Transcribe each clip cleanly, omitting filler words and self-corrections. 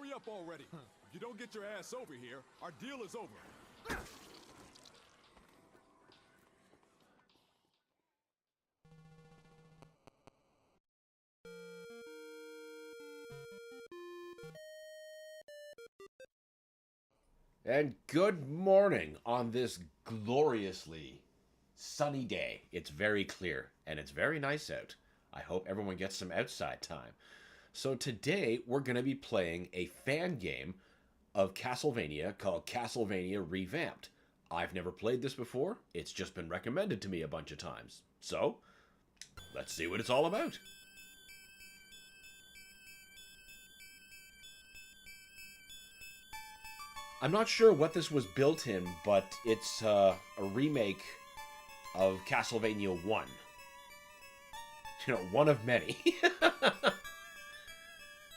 hurry up already. If you don't get your ass over here, our deal is over. And good morning on this gloriously sunny day. It's very clear and it's very nice out. I hope everyone gets some outside time. So today we're going to be playing a fan game of Castlevania called Castlevania ReVamped. I've never played this before. It's just been recommended to me a bunch of times. So, let's see what it's all about. I'm not sure what this was built in, but it's a remake of Castlevania 1. You know, one of many.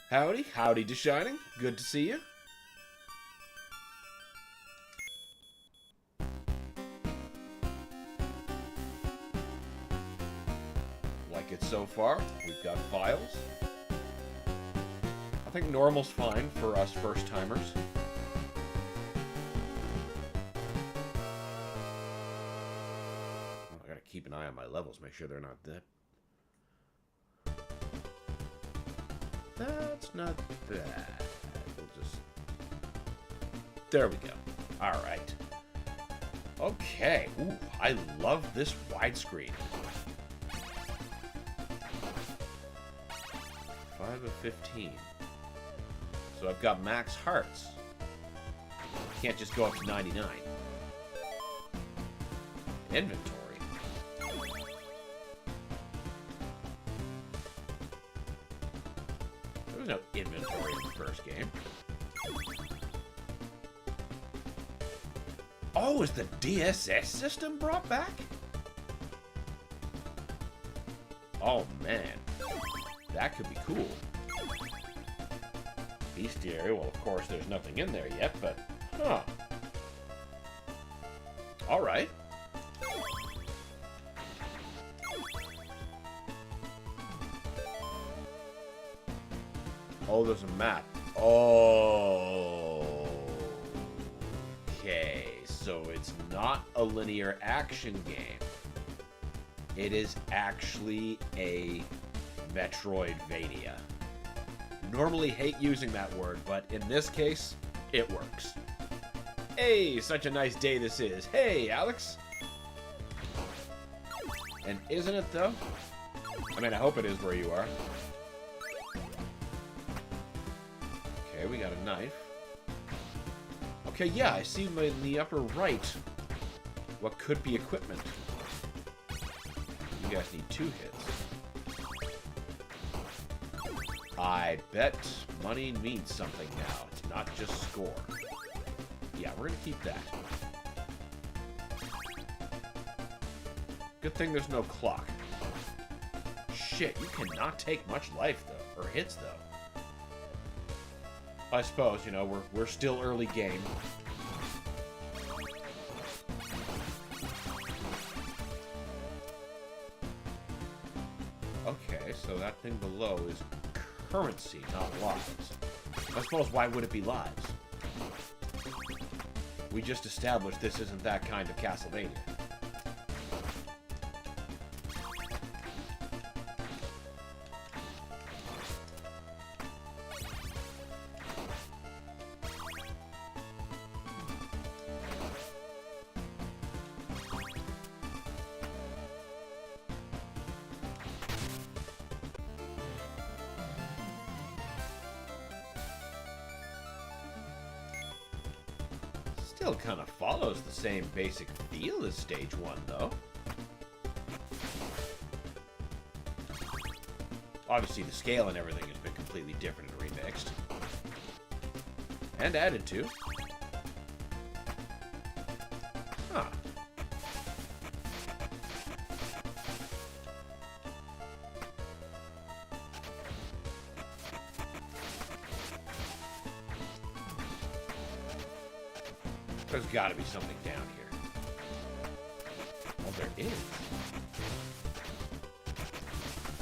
Howdy, howdy to Shining. Good to see you. Like it so far. We've got files. I think normal's fine for us first-timers. I gotta keep an eye on my levels, make sure they're not that. That's not bad. We'll just... There we go. Alright. Okay. Ooh, I love this widescreen. 5 of 15. So I've got max hearts. Can't just go up to 99. Inventory. There was no inventory in the first game. Oh, is the DSS system brought back? Oh, man. That could be cool. Bestiary, well, of course, there's nothing in there yet, but... Huh. Alright. Oh, there's a map. Oh. Okay, so it's not a linear action game. It is actually a Metroidvania. Normally hate using that word, but in this case, it works. Hey, such a nice day this is. Hey, Alex. And isn't it, though? I mean, I hope it is where you are. Okay, we got a knife. Okay, yeah, I see in the upper right what could be equipment. You guys need 2 hits. I bet money means something now. It's not just score. Yeah, we're gonna keep that. Good thing there's no clock. Shit, you cannot take much life, though. Or hits, though. I suppose, you know, we're still early game. Okay, so that thing below is currency, not lives. I suppose, why would it be lives? We just established this isn't that kind of Castlevania. Still kind of follows the same basic feel as Stage 1, though. Obviously, the scale and everything has been completely different and remixed. And added to. Huh. There's got to be something down here. Well, there is.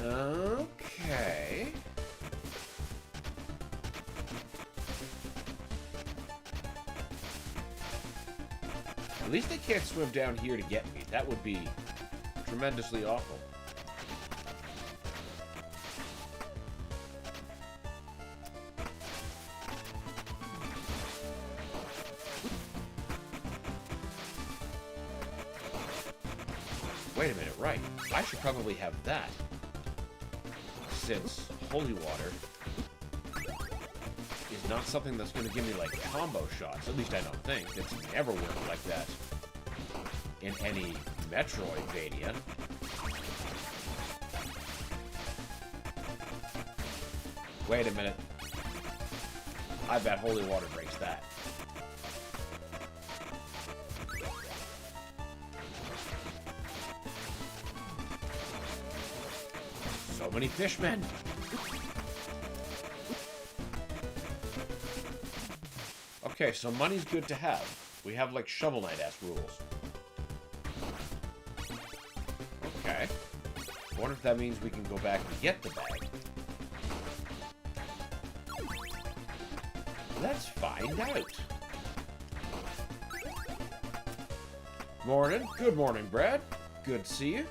Okay. At least they can't swim down here to get me. That would be tremendously awful. Wait a minute, right. I should probably have that. Since holy water is not something that's going to give me, like, combo shots. At least I don't think. It's never worked like that in any Metroidvania. Wait a minute. I bet holy water breaks that. So many fishmen. Okay, so money's good to have. We have, like, Shovel Knight-ass rules. Okay. I wonder if that means we can go back and get the bag. Let's find out. Morning. Good morning, Brad. Good to see you.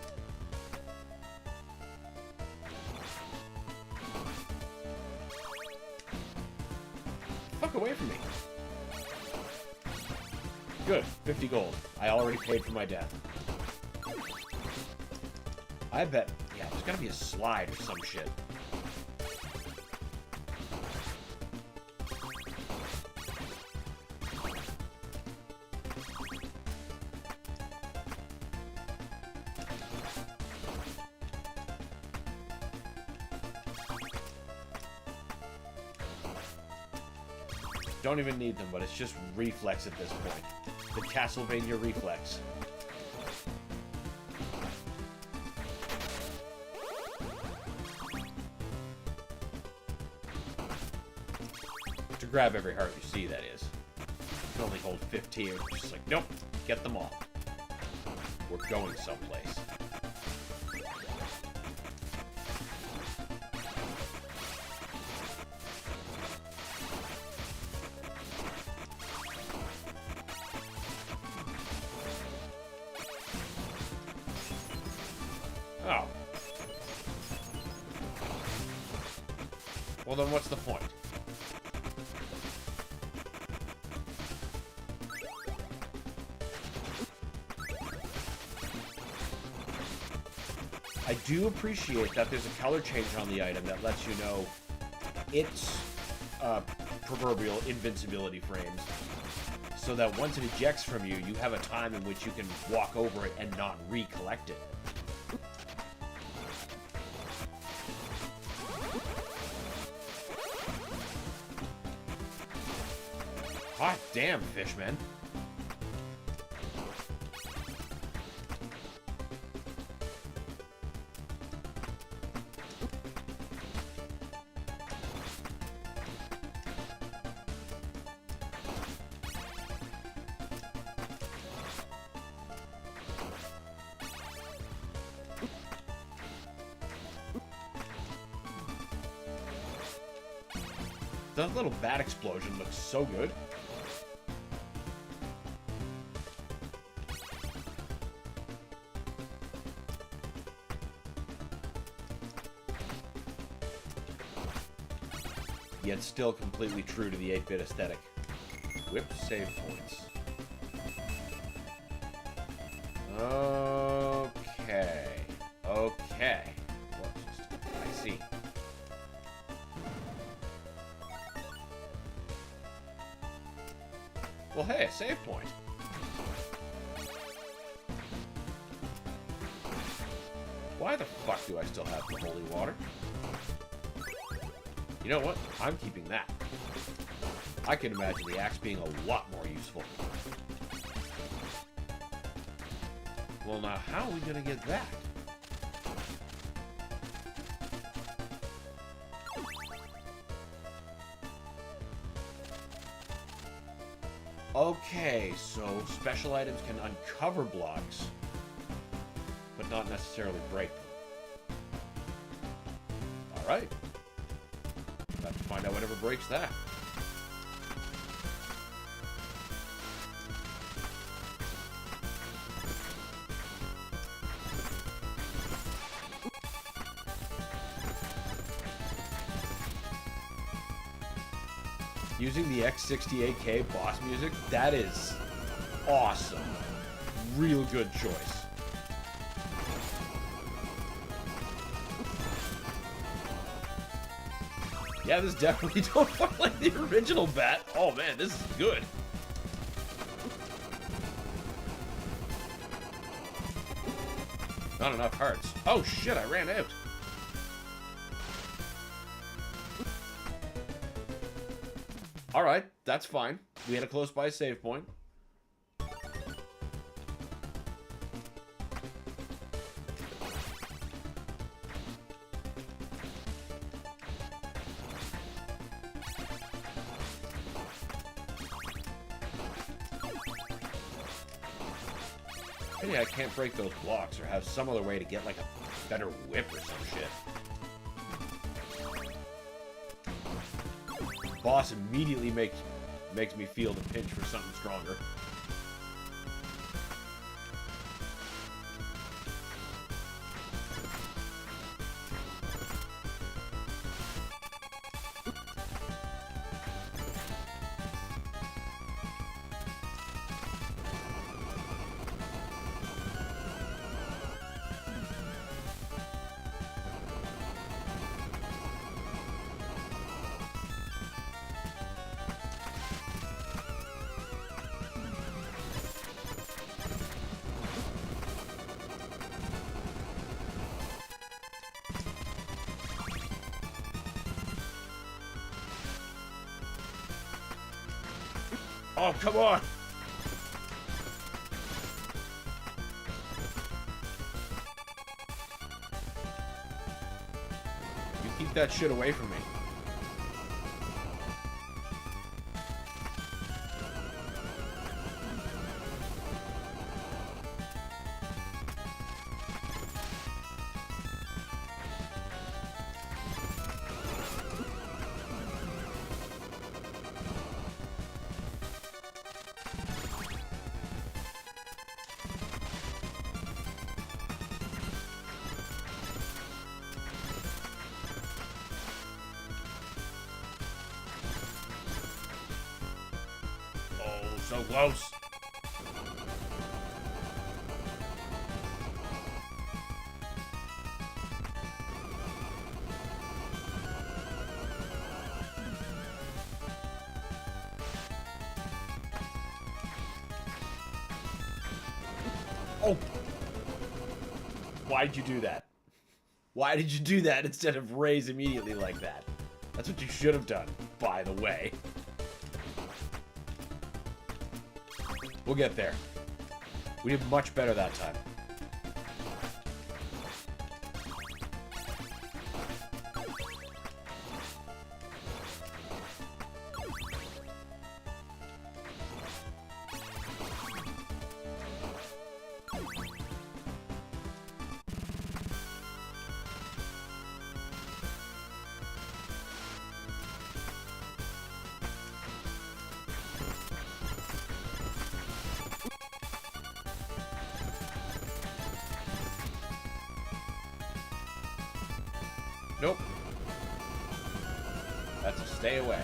Fuck away from me. Good. 50 gold. I already paid for my death. I bet... Yeah, there's gotta be a slide or some shit. Don't even need them, but it's just reflex at this point. The Castlevania reflex. To grab every heart you see, that is. You can only hold 15. It's just like, nope, get them all. We're going someplace. Oh. Well, then what's the point? I do appreciate that there's a color change on the item that lets you know its proverbial invincibility frames, so that once it ejects from you, you have a time in which you can walk over it and not recollect it. Hot damn, fishman. That little bat explosion looks so good. Yet still completely true to the 8-bit aesthetic. Whip save points. Okay. Okay. I see. Well, hey, a save point. Why the fuck do I still have the holy water? You know what? I'm keeping that. I can imagine the axe being a lot more useful. Well, now, how are we going to get that? Okay, so special items can uncover blocks, but not necessarily break them. Alright. Have to find out whatever breaks that. Using the X68K boss music, that is awesome. Real good choice. Yeah, this definitely don't look like the original bat. Oh man, this is good. Not enough hearts. Oh shit, I ran out. Alright, that's fine. We had a close by save point. Maybe I can't break those blocks or have some other way to get like a better whip or some shit. Boss immediately makes me feel the pinch for something stronger. Oh, come on! You keep that shit away from me. So close. Oh! Why'd you do that? Why did you do that instead of raise immediately like that? That's what you should have done, by the way. We'll get there. We did much better that time. Nope. That's a stay away.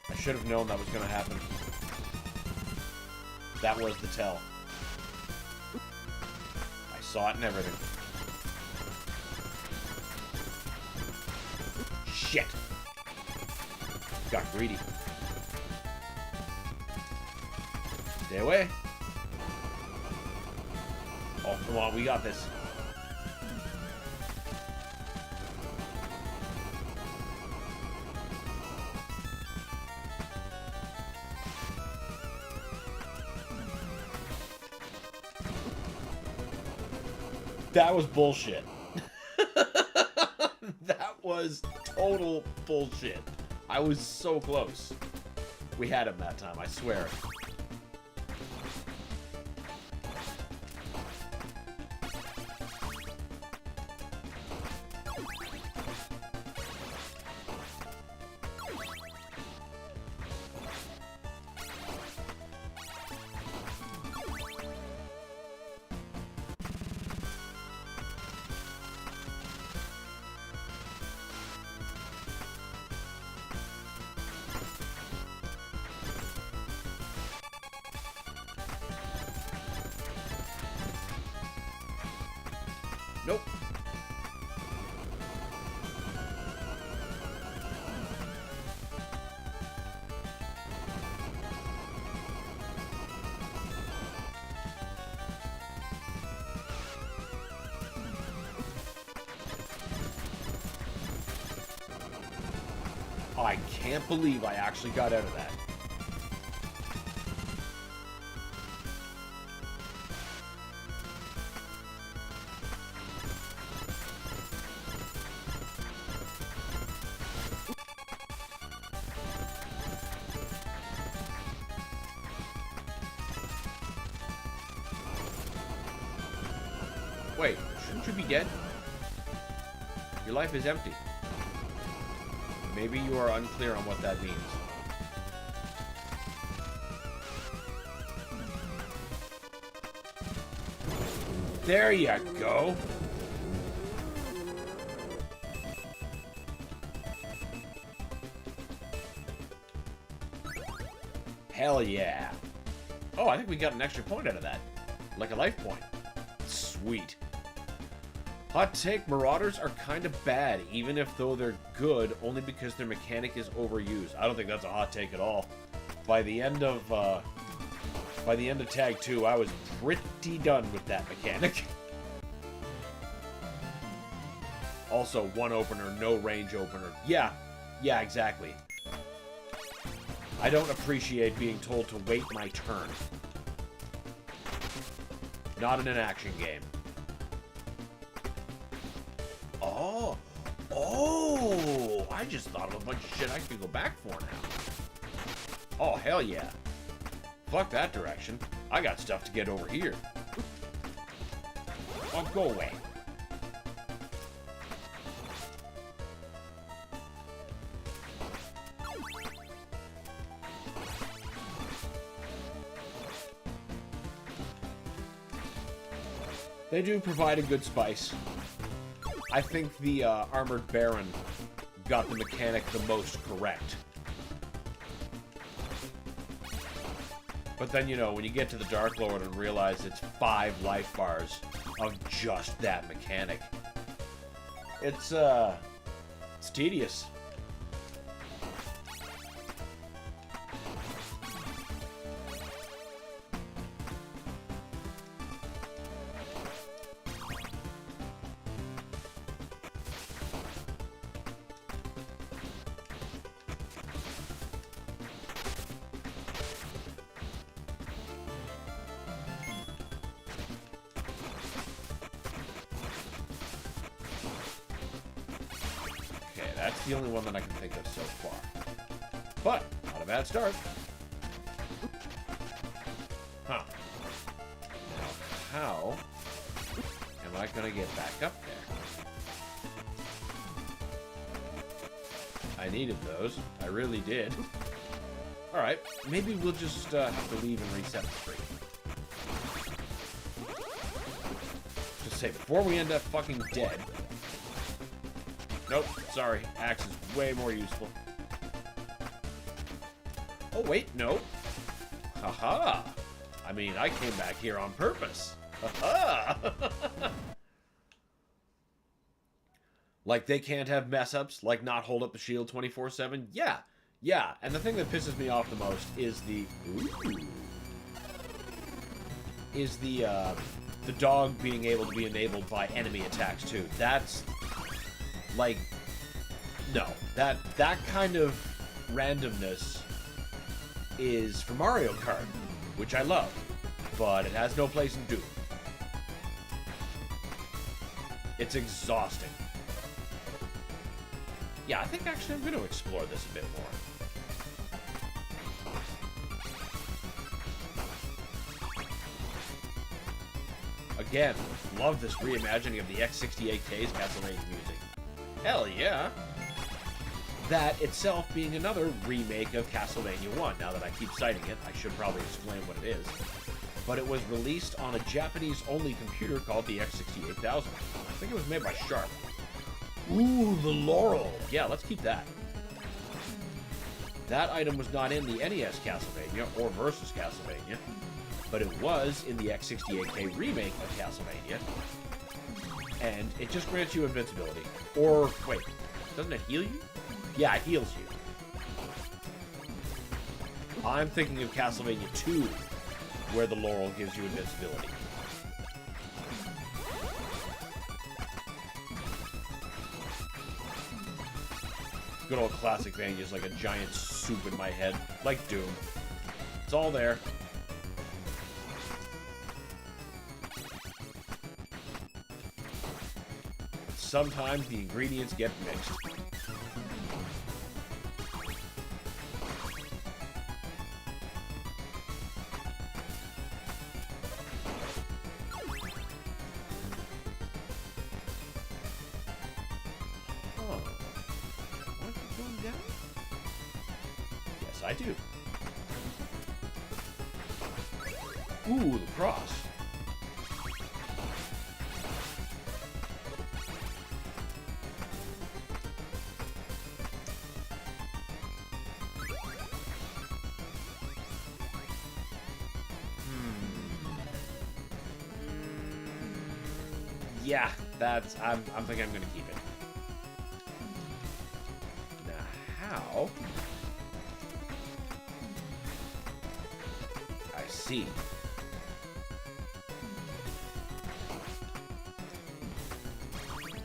I should have known that was going to happen. That was the tell. I saw it and everything. Shit! Got greedy. Stay away. Oh, come on, we got this. That was bullshit. That was total bullshit. I was so close. We had him that time, I swear. Nope. I can't believe I actually got out of that. Wait, shouldn't you be dead? Your life is empty. Maybe you are unclear on what that means. There you go. Hell yeah. Oh, I think we got an extra point out of that. Like a life point. Sweet. Hot take, Marauders are kind of bad, even if though they're good, only because their mechanic is overused. I don't think that's a hot take at all. By the end of Tag 2, I was pretty done with that mechanic. Also, one opener, no range opener. Yeah, exactly. I don't appreciate being told to wait my turn. Not in an action game. Oh, I just thought of a bunch of shit I could go back for now. Oh, hell yeah. Fuck that direction. I got stuff to get over here. Oh, go away. They do provide a good spice. I think the Armored Baron got the mechanic the most correct. But then, you know, when you get to the Dark Lord and realize it's 5 life bars of just that mechanic, it's tedious. That's the only one that I can think of so far. But, not a bad start. Huh. Now, how am I going to get back up there? I needed those. I really did. Alright, maybe we'll just have to leave and reset the screen. Just say, before we end up fucking dead... Nope, sorry. Axe is way more useful. Oh, wait, no. Haha. I mean, I came back here on purpose. Haha. Like, they can't have mess-ups? Like, not hold up the shield 24/7? Yeah. Yeah, and the thing that pisses me off the most is the... Ooh. Is the dog being able to be enabled by enemy attacks, too. That's... Like, no. That kind of randomness is for Mario Kart, which I love, but it has no place in Doom. It's exhausting. Yeah, I think actually I'm going to explore this a bit more. Again, love this reimagining of the X68K's Castlevania music. Hell yeah! That itself being another remake of Castlevania 1. Now that I keep citing it, I should probably explain what it is. But it was released on a Japanese-only computer called the X68000. I think it was made by Sharp. Ooh, the Laurel! Yeah, let's keep that. That item was not in the NES Castlevania, or Versus Castlevania, but it was in the X68K remake of Castlevania. and it just grants you invincibility. Or, wait, doesn't it heal you? Yeah, it heals you. I'm thinking of Castlevania 2, where the laurel gives you invincibility. Good old classic Vania is like a giant soup in my head, like Doom. It's all there. Sometimes the ingredients get mixed. Yes, I do. Ooh, the cross. Yeah, that's... I'm thinking I'm gonna keep it. Now, how? I see.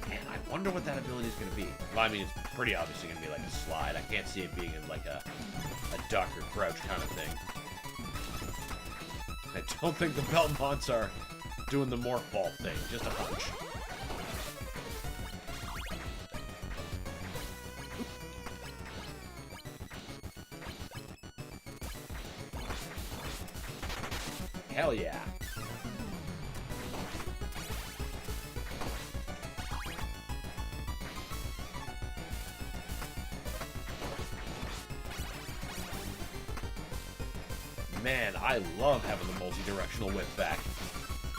Man, I wonder what that ability is gonna be. Well, I mean, it's pretty obviously gonna be like a slide. I can't see it being like a duck or crouch kind of thing. I don't think the Belmonts are doing the morph ball thing. Just a hunch. Hell yeah. Man, I love having the multi-directional whip back.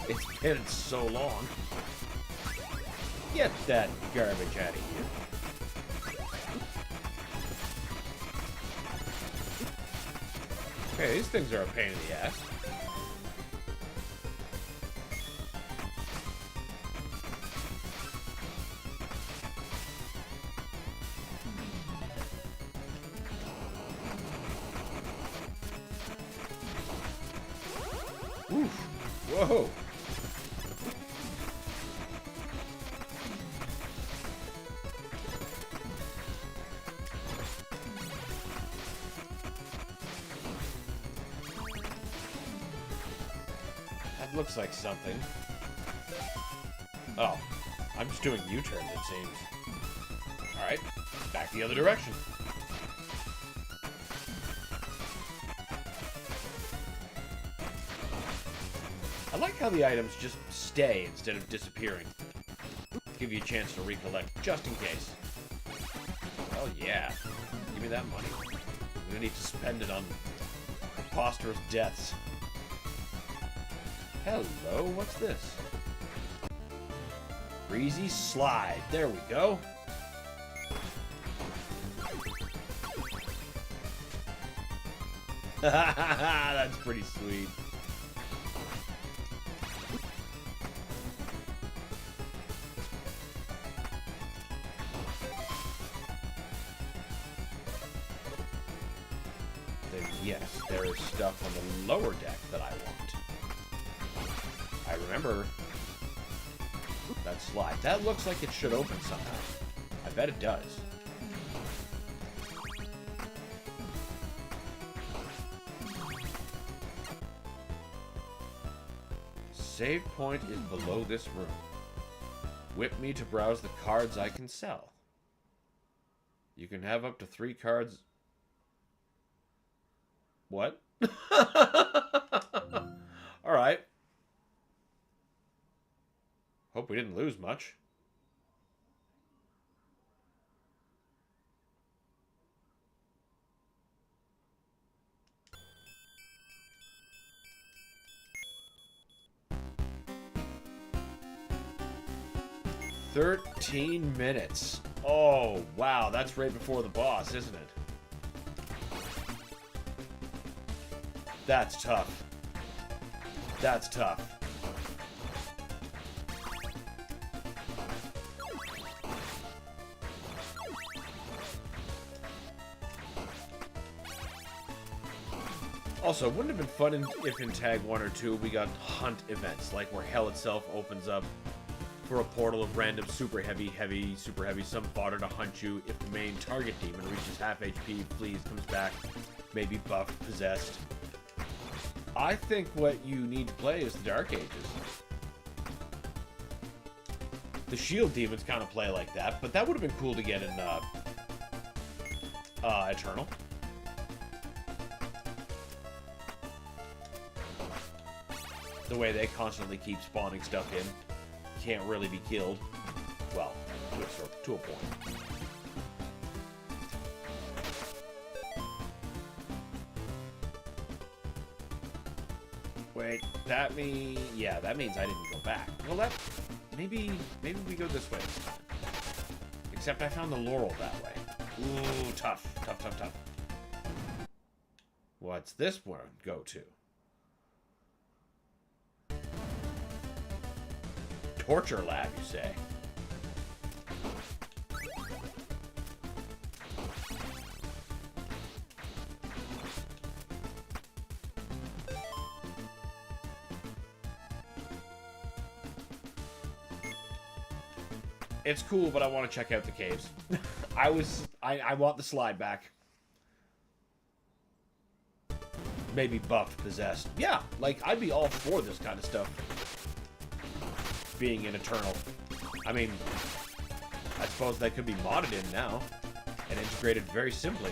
It's been so long. Get that garbage out of here. Okay, these things are a pain in the ass. Oof. Whoa. That looks like something. Oh, I'm just doing U-turns, it seems. Alright, back the other direction. I like how the items just stay instead of disappearing. Give you a chance to recollect, just in case. Oh yeah, give me that money. I'm gonna need to spend it on preposterous deaths. Hello, what's this? Breezy slide, there we go. That's pretty sweet. Yes, there is stuff on the lower deck that I want. I remember that slide. That looks like it should open somehow. I bet it does. Save point is below this room. Whip me to browse the cards I can sell. You can have up to 3 cards... What? Alright. Hope we didn't lose much. "13 minutes. Oh, wow. That's right before the boss, isn't it? That's tough. That's tough. Also, wouldn't it have been fun if in Tag 1 or 2 we got hunt events, like where hell itself opens up for a portal of random super heavy, some fodder to hunt you. If the main target demon reaches half HP, flees, comes back, maybe buffed, possessed. I think what you need to play is the Dark Ages. The shield demons kind of play like that, but that would have been cool to get in Eternal. The way they constantly keep spawning stuff in. Can't really be killed. Well, to a point. Wait, that means... Yeah, that means I didn't go back. Well, that... Maybe we go this way this time. Except I found the laurel that way. Ooh, tough. What's this one go to? Torture lab, you say? It's cool, but I want to check out the caves. I want the slide back. Maybe buffed, possessed. Yeah, like, I'd be all for this kind of stuff being in Eternal. I mean, I suppose that could be modded in now and integrated very simply.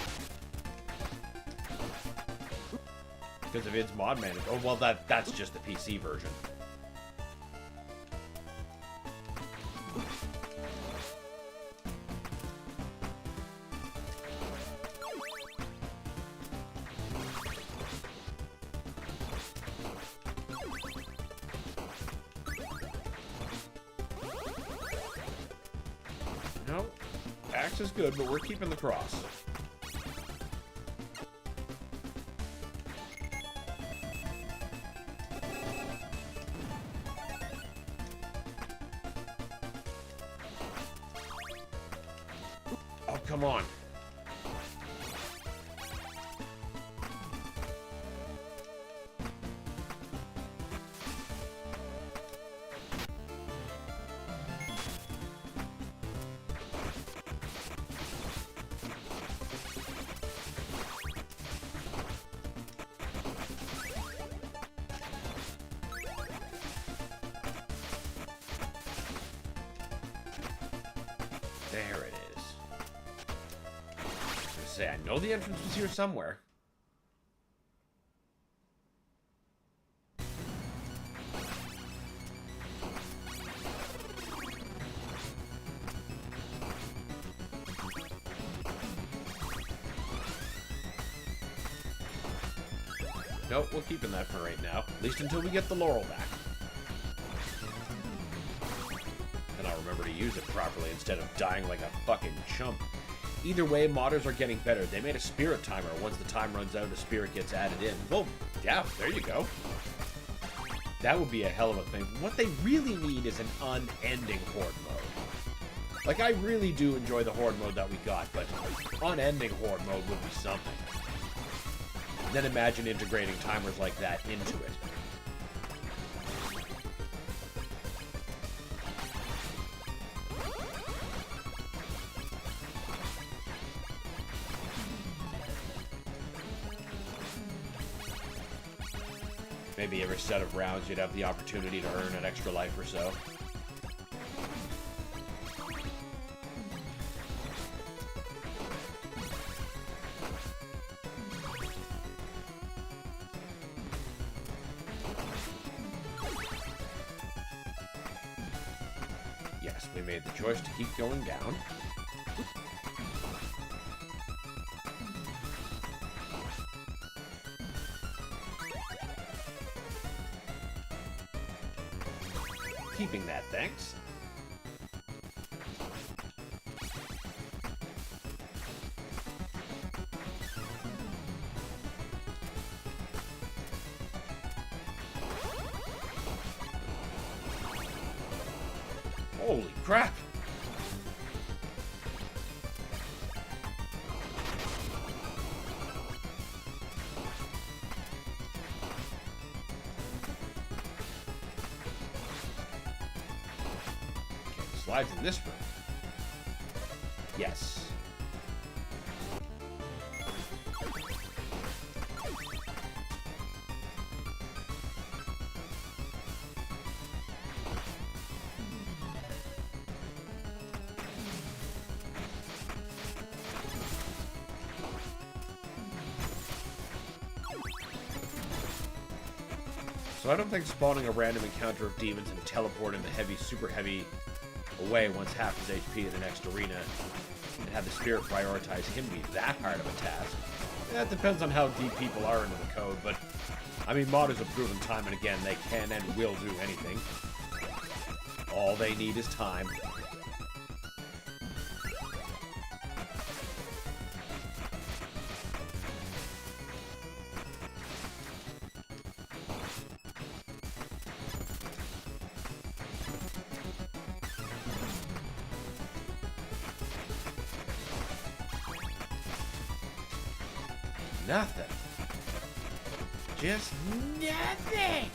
Because of its mod manager. Oh, well, that's just the PC version. No, axe is good, but we're keeping the cross. Oh, come on. There it is. I was gonna say, I know the entrance was here somewhere. Nope, we're keeping that for right now. At least until we get the laurel back. And I'll remember to use it properly instead of dying like a fucking chump. Either way, modders are getting better. They made a spirit timer. Once the time runs out, a spirit gets added in. Well, yeah, there you go. That would be a hell of a thing. What they really need is an unending horde mode. Like, I really do enjoy the horde mode that we got, but unending horde mode would be something. Then imagine integrating timers like that into it. Maybe every set of rounds you'd have the opportunity to earn an extra life or so. Yes, we made the choice to keep going down. Keeping that, thanks. Holy crap! slides in this room. Yes. So I don't think spawning a random encounter of demons and teleporting the heavy, super heavy away once half his HP in the next arena and have the spirit prioritize him be that hard of a task. Yeah, it depends on how deep people are into the code, but I mean, modders have proven time and again they can and will do anything. All they need is time. Nothing. Just nothing.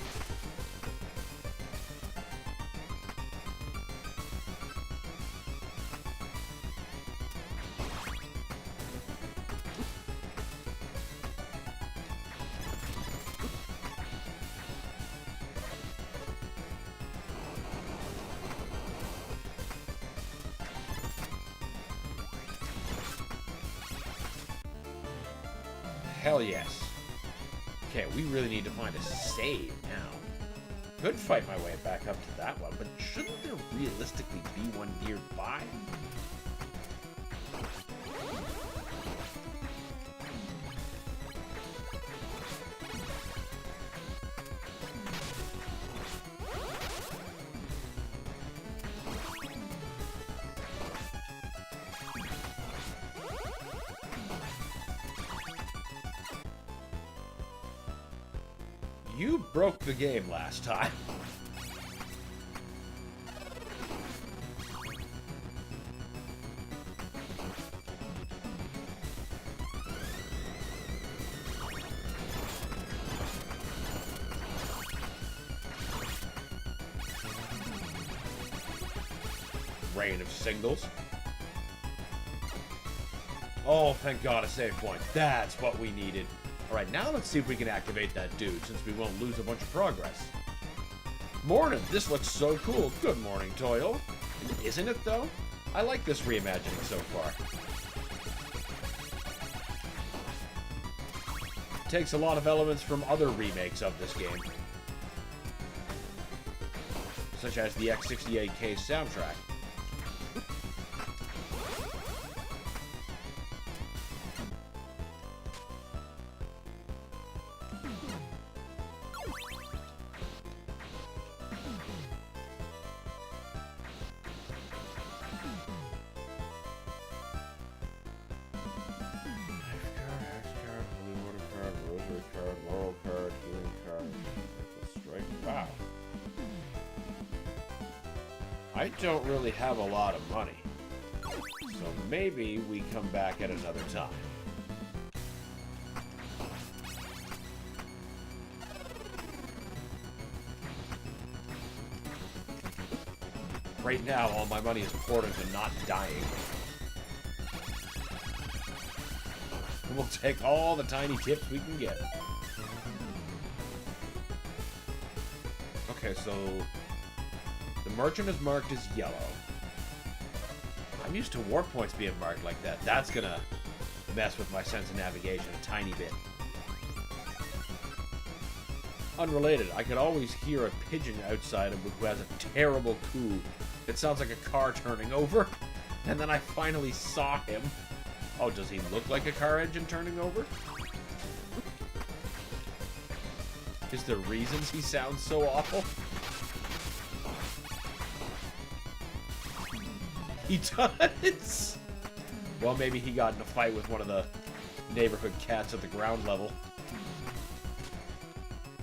Hell yes. Okay, we really need to find a save now. Could fight my way back up to that one, but shouldn't there realistically be one nearby? You broke the game last time. Rain of singles. Oh, thank God, a save point. That's what we needed. Alright, now let's see if we can activate that dude, since we won't lose a bunch of progress. Morning! This looks so cool. Good morning, Toyo. Isn't it, though? I like this reimagining so far. It takes a lot of elements from other remakes of this game, such as the X68K soundtrack. Wow. I don't really have a lot of money, so maybe we come back at another time. Right now, all my money is poured into not dying. We'll take all the tiny tips we can get. Okay, so the merchant is marked as yellow. I'm used to warp points being marked like that. That's gonna mess with my sense of navigation a tiny bit. Unrelated, I could always hear a pigeon outside who has a terrible coo. It sounds like a car turning over. And then I finally saw him. Oh, does he look like a car engine turning over? Is there reasons he sounds so awful? He does! Well, maybe he got in a fight with one of the neighborhood cats at the ground level.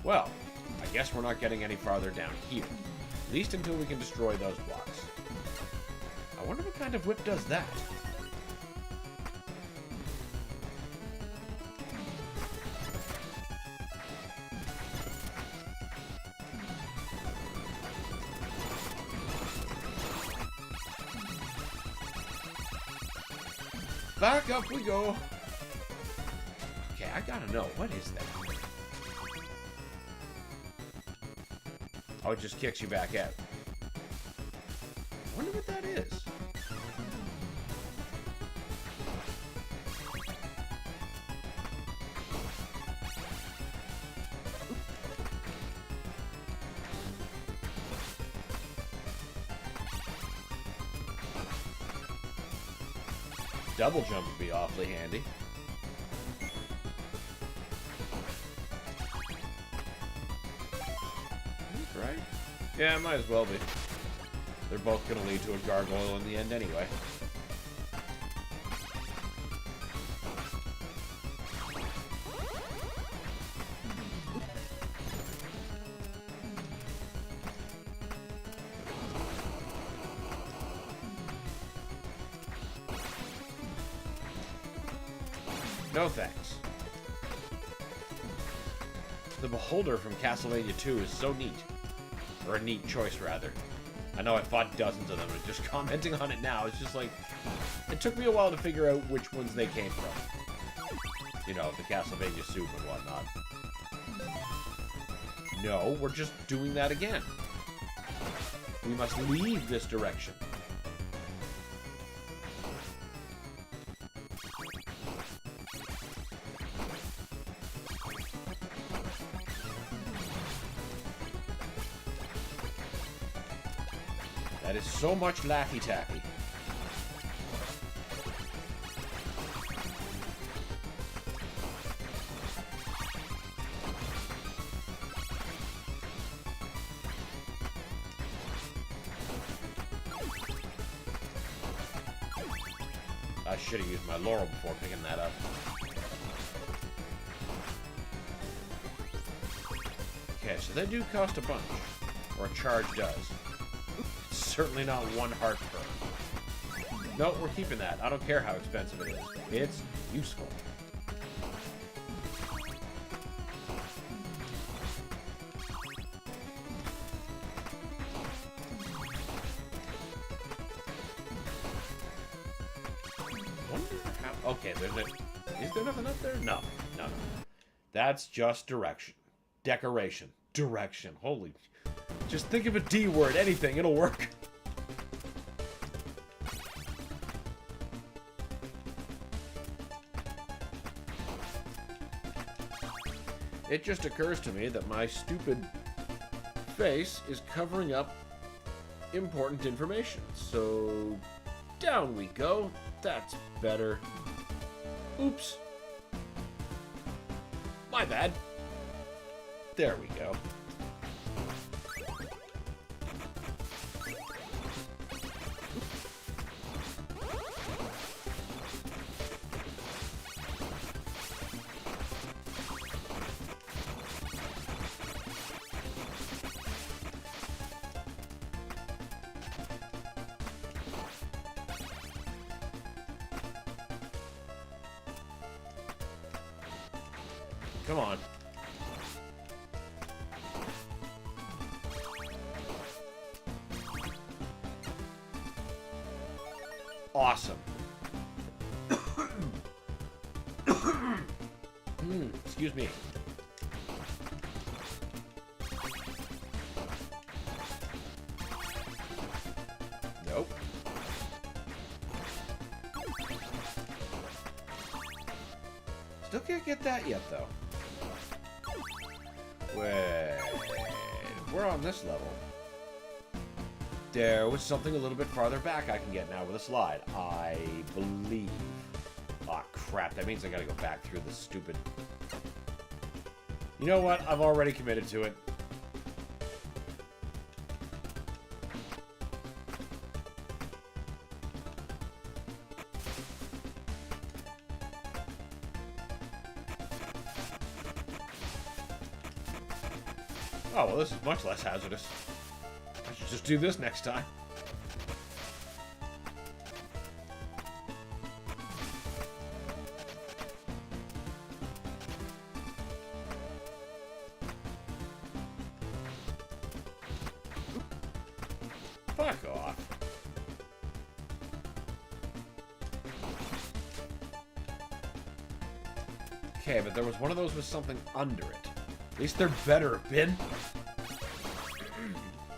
Well, I guess we're not getting any farther down here. At least until we can destroy those blocks. I wonder what kind of whip does that? Back up we go. Okay, I gotta know. What is that? Oh, it just kicks you back out. I wonder what that is. Double jump would be awfully handy. Right? Yeah, might as well be. They're both going to lead to a gargoyle in the end anyway. No thanks. The Beholder from Castlevania 2 is so neat. Or a neat choice, rather. I know I fought dozens of them, and just commenting on it now, it's just like... It took me a while to figure out which ones they came from. You know, the Castlevania soup and whatnot. No, we're just doing that again. We must leave this direction. That is so much Laffy Taffy. I should have used my laurel before picking that up. Okay, so they do cost a bunch. Or a charge does. Certainly not one heart per. No, we're keeping that. I don't care how expensive it is. It's useful. Wonder how... Okay, there's no... Is there nothing up there? No. No. That's just direction. Decoration. Direction. Holy... Just think of a D word, anything, it'll work. It just occurs to me that my stupid face is covering up important information. So, down we go. That's better. Oops. My bad. There we go. Come on. Awesome. Excuse me. Nope. Still can't get that yet, though. Wait, we're on this level. There was something a little bit farther back I can get now with a slide, I believe. Aw, crap, that means I gotta go back through this stupid... You know what? I've already committed to it. Oh, well, this is much less hazardous. I should just do this next time. Fuck off. Okay, but there was one of those with something under it. At least there better have been.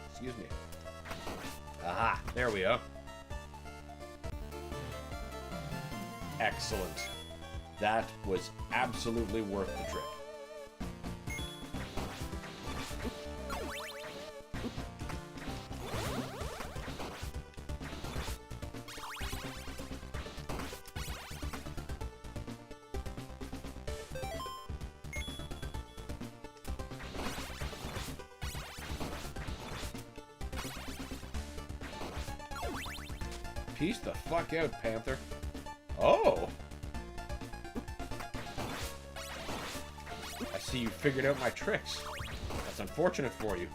Excuse me. Aha, there we go. Excellent. That was absolutely worth the trip. Peace the fuck out, Panther. Oh! I see you figured out my tricks. That's unfortunate for you.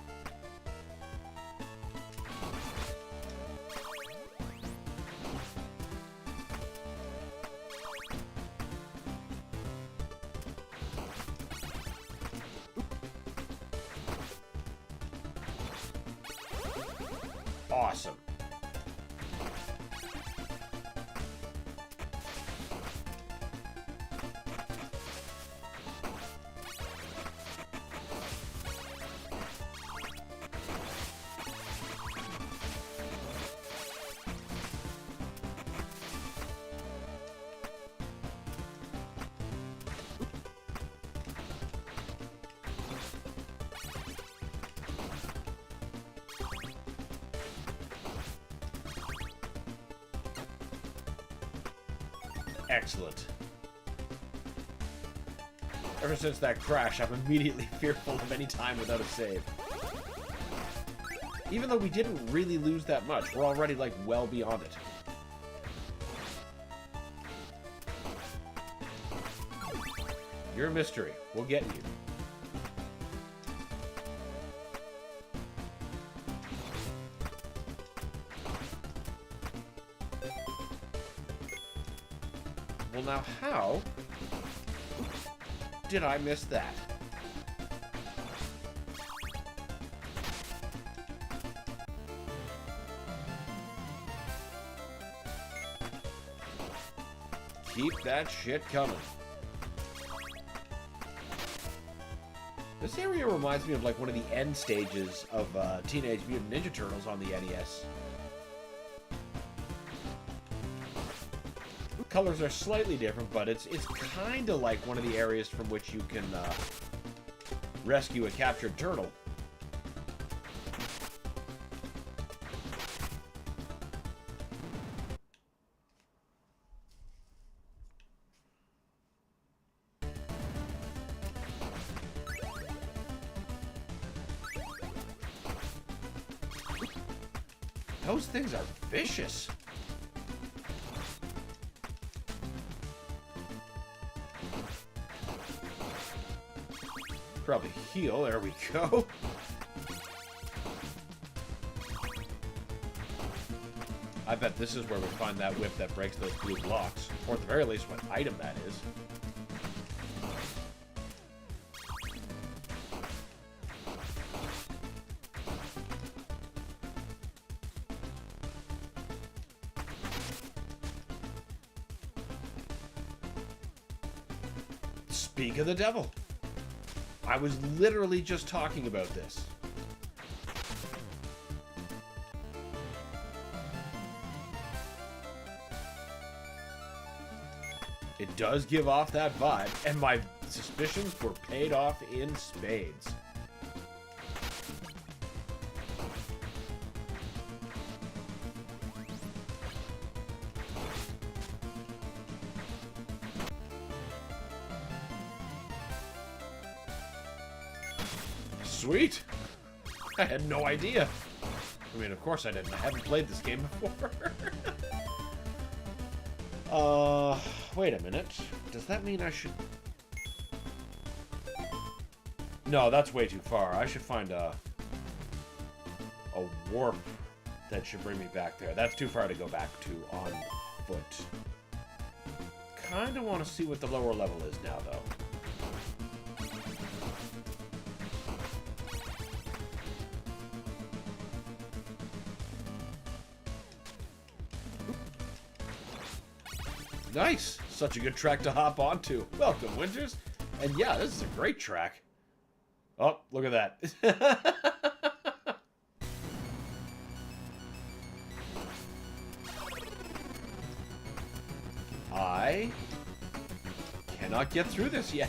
Awesome. Excellent. Ever since that crash, I'm immediately fearful of any time without a save. Even though we didn't really lose that much, we're already, like, well beyond it. You're a mystery. We'll get you. Well, now how did I miss that? Keep that shit coming. This area reminds me of like one of the end stages of Teenage Mutant Ninja Turtles on the NES. Colors are slightly different, but it's kind of like one of the areas from which you can rescue a captured turtle. Those things are vicious. Probably heal. There we go. I bet this is where we find that whip that breaks those blue blocks. Or at the very least, what item that is. Speak of the devil. I was literally just talking about this. It does give off that vibe, and my suspicions were paid off in spades. Sweet! I had no idea. I mean, of course I didn't. I haven't played this game before. Wait a minute. Does that mean I should... No, that's way too far. I should find a warp that should bring me back there. That's too far to go back to on foot. Kinda want to see what the lower level is now, though. Nice! Such a good track to hop onto. Welcome, Winters. And yeah, this is a great track. Oh, look at that. I cannot get through this yet.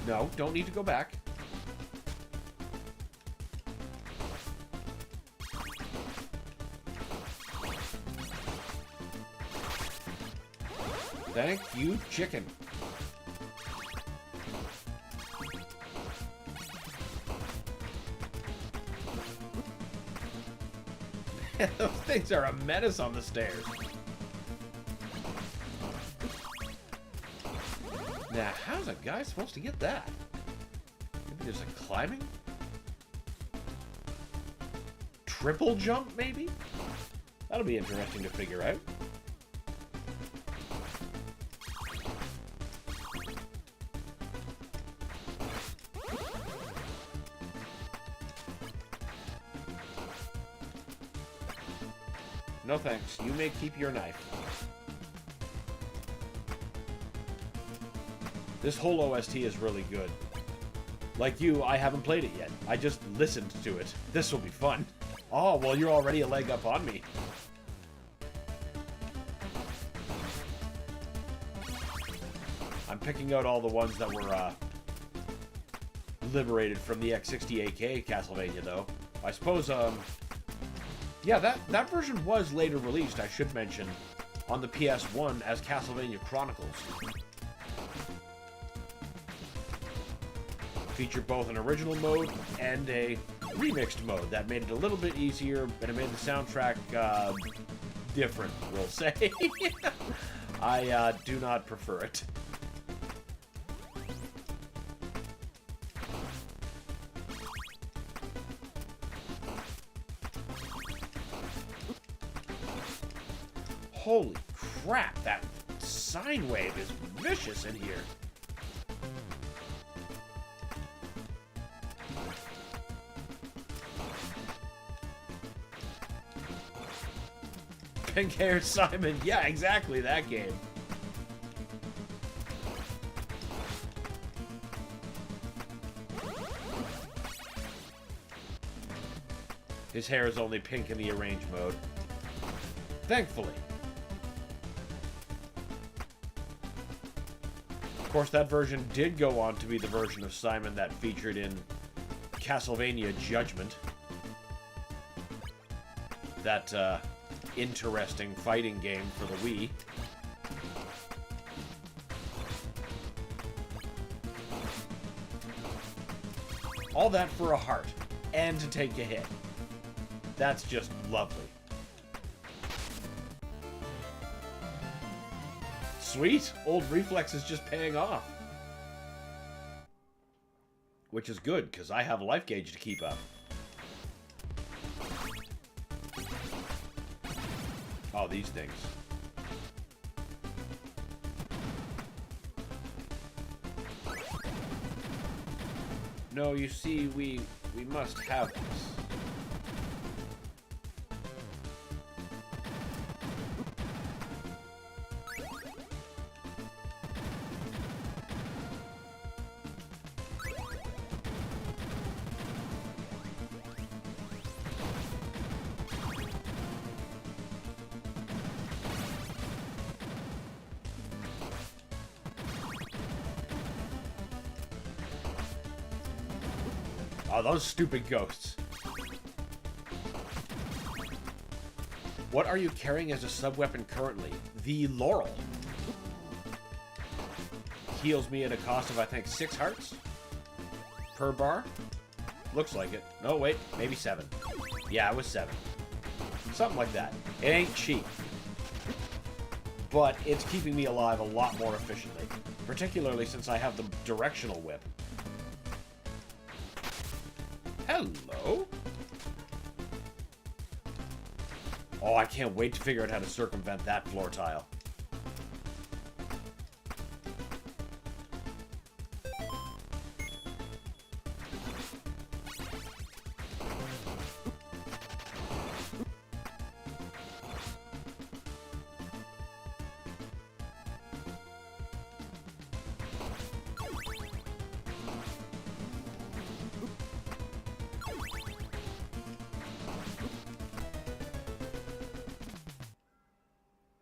No, don't need to go back. Thank you, chicken. Those things are a menace on the stairs. Now, how's a guy supposed to get that? Maybe there's a climbing? Triple jump, maybe? That'll be interesting to figure out. No thanks. You may keep your knife. This whole OST is really good. Like you, I haven't played it yet. I just listened to it. This will be fun. Oh, well, you're already a leg up on me. I'm picking out all the ones that were liberated from the X68K Castlevania, though. I suppose, yeah, that version was later released, I should mention, on the PS1 as Castlevania Chronicles. Featured both an original mode and a remixed mode that made it a little bit easier, and it made the soundtrack different, we'll say. I do not prefer it. Holy crap, that sine wave is vicious in here. Pink-haired Simon. Yeah, exactly, that game. His hair is only pink in the arrange mode. Thankfully. Of course, that version did go on to be the version of Simon that featured in Castlevania Judgment. That, interesting fighting game for the Wii. All that for a heart, and to take a hit. That's just lovely. Sweet! Old reflex is just paying off. Which is good, because I have a life gauge to keep up. Oh, these things. No, you see, we must have this. Oh, those stupid ghosts. What are you carrying as a sub-weapon currently? The Laurel. Heals me at a cost of, I think, 6 hearts? Per bar? Looks like it. No, wait, maybe 7. Yeah, it was 7. Something like that. It ain't cheap. But it's keeping me alive a lot more efficiently. Particularly since I have the directional whip. Hello? Oh, I can't wait to figure out how to circumvent that floor tile.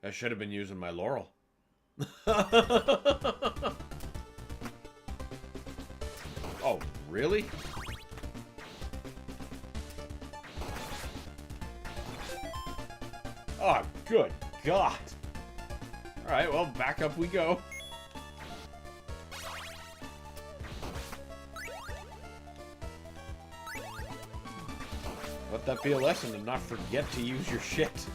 I should have been using my laurel. Oh, really? Oh, good God. Alright, well, back up we go. Let that be a lesson to not forget to use your shit.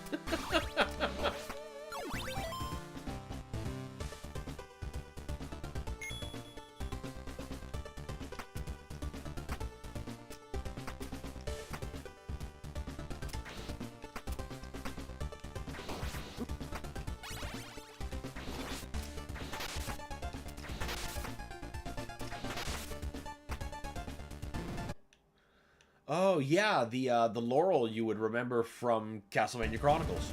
Oh yeah, the laurel you would remember from Castlevania Chronicles.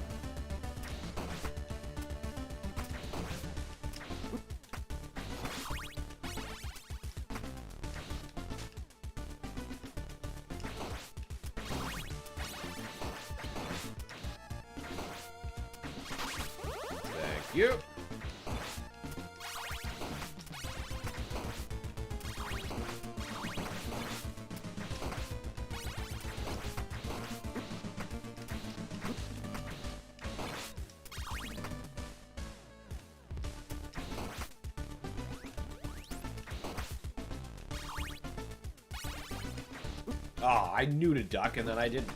Thank you. Oh, I knew to duck and then I didn't.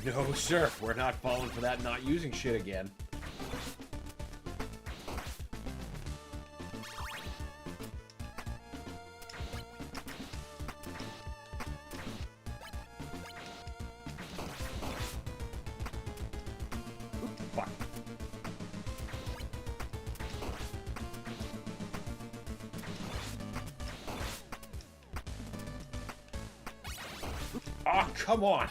No, sir. We're not falling for that not using shit again. Fuck. Oh, come on.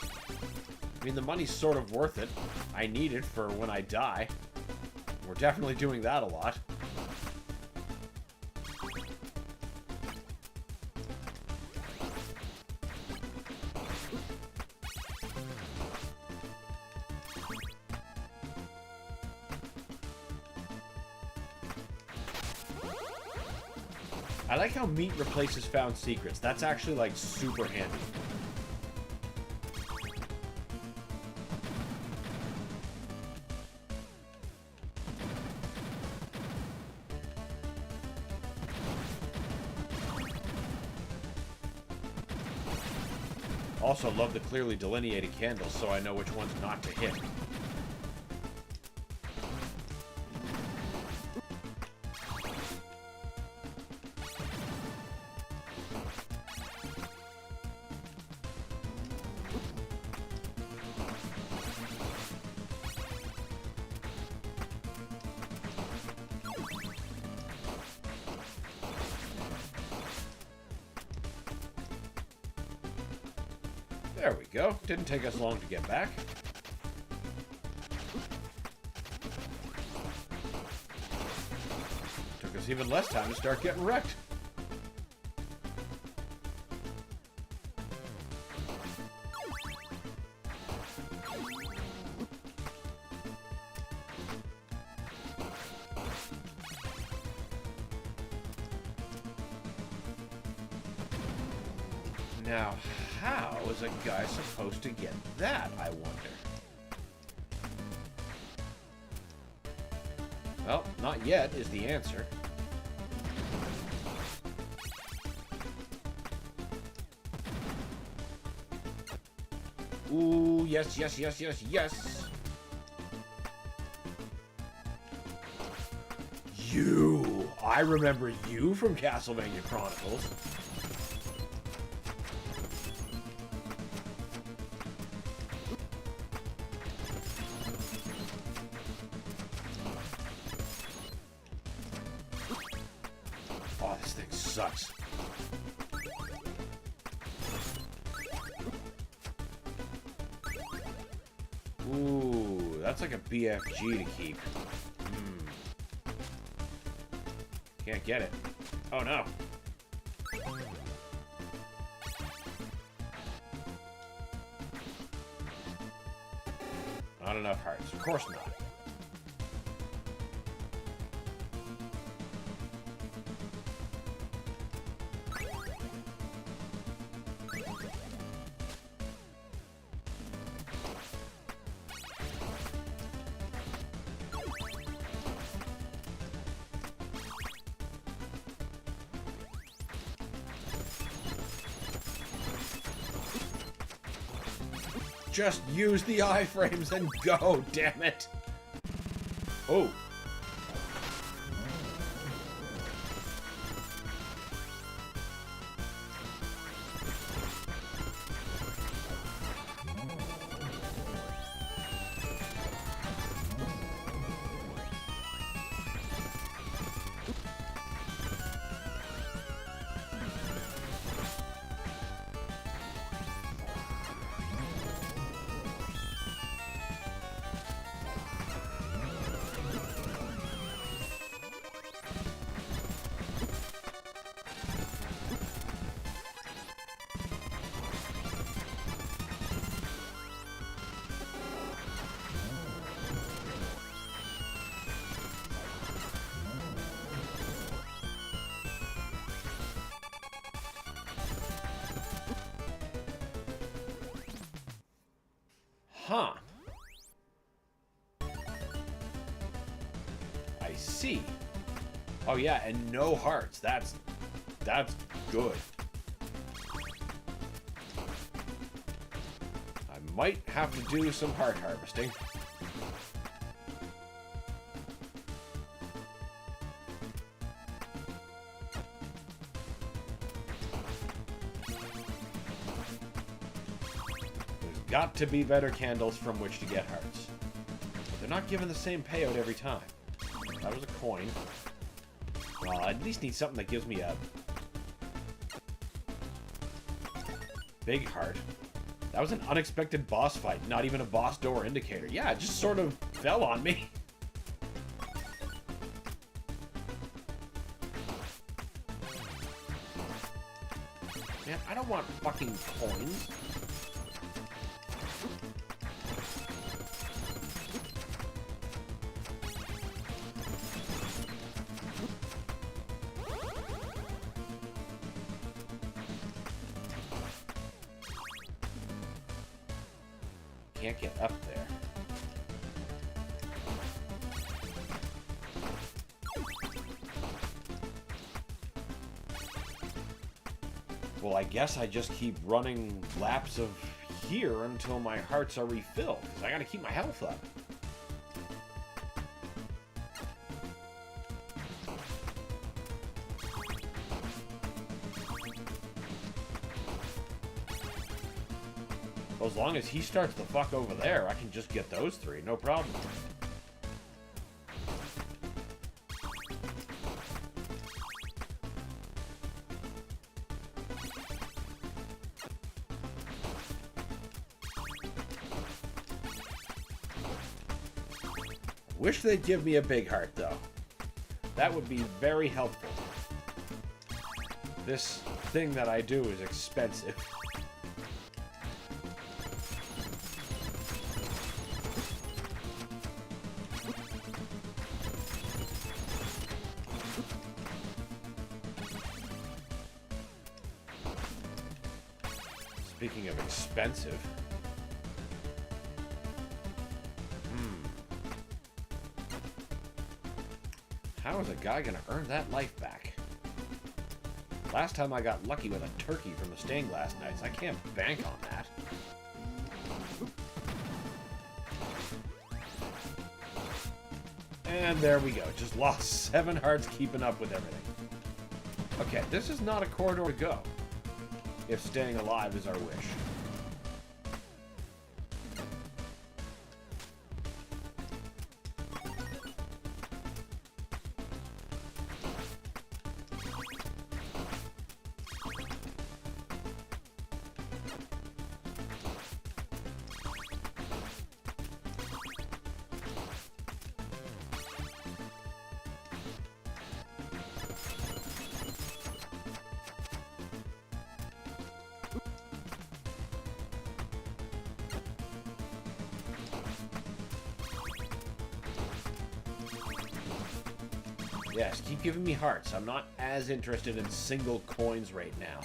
I mean, the money's sort of worth it. I need it for when I die. We're definitely doing that a lot. I like how meat replaces found secrets. That's actually, like, super handy. Also love the clearly delineated candles so I know which ones not to hit. There we go. Didn't take us long to get back. Took us even less time to start getting wrecked. Now, how is a guy supposed to get that, I wonder? Well, not yet is the answer. Ooh, yes, yes, yes, yes, yes. You! I remember you from Castlevania Chronicles. sucks. Ooh, that's like a BFG to keep. Can't get it. Oh no. Not enough hearts. Of course not. Just use the iframes and go, damn it. Oh. Huh. I see. Oh yeah, and no hearts. That's good. I might have to do some heart harvesting. Got to be better candles from which to get hearts. But they're not given the same payout every time. That was a coin. Well, I at least need something that gives me a big heart. That was an unexpected boss fight, not even a boss door indicator. Yeah, it just sort of fell on me. Man, I don't want fucking coins. Can't get up there. Well, I guess I just keep running laps of here until my hearts are refilled, because I gotta keep my health up. As long as he starts the fuck over there, I can just get those three, no problem. Wish they'd give me a big heart, though. That would be very helpful. This thing that I do is expensive. Speaking of expensive... How is a guy gonna earn that life back? Last time I got lucky with a turkey from the stained glass nights. I can't bank on that. And there we go. Just lost 7 hearts keeping up with everything. Okay, this is not a corridor to go. If staying alive is our wish. Yes, keep giving me hearts. I'm not as interested in single coins right now.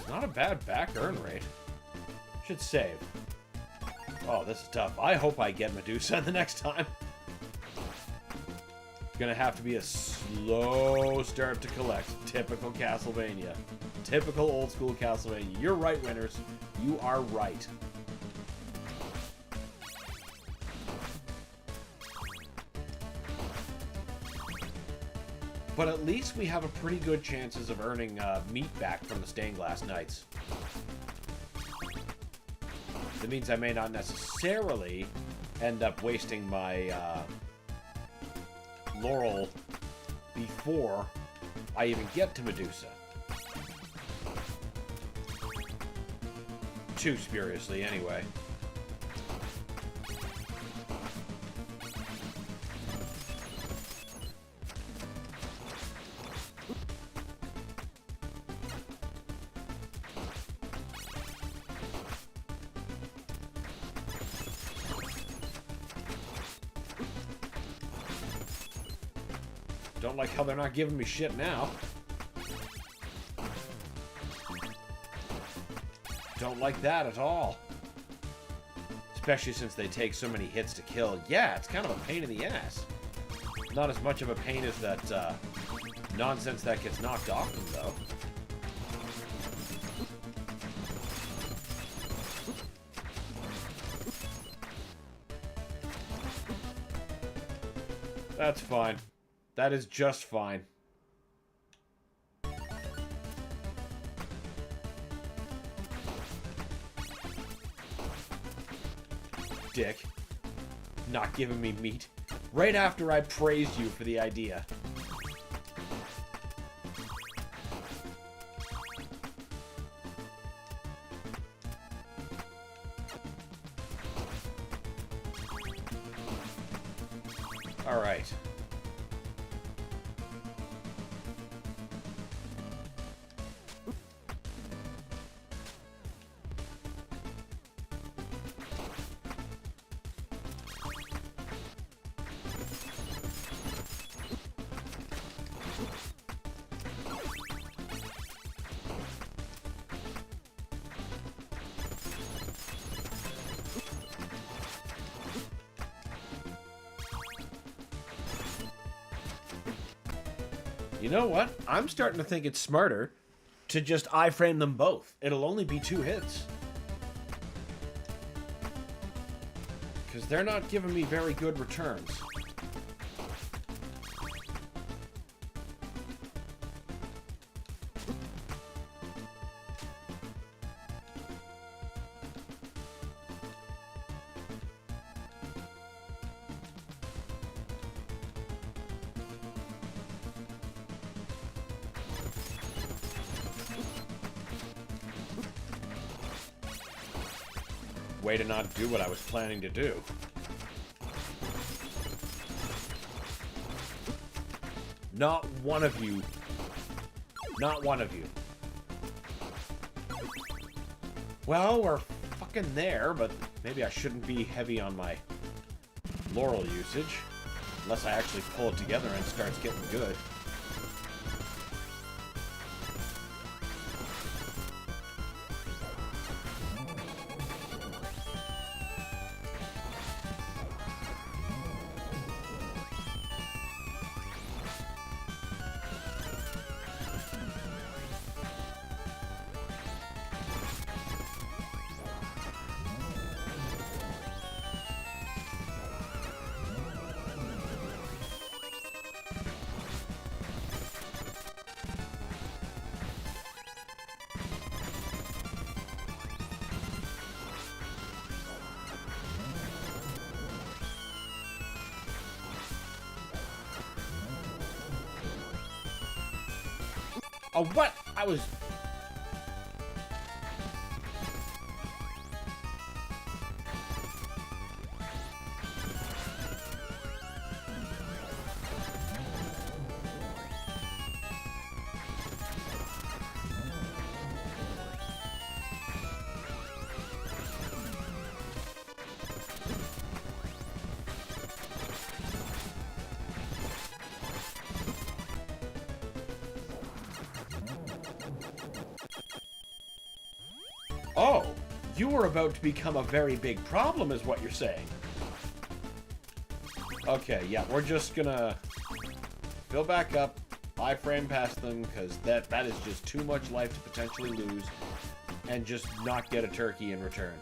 Not a bad back earn rate. Should save. Oh, this is tough. I hope I get Medusa the next time. It's gonna have to be a slow start to collect. Typical Castlevania. Typical old school Castlevania. You're right, winners. You are right. But at least we have a pretty good chances of earning meat back from the stained glass knights. That means I may not necessarily end up wasting my laurel before I even get to Medusa. Too spuriously, anyway. Don't like how they're not giving me shit now. Don't like that at all. Especially since they take so many hits to kill. Yeah, it's kind of a pain in the ass. Not as much of a pain as that nonsense that gets knocked off them, though. That's fine. That is just fine. Dick. Not giving me meat. Right after I praised you for the idea. All right. You know what? I'm starting to think it's smarter to just iframe them both. It'll only be 2 hits. Because they're not giving me very good returns. Way to not do what I was planning to do. Not one of you. Not one of you. Well, we're fucking there, but maybe I shouldn't be heavy on my laurel usage. Unless I actually pull it together and it starts getting good. Oh, what? I was... Oh, you were about to become a very big problem is what you're saying. Okay, yeah, we're just gonna fill back up, iframe past them, because that is just too much life to potentially lose, and just not get a turkey in return.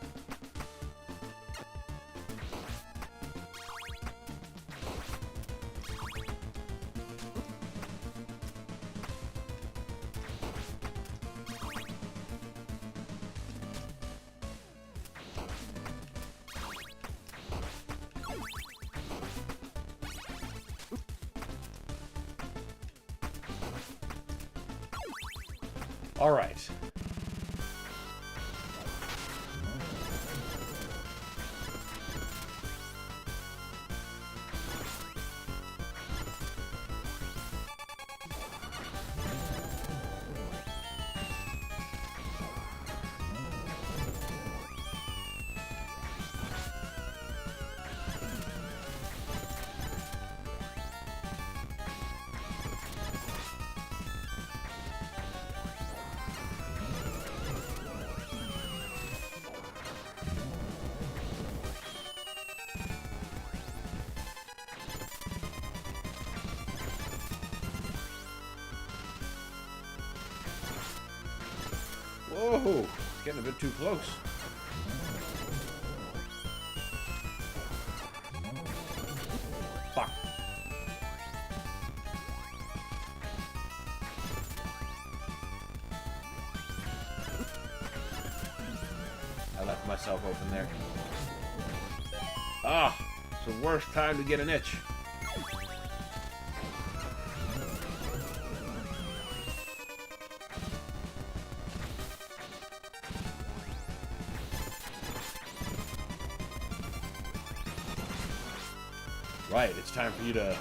All right. Whoa, it's getting a bit too close. Fuck. I left myself open there. Ah, it's the worst time to get an itch. Right, it's time for you to...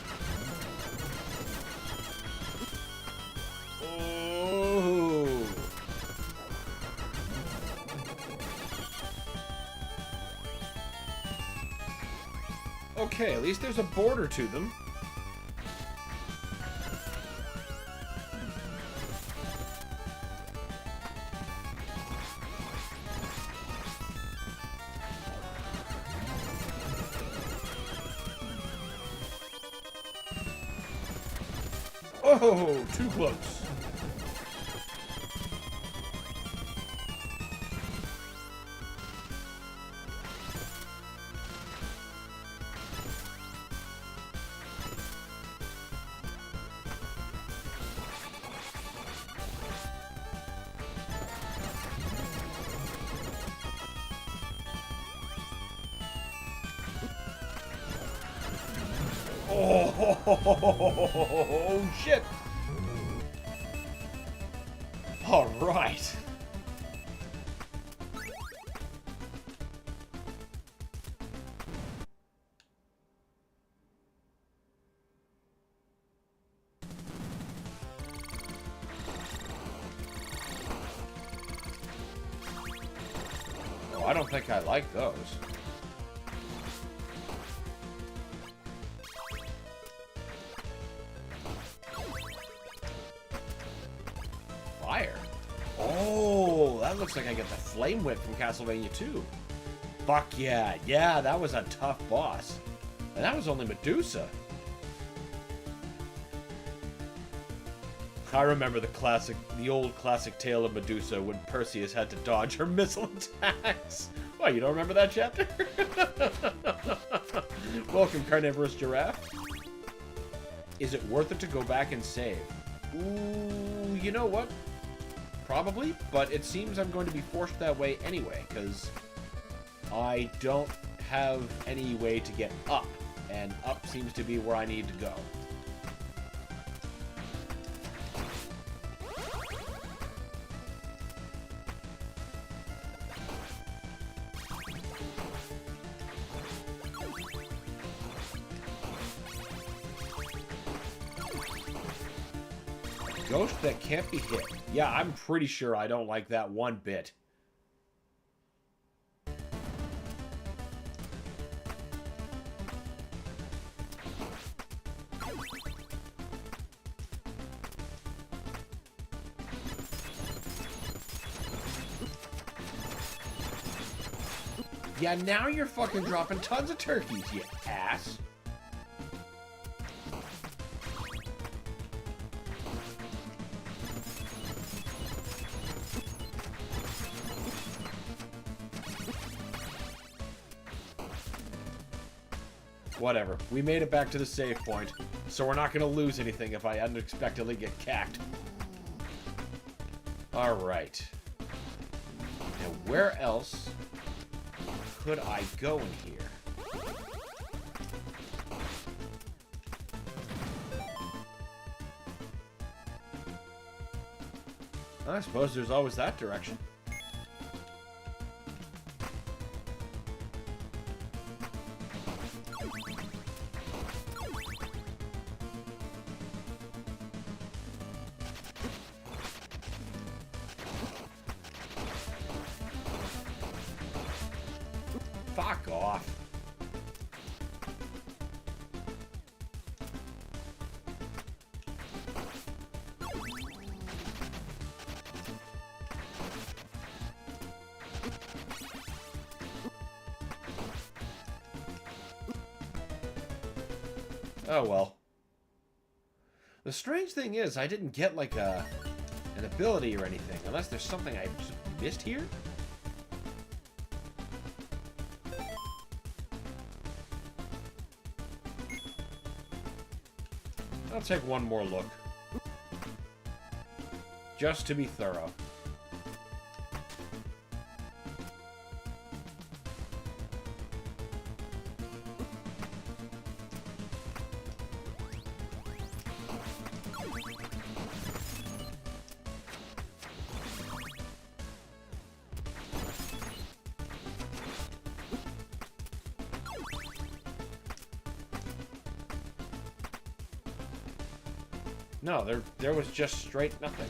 Oh! Okay, at least there's a border to them. Oh, too close. Oh, shit. All right. Oh, I don't think I like those. Fire. Oh, that looks like I get the flame whip from Castlevania 2. Fuck yeah. Yeah, that was a tough boss. And that was only Medusa. I remember the old classic tale of Medusa when Perseus had to dodge her missile attacks. Why, you don't remember that chapter? Welcome, Carnivorous Giraffe. Is it worth it to go back and save? Ooh, you know what? Probably, but it seems I'm going to be forced that way anyway, because I don't have any way to get up, and up seems to be where I need to go. Ghost that can't be hit. Yeah, I'm pretty sure I don't like that one bit. Yeah, now you're fucking dropping tons of turkeys, you ass. Whatever. We made it back to the save point, so we're not going to lose anything if I unexpectedly get cacked. Alright. Now, where else could I go in here? I suppose there's always that direction. Fuck off. Oh well. The strange thing is, I didn't get like an ability or anything, unless there's something I just missed here. I'll take one more look. Just to be thorough. No, there was just straight nothing.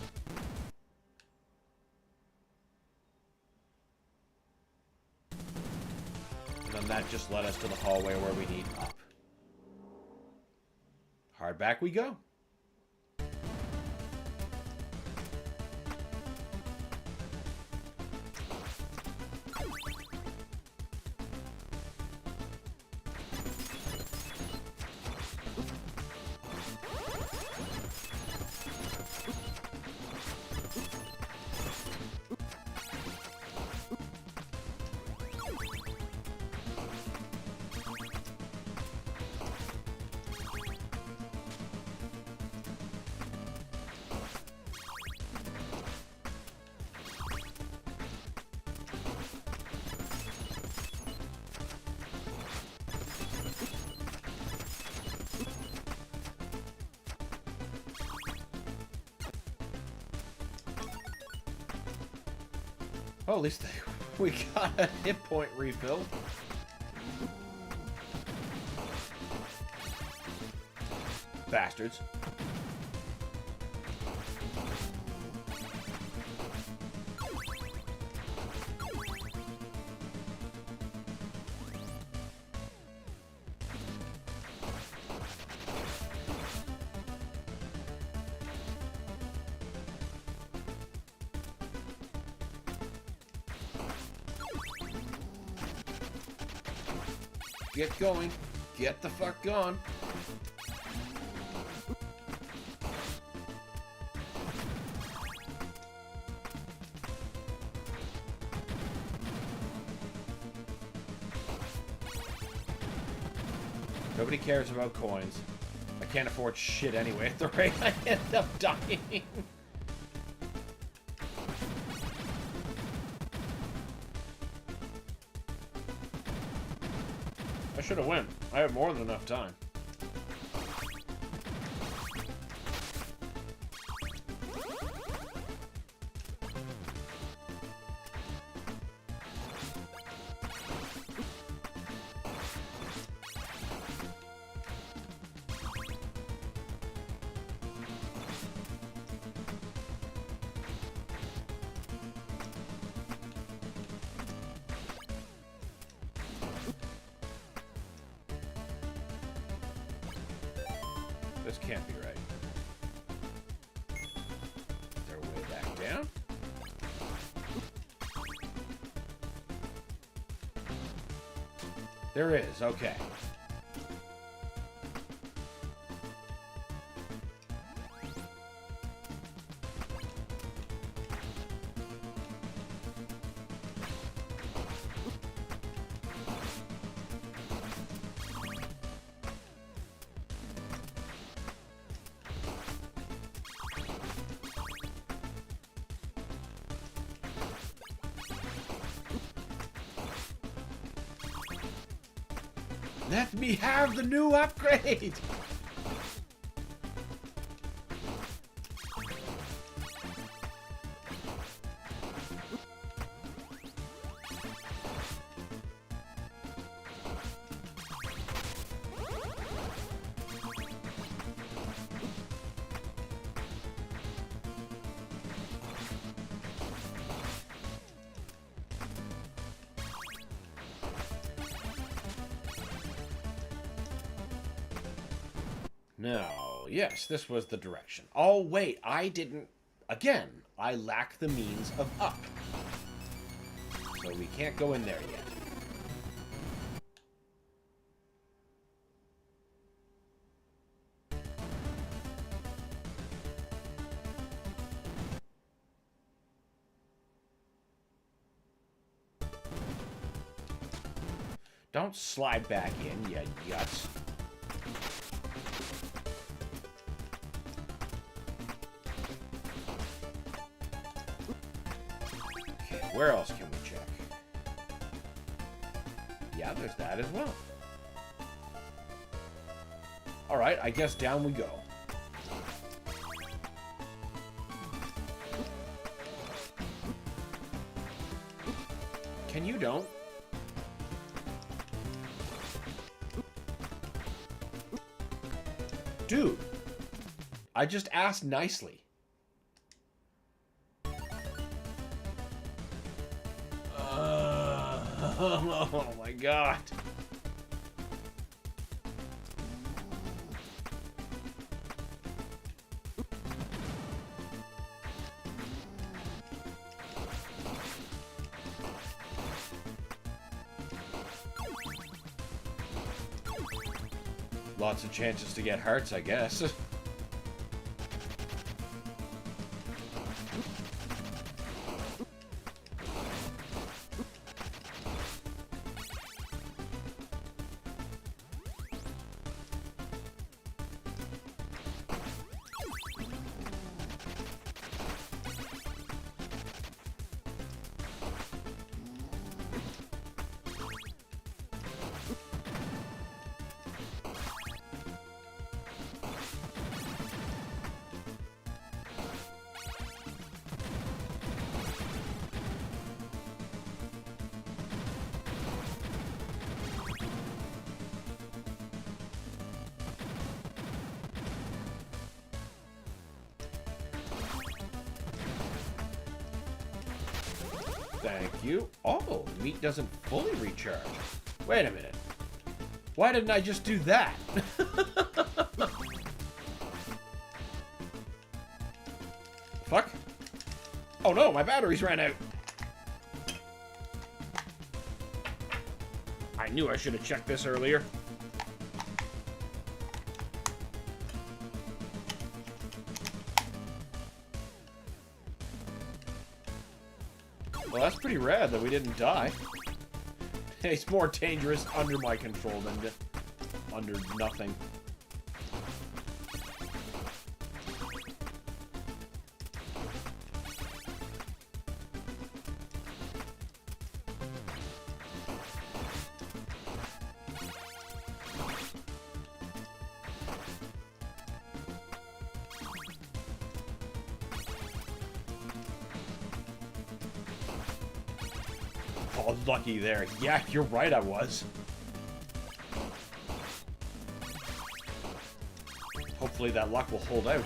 And then that just led us to the hallway where we need up. Hard back we go. Oh, at least we got a hit point refill. Bastards. Get going. Get the fuck going. Nobody cares about coins. I can't afford shit anyway at the rate I end up dying. I should have went. I have more than enough time. This can't be right. Is there a way back down? There is, okay. Let me have the new upgrade! No, yes, this was the direction. Oh, wait, I didn't... Again, I lack the means of up. So we can't go in there yet. Don't slide back in, you yuts. Where else can we check? Yeah, there's that as well. Alright, I guess down we go. Can you don't? Dude, I just asked nicely. Oh my god. Lots of chances to get hearts, I guess. Thank you. Oh, meat doesn't fully recharge. Wait a minute. Why didn't I just do that? Fuck. Oh no, my batteries ran out. I knew I should have checked this earlier. Well, that's pretty rad that we didn't die. It's more dangerous under my control than under nothing. Oh, lucky there. Yeah, you're right, I was. Hopefully that luck will hold out.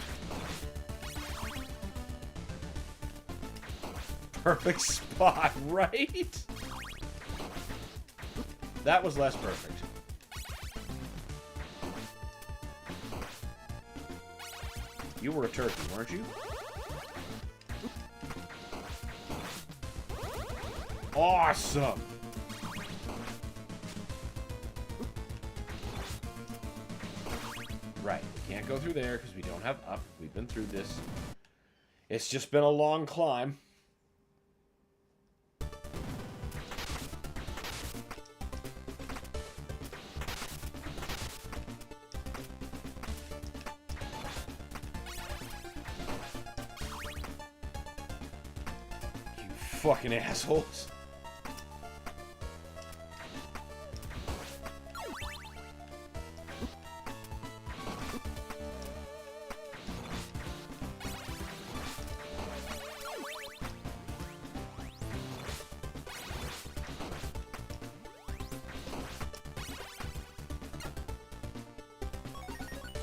Perfect spot, right? That was less perfect. You were a turkey, weren't you? Awesome! Right, we can't go through there because we don't have up. We've been through this. It's just been a long climb. You fucking assholes.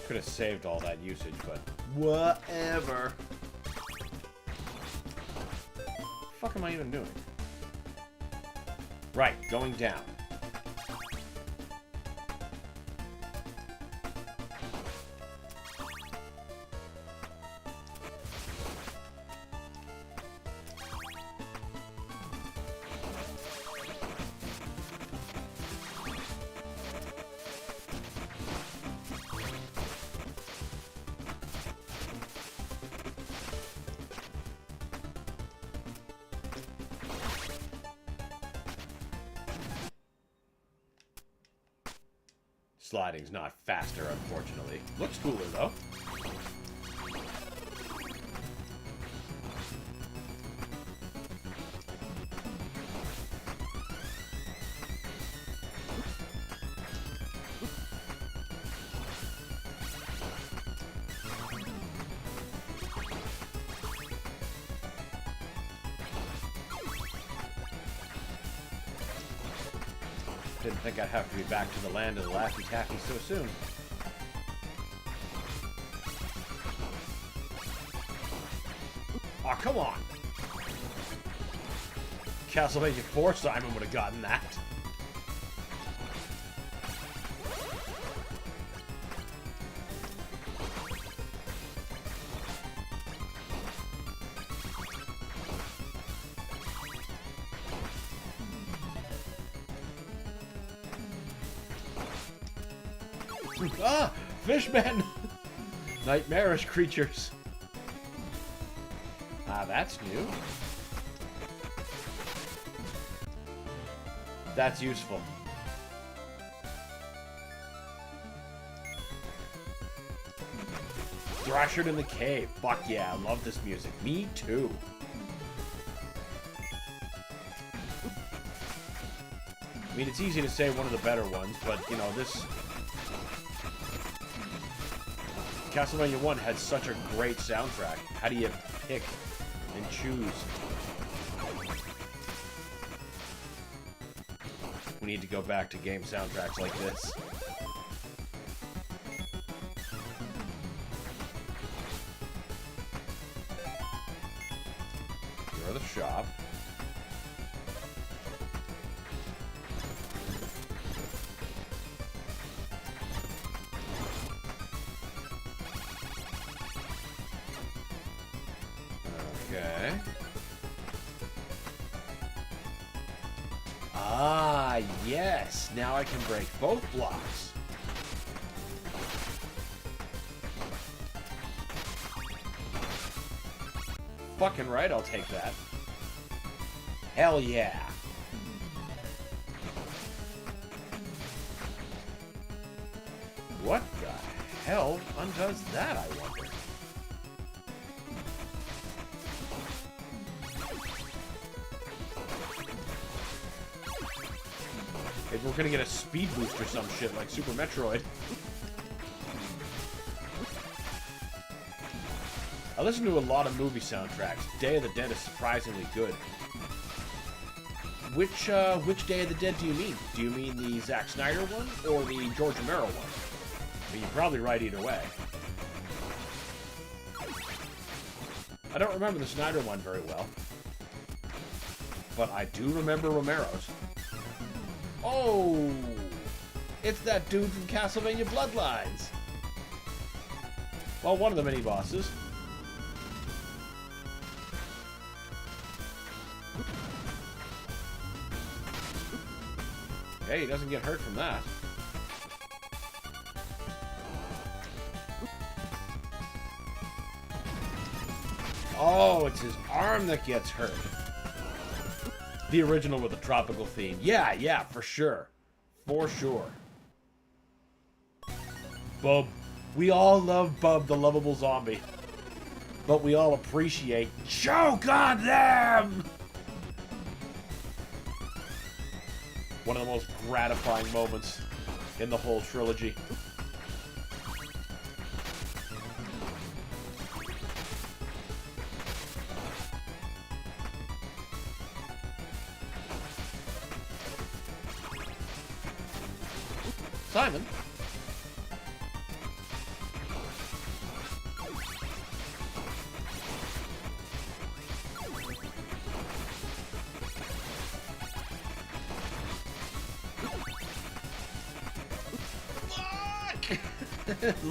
Could have saved all that usage, but whatever. What the fuck am I even doing? Right, going down. Sliding's not faster, unfortunately. Looks cooler, though. Didn't think I'd have to be back to the land of the Laffy Taffy so soon. Aw, come on! Castlevania 4 Simon would have gotten that. Ah! Fishmen! Nightmarish creatures. Ah, that's new. That's useful. Thrashered in the Cave. Fuck yeah, I love this music. Me too. I mean, it's easy to say one of the better ones, but, you know, this... Castlevania 1 had such a great soundtrack. How do you pick and choose? We need to go back to game soundtracks like this. You're the shop. Okay. Ah, yes. Now I can break both blocks. Fucking right, I'll take that. Hell yeah. What the hell undoes that, I wonder? Maybe we're gonna get a speed boost or some shit like Super Metroid. I listen to a lot of movie soundtracks. Day of the Dead is surprisingly good. Which Day of the Dead do you mean? Do you mean the Zack Snyder one or the George Romero one? I mean, you're probably right either way. I don't remember the Snyder one very well. But I do remember Romero's. Oh! It's that dude from Castlevania Bloodlines! Well, one of the mini-bosses. Hey, he doesn't get hurt from that. Oh, it's his arm that gets hurt. The original with the tropical theme. Yeah, for sure. For sure. Bub. We all love Bub, the lovable zombie. But we all appreciate choke on them! One of the most gratifying moments in the whole trilogy. Simon?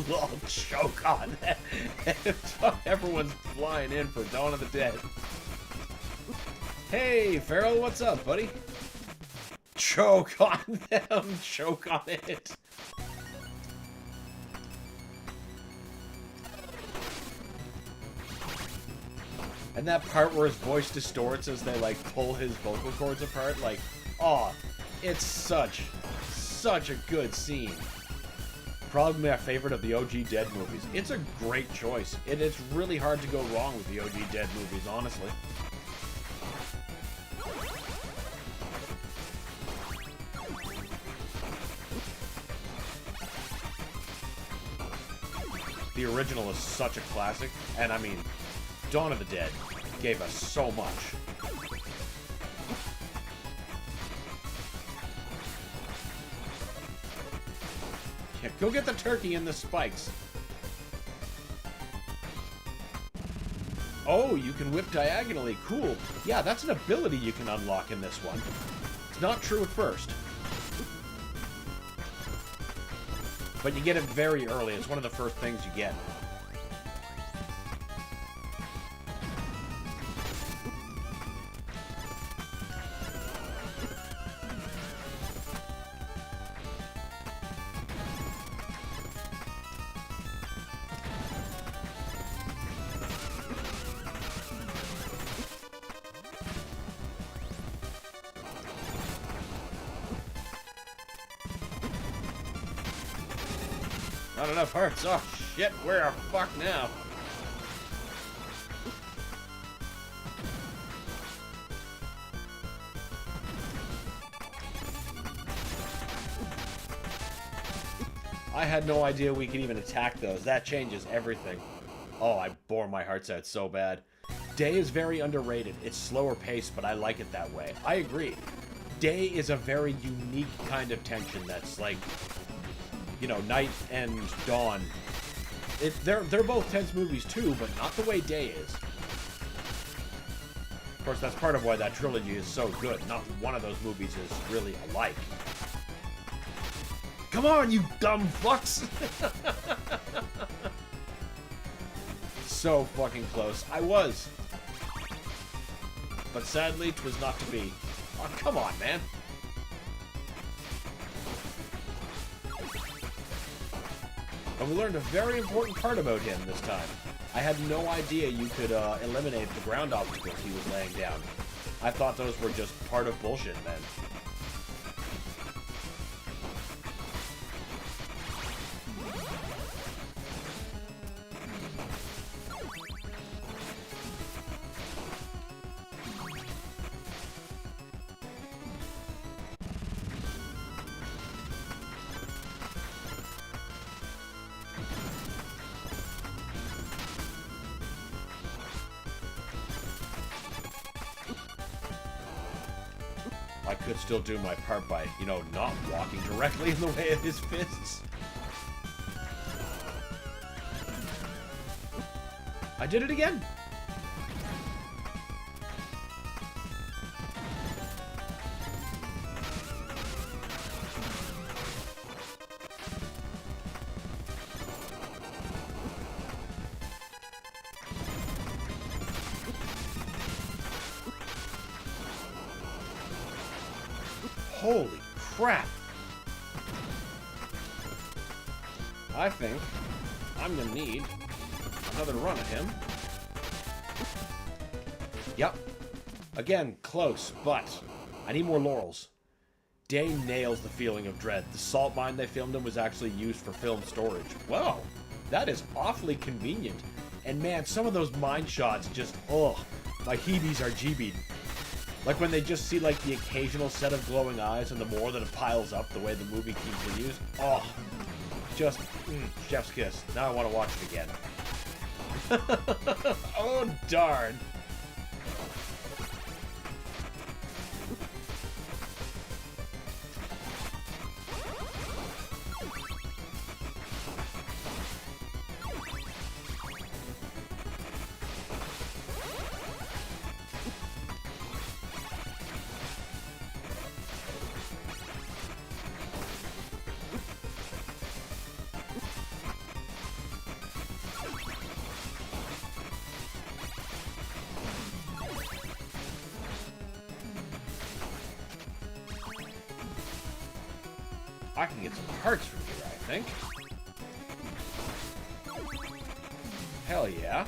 Lol, choke on that. Everyone's flying in for Dawn of the Dead. Hey, Farrell, what's up, buddy? Choke on them. Choke on it. And that part where his voice distorts as they, like, pull his vocal cords apart, like, oh, it's such a good scene. Probably my favorite of the OG Dead movies. It's a great choice. It's really hard to go wrong with the OG Dead movies, honestly. The original is such a classic, and I mean, Dawn of the Dead gave us so much. Yeah, go get the turkey and the spikes. Oh, you can whip diagonally. Cool. Yeah, that's an ability you can unlock in this one. It's not true at first. But you get it very early. It's one of the first things you get. Not enough hearts. Oh, shit. We're fucked now. I had no idea we could even attack those. That changes everything. Oh, I bore my hearts out so bad. Day is very underrated. It's slower paced, but I like it that way. I agree. Day is a very unique kind of tension that's like, you know, Night and Dawn. They're both tense movies too, but not the way Day is. Of course, that's part of why that trilogy is so good. Not one of those movies is really alike. Come on, you dumb fucks! So fucking close. I was. But sadly, 'twas not to be. Oh, come on, man. And we learned a very important part about him this time. I had no idea you could eliminate the ground obstacles he was laying down. I thought those were just part of bullshit then. I could still do my part by, you know, not walking directly in the way of his fists. I did it again! Holy crap! I think I'm gonna need another run at him. Yep. Again, close, but I need more laurels. Day nails the feeling of dread. The salt mine they filmed in was actually used for film storage. Wow, that is awfully convenient. And man, some of those mine shots just, oh, my heebies are jeebied. Like when they just see like the occasional set of glowing eyes and the more that it piles up the way the movie continues. Oh, just, chef's kiss. Now I want to watch it again. Oh, darn. I can get some hearts from here, I think. Hell yeah.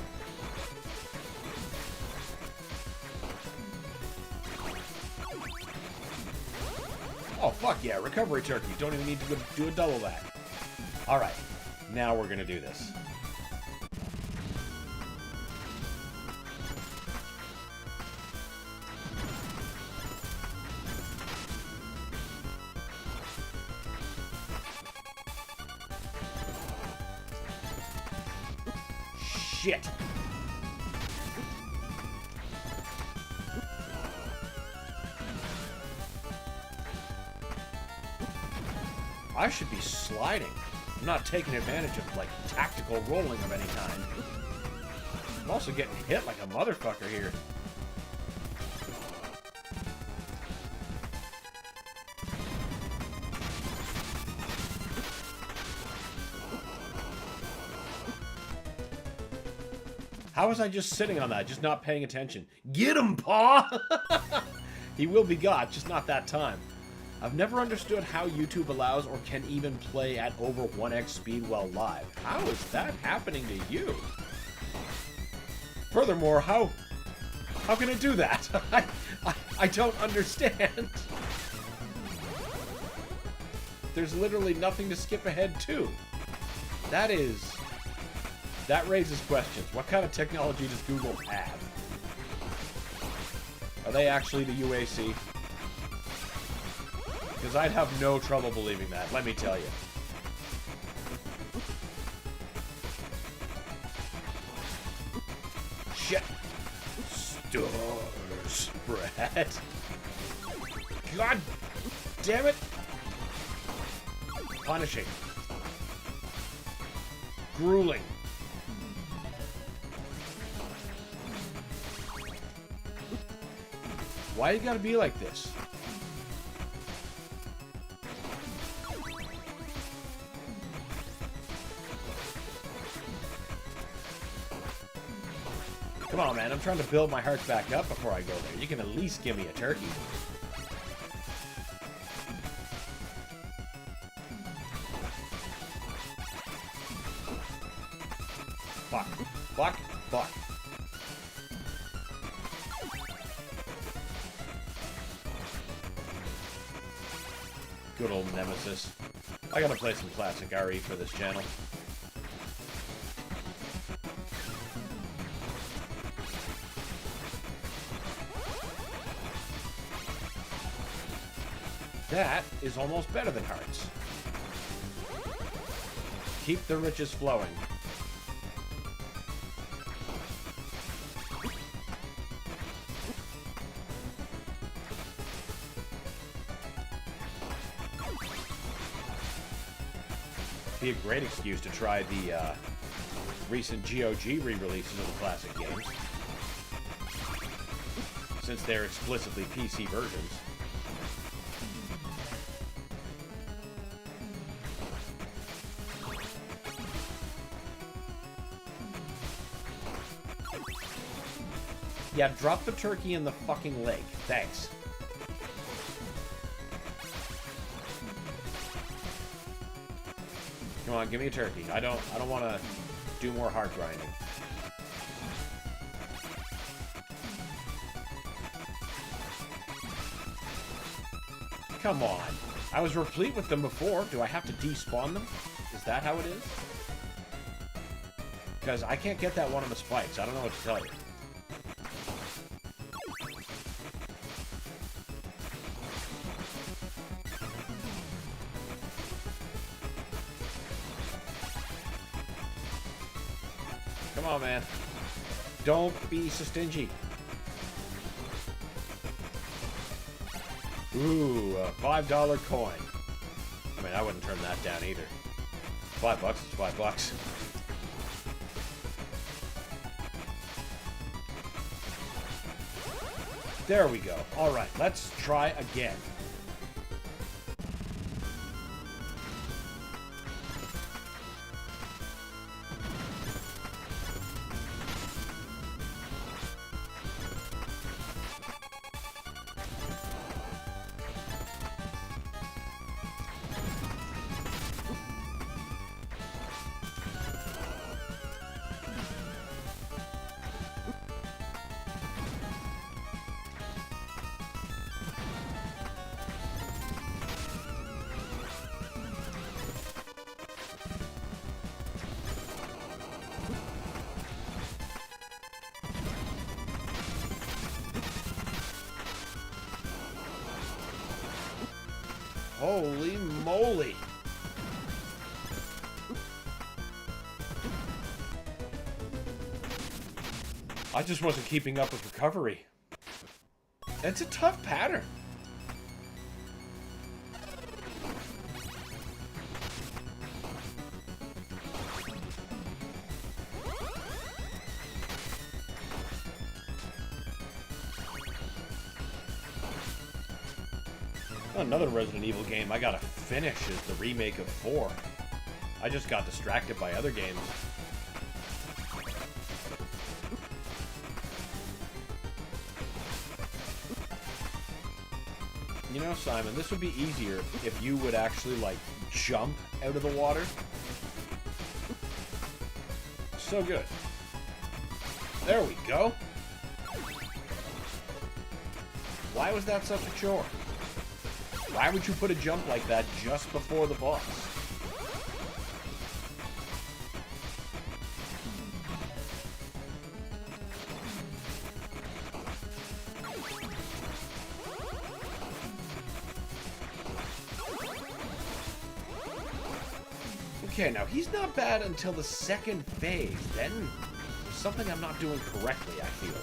Oh, fuck yeah. Recovery turkey. Don't even need to do a double that. Alright. Now we're gonna do this. Shit. I should be sliding. I'm not taking advantage of, like, tactical rolling of any kind. I'm also getting hit like a motherfucker here. How was I just sitting on that, just not paying attention? Get him, paw! He will be got, just not that time. I've never understood how YouTube allows or can even play at over 1x speed while live. How is that happening to you? Furthermore, how can it do that? I don't understand. There's literally nothing to skip ahead to. That raises questions. What kind of technology does Google have? Are they actually the UAC? Because I'd have no trouble believing that, let me tell you. Shit. Star spread. God damn it. Punishing. Grueling. Why you gotta be like this? Come on, man. I'm trying to build my hearts back up before I go there. You can at least give me a turkey. Fuck. Fuck. Fuck. Good old Nemesis. I gotta play some classic RE for this channel. That is almost better than hearts. Keep the riches flowing. Be a great excuse to try the recent GOG re-releases of the classic games, since they're explicitly PC versions. Yeah, drop the turkey in the fucking lake. Thanks. Come on, give me a turkey. I don't want to do more heart grinding. Come on. I was replete with them before. Do I have to despawn them? Is that how it is? Because I can't get that one on the spikes. I don't know what to tell you. Come on, man. Don't be so stingy. Ooh, a $5 coin. I mean, I wouldn't turn that down either. $5 is $5. There we go. All right, let's try again. Holy moly! I just wasn't keeping up with recovery. It's a tough pattern. Another Resident Evil game I gotta finish is the remake of 4. I just got distracted by other games. You know, Simon, this would be easier if you would actually, like, jump out of the water. So good. There we go. Why was that such a chore? Why would you put a jump like that just before the boss? Okay, now he's not bad until the second phase. Then there's something I'm not doing correctly, I feel.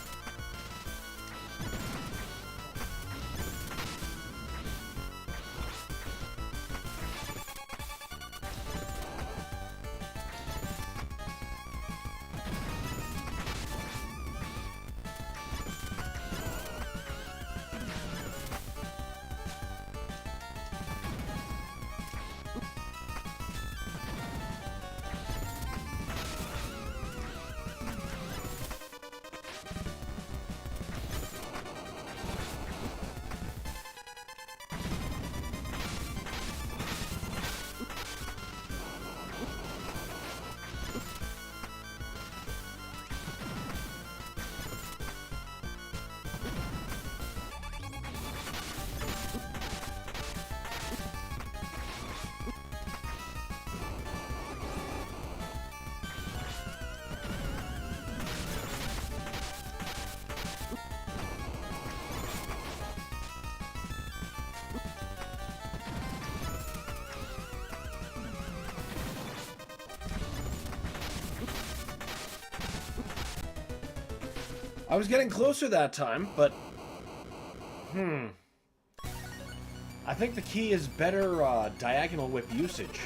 I was getting closer that time, but... I think the key is better diagonal whip usage.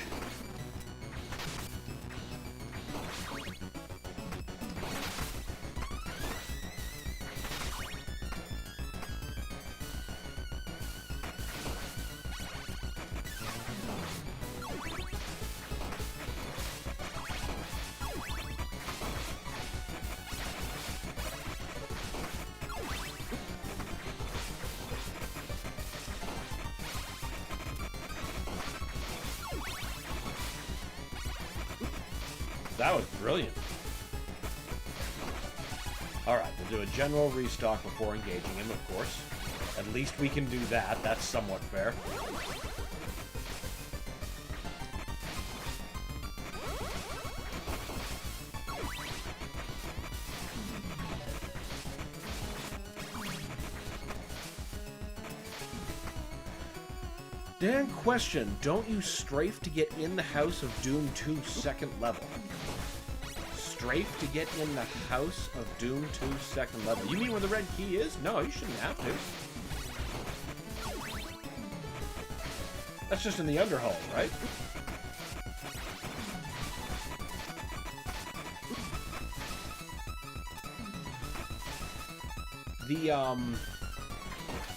That was brilliant. Alright, we'll do a general restock before engaging him, of course. At least we can do that. That's somewhat fair. Dan, question, don't you strafe to get in the House of Doom 2 second level? Strafe to get in the House of Doom 2 second level? You mean where the red key is? No, you shouldn't have to. That's just in the Underhull, right?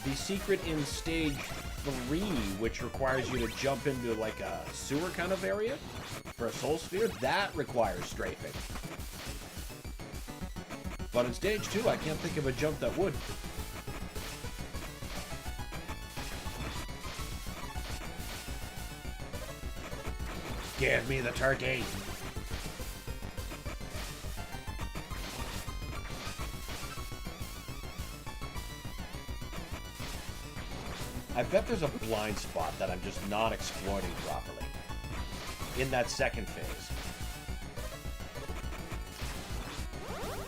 The secret in stage 3, which requires you to jump into like a sewer kind of area for a soul sphere, that requires strafing. But in stage 2, I can't think of a jump that would. Give me the turkey! I bet there's a blind spot that I'm just not exploiting properly in that second phase.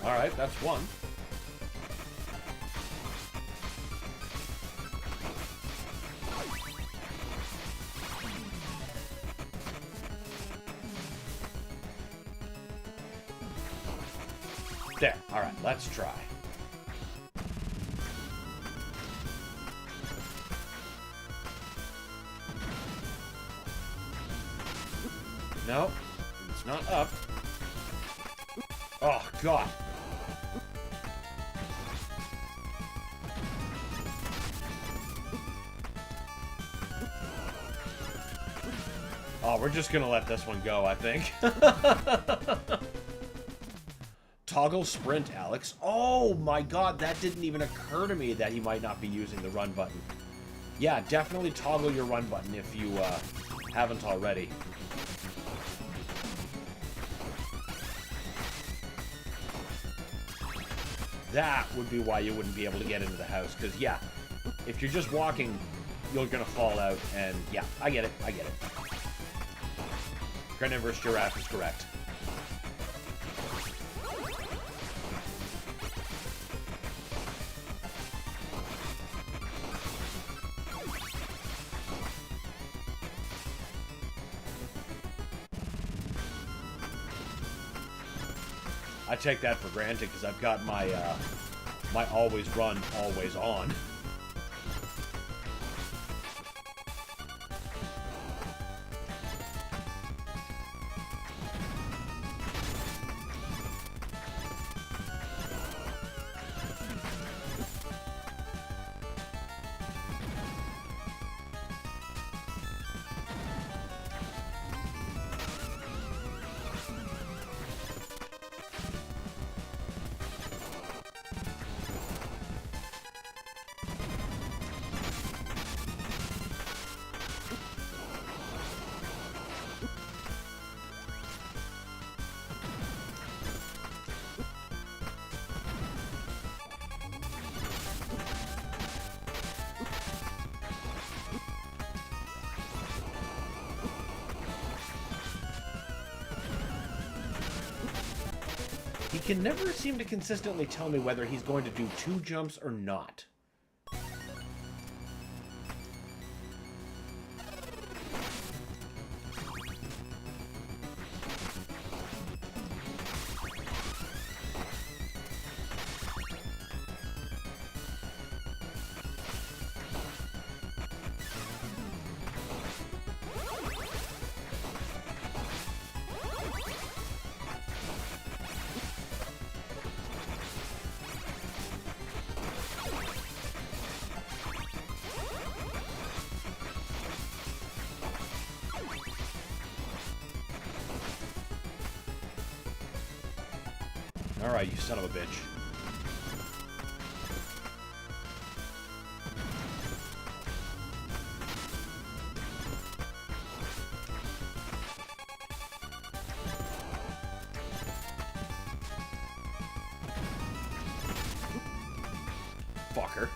Alright, that's one. There. Alright, let's try. No, it's not up. Oh, God. Oh, we're just gonna let this one go, I think. Toggle sprint, Alex. Oh my God, that didn't even occur to me that he might not be using the run button. Yeah, definitely toggle your run button if you haven't already. That would be why you wouldn't be able to get into the house, because, yeah, if you're just walking, you're gonna fall out, and, yeah, I get it, I get it. Carnivorous giraffe is correct. I take that for granted because I've got my my always run, always on. He can never seem to consistently tell me whether he's going to do 2 jumps or not. Alright, you son of a bitch. fucker.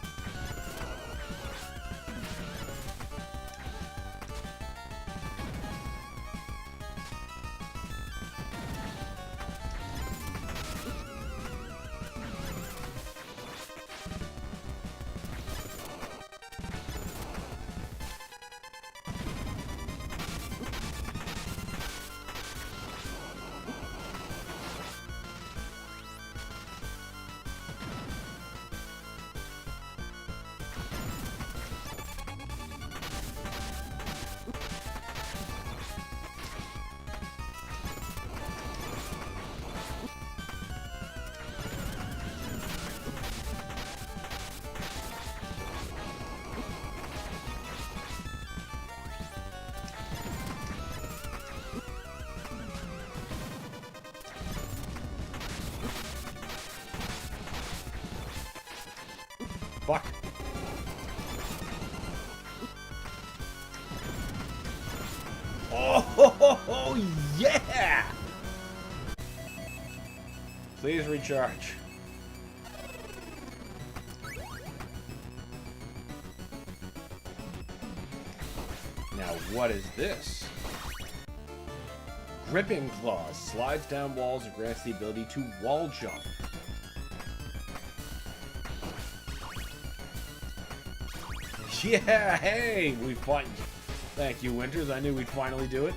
Fuck. Oh, yeah! Please recharge. Now, what is this? Gripping Claws. Slides down walls and grants the ability to wall jump. Yeah, hey! We fight. Thank you, Winters. I knew we'd finally do it.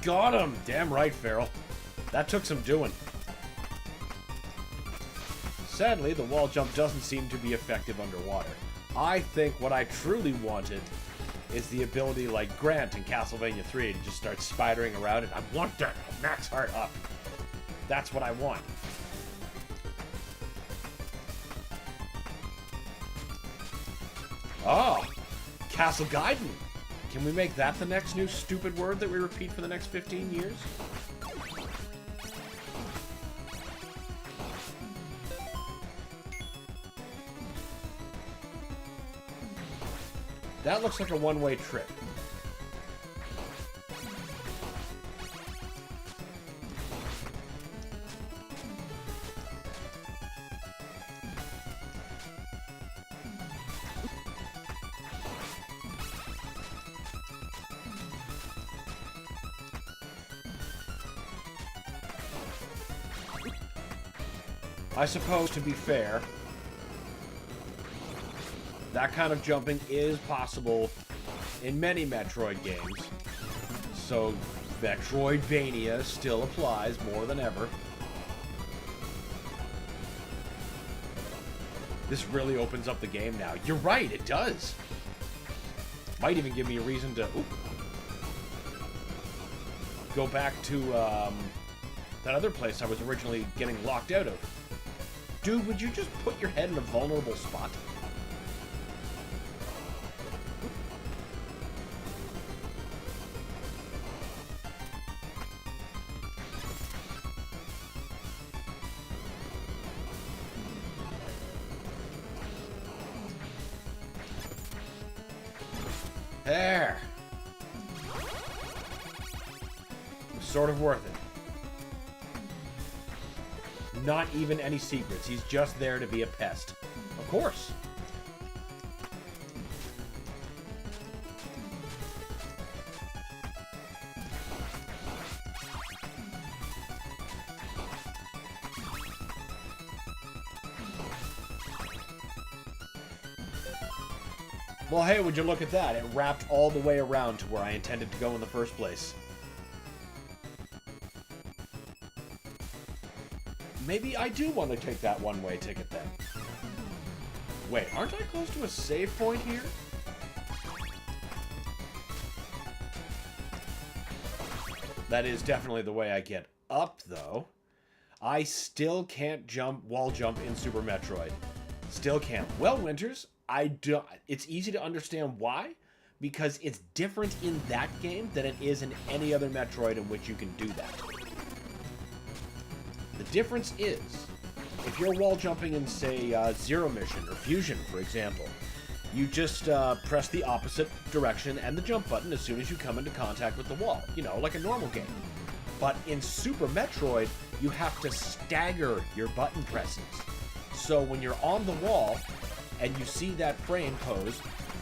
Got him! Damn right, Farrell. That took some doing. Sadly, the wall jump doesn't seem to be effective underwater. I think what I truly wanted is the ability like Grant in Castlevania 3 to just start spidering around, and I want that max heart up. That's what I want. Oh, Castle Gaiden. Can we make that the next new stupid word that we repeat for the next 15 years? That looks like a one-way trip. I suppose, to be fair, that kind of jumping is possible in many Metroid games, so Metroidvania still applies more than ever. This really opens up the game now. You're right, it does. Might even give me a reason to go back to that other place I was originally getting locked out of. Dude, would you just put your head in a vulnerable spot? There. Sort of worth it. Not even any secrets. He's just there to be a pest. Of course. Well, hey, would you look at that? It wrapped all the way around to where I intended to go in the first place. Maybe I do want to take that one-way ticket then. Wait, aren't I close to a save point here? That is definitely the way I get up, though. I still can't wall jump in Super Metroid. Still can't. Well, Winters, it's easy to understand why. Because it's different in that game than it is in any other Metroid in which you can do that. The difference is, if you're wall jumping in, say, Zero Mission or Fusion, for example, you just press the opposite direction and the jump button as soon as you come into contact with the wall. You know, like a normal game. But in Super Metroid, you have to stagger your button presses. So when you're on the wall and you see that frame pose,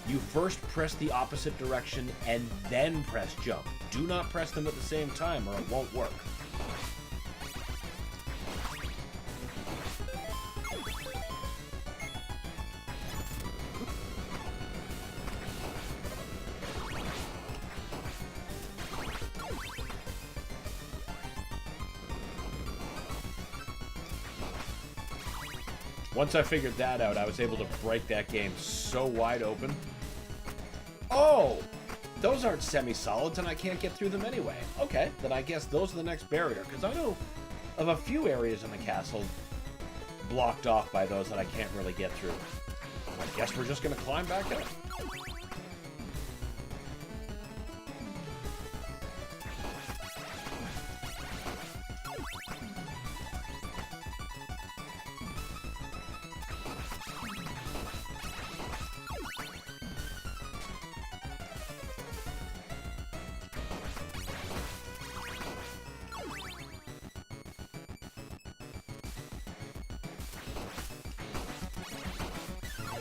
you first press the opposite direction and then press jump. Do not press them at the same time or it won't work. Once I figured that out, I was able to break that game so wide open. Oh! Those aren't semi-solids and I can't get through them anyway. Okay, then I guess those are the next barrier, because I know of a few areas in the castle blocked off by those that I can't really get through. I guess we're just going to climb back up.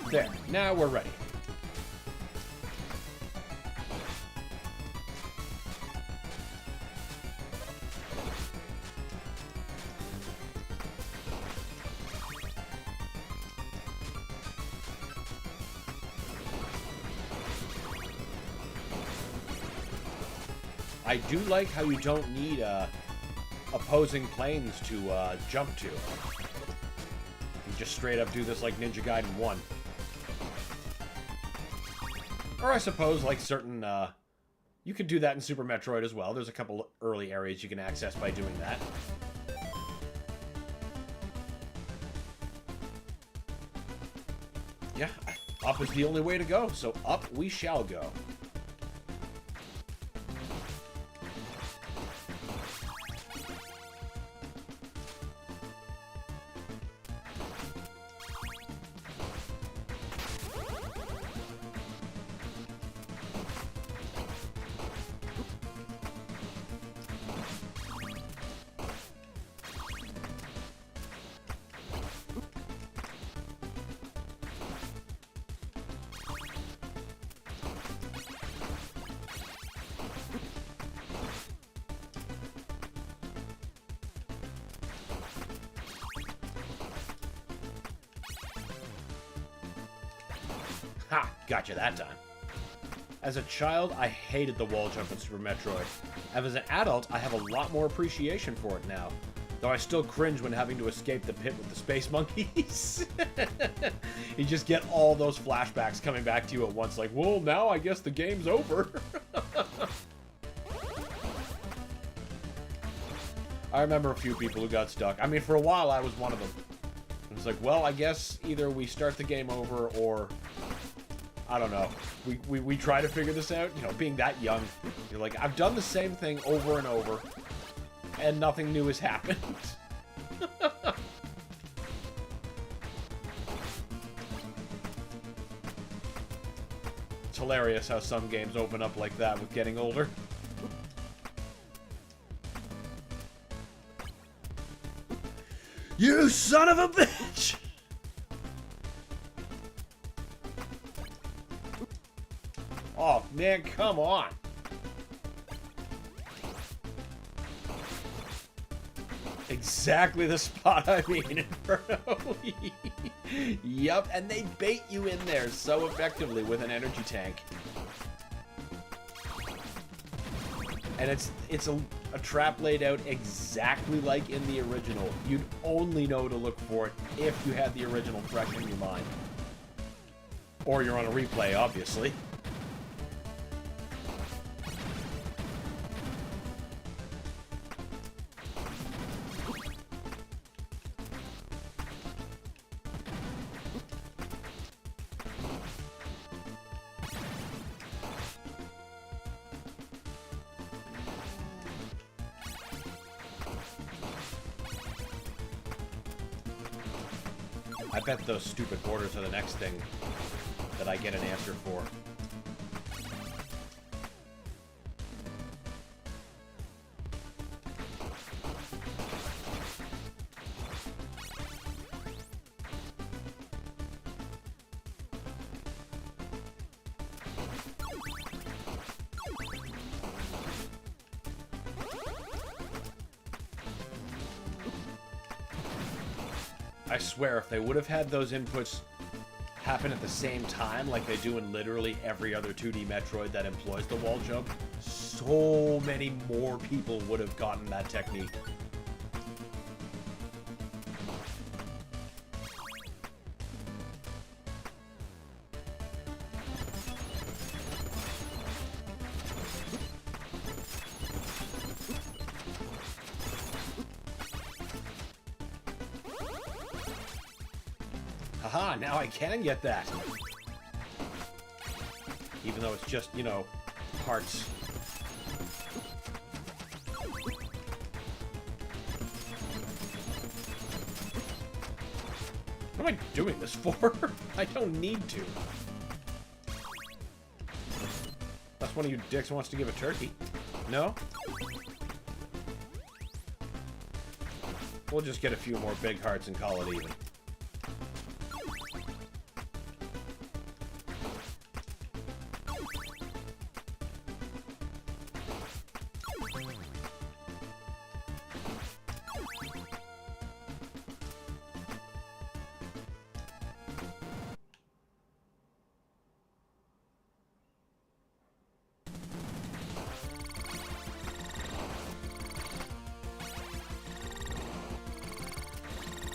There, now we're ready. I do like how you don't need opposing planes to jump to. You just straight up do this like Ninja Gaiden 1. Or I suppose, like certain, you could do that in Super Metroid as well. There's a couple early areas you can access by doing that. Yeah, up is the only way to go, so up we shall go. Ha! Gotcha that time. As a child, I hated the wall jump in Super Metroid. And as an adult, I have a lot more appreciation for it now. Though I still cringe when having to escape the pit with the space monkeys. You just get all those flashbacks coming back to you at once, like, well, now I guess the game's over. I remember a few people who got stuck. I mean, for a while, I was one of them. It was like, well, I guess either we start the game over or... I don't know. We try to figure this out. You know, being that young, you're like, I've done the same thing over and over, and nothing new has happened. It's hilarious how some games open up like that with getting older. You son of a bitch! Oh, man, come on. Exactly the spot I mean, Inferno. Yup, and they bait you in there so effectively with an energy tank. And it's a trap laid out exactly like in the original. You'd only know to look for it if you had the original fresh in your mind. Or you're on a replay, obviously. I bet those stupid borders are the next thing that I get an answer for. I swear, if they would have had those inputs happen at the same time, like they do in literally every other 2D Metroid that employs the wall jump, so many more people would have gotten that technique. Haha, now I can get that. Even though it's just, you know, hearts. What am I doing this for? I don't need to. That's one of you dicks wants to give a turkey. No? We'll just get a few more big hearts and call it even.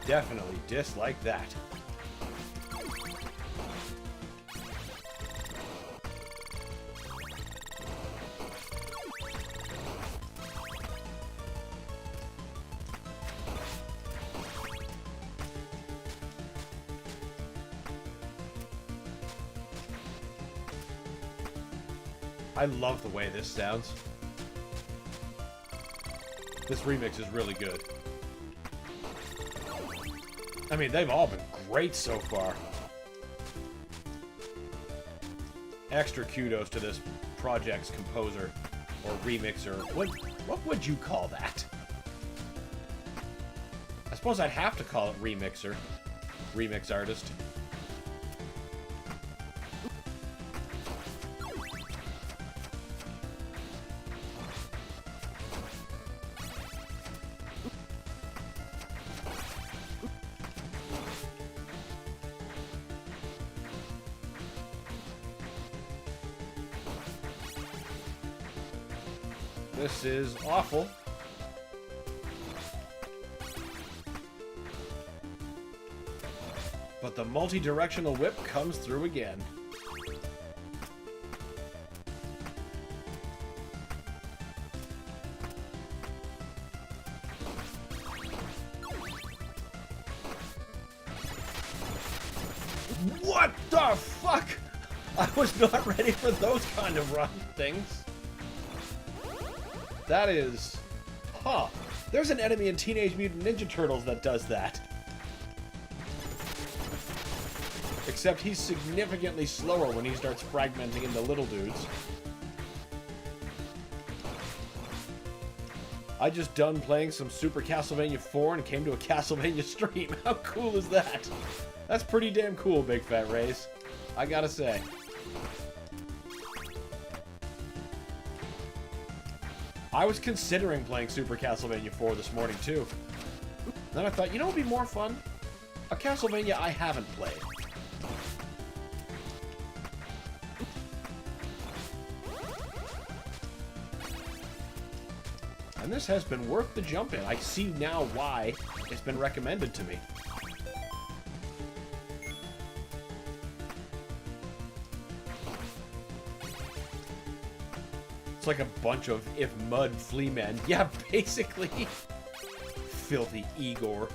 Definitely dislike that. I love the way this sounds. This remix is really good. I mean, they've all been great so far. Extra kudos to this project's composer, or remixer. What would you call that? I suppose I'd have to call it remixer. Remix artist. This is awful. But the multi-directional whip comes through again. What the fuck? I was not ready for those kind of run things. That is... Huh. There's an enemy in Teenage Mutant Ninja Turtles that does that. Except he's significantly slower when he starts fragmenting into little dudes. I just done playing some Super Castlevania 4 and came to a Castlevania stream. How cool is that? That's pretty damn cool, Big Fat Rays. I gotta say. I was considering playing Super Castlevania 4 this morning, too. Then I thought, you know what would be more fun? A Castlevania I haven't played. And this has been worth the jump in. I see now why it's been recommended to me. It's like a bunch of if mud flea men. Yeah, basically. Filthy Igor.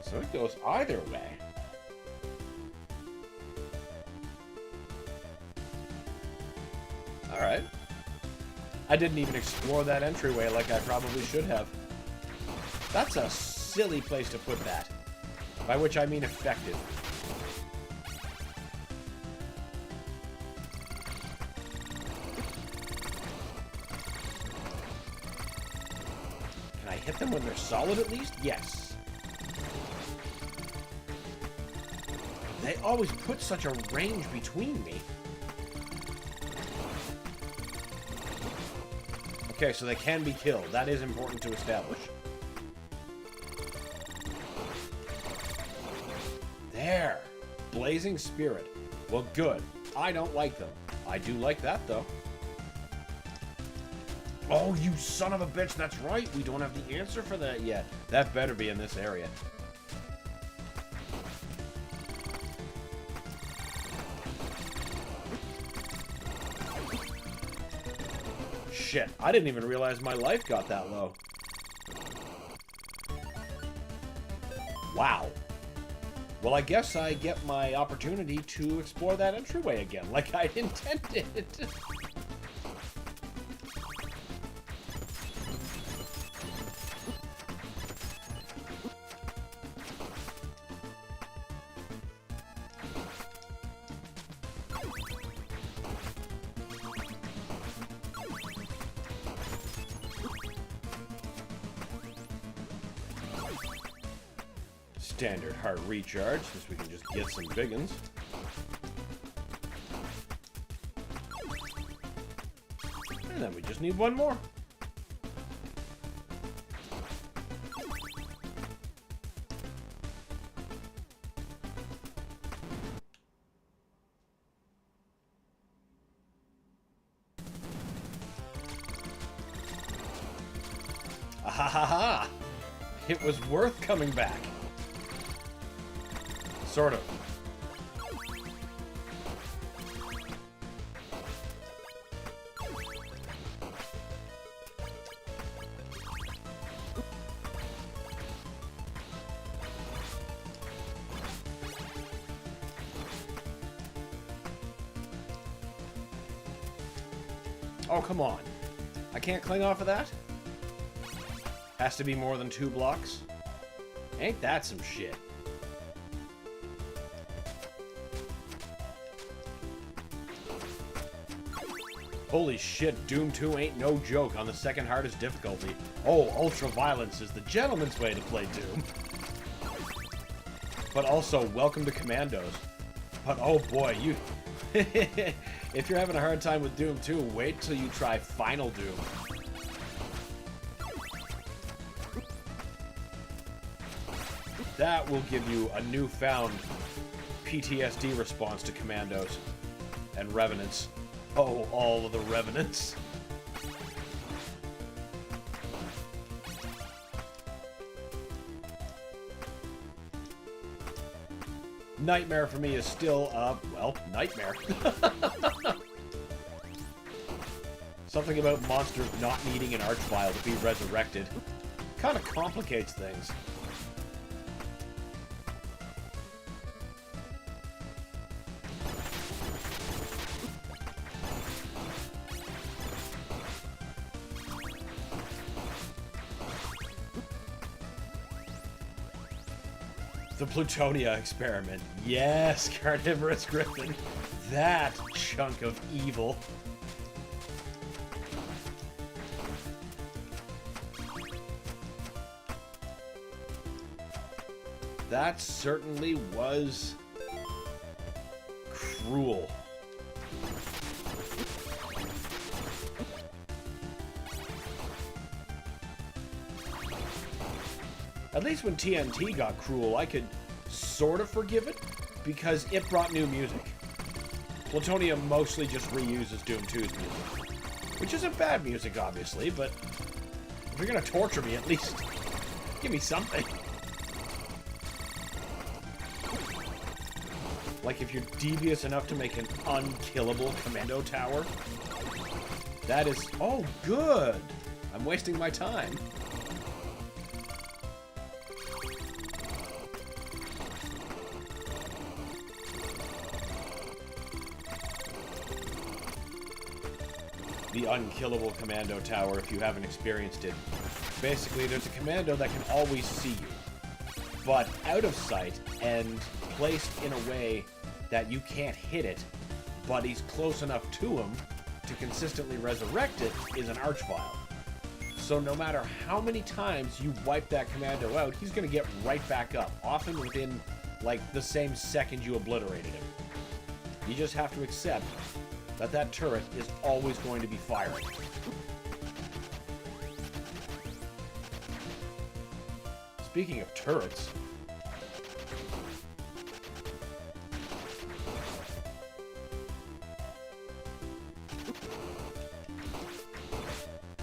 So it goes either way. Alright. I didn't even explore that entryway like I probably should have. That's a silly place to put that. By which I mean effective. Hit them when they're solid at least? Yes. They always put such a range between me. Okay, so they can be killed. That is important to establish. There. Blazing Spirit. Well, good. I don't like them. I do like that, though. Oh, you son of a bitch. That's right. We don't have the answer for that yet. That better be in this area. Shit. I didn't even realize my life got that low. Wow. Well, I guess I get my opportunity to explore that entryway again, like I intended. Standard heart recharge, since we can just get some big uns. And then we just need one more. Ahahaha! It was worth coming back. Sort of. Oh, come on. I can't cling off of that? Has to be more than 2 blocks? Ain't that some shit? Holy shit, Doom 2 ain't no joke on the second hardest difficulty. Oh, ultra-violence is the gentleman's way to play Doom. But also, welcome to Commandos. But oh boy, you... if you're having a hard time with Doom 2, wait till you try Final Doom. That will give you a newfound PTSD response to Commandos and Revenants. Oh, all of the Revenants. Nightmare for me is still, well, nightmare. Something about monsters not needing an archvile to be resurrected kind of complicates things. The Plutonia experiment. Yes, Carnivorous Griffin. That chunk of evil. That certainly was cruel. At least when TNT got cruel, I could sort of forgive it, because it brought new music. Plutonia mostly just reuses Doom 2's music. Which isn't bad music, obviously, but if you're gonna torture me, at least give me something. Like if you're devious enough to make an unkillable commando tower. That is... oh, good! I'm wasting my time. The unkillable commando tower, if you haven't experienced it. Basically, there's a commando that can always see you, but out of sight and placed in a way that you can't hit it, but he's close enough to him to consistently resurrect it, is an archvile. So no matter how many times you wipe that commando out, he's going to get right back up, often within, like, the same second you obliterated him. You just have to accept that that turret is always going to be firing. Speaking of turrets,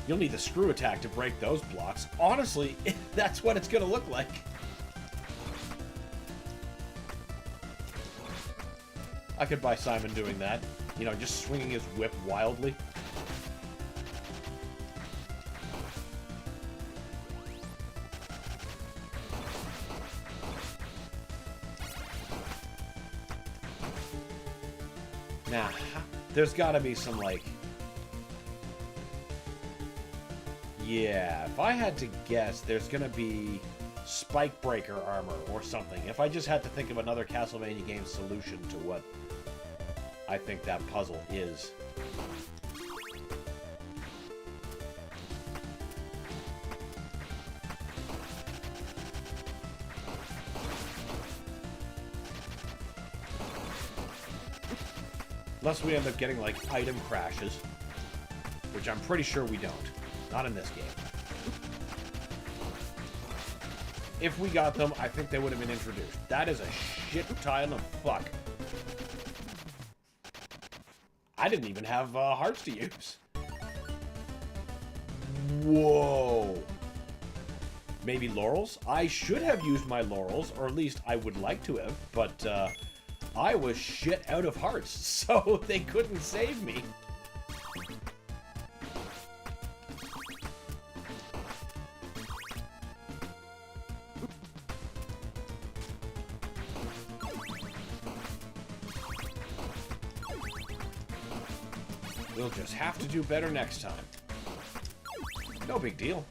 You'll need the screw attack to break those blocks. Honestly, that's what it's going to look like. I could buy Simon doing that. You know, just swinging his whip wildly. Nah, there's gotta be some, like... Yeah, if I had to guess, there's gonna be Spike Breaker armor or something. If I just had to think of another Castlevania game solution to what I think that puzzle is. Unless we end up getting, like, item crashes. Which I'm pretty sure we don't. Not in this game. If we got them, I think they would have been introduced. That is a shit ton of fuck. I didn't even have hearts to use. Whoa. Maybe laurels? I should have used my laurels, or at least I would like to have, but I was shit out of hearts, so they couldn't save me. We'll just have to do better next time. No big deal.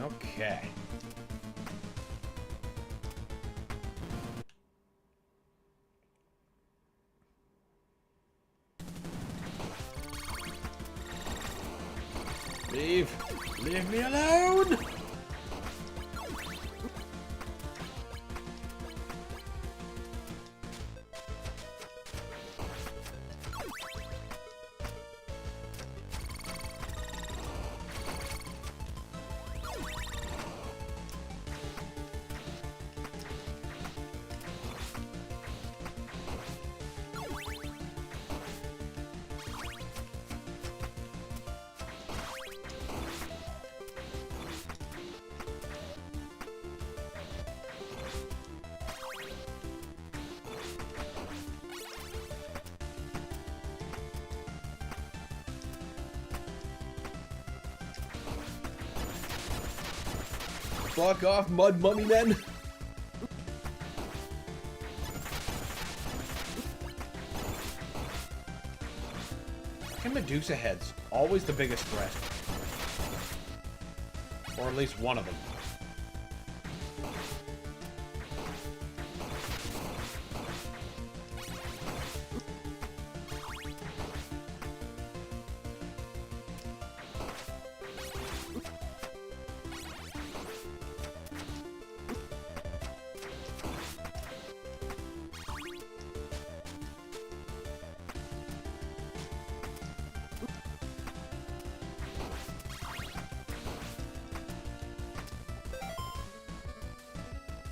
Okay. Leave me alone! Fuck off, mud mummy men! And Medusa heads, always the biggest threat. Or at least one of them.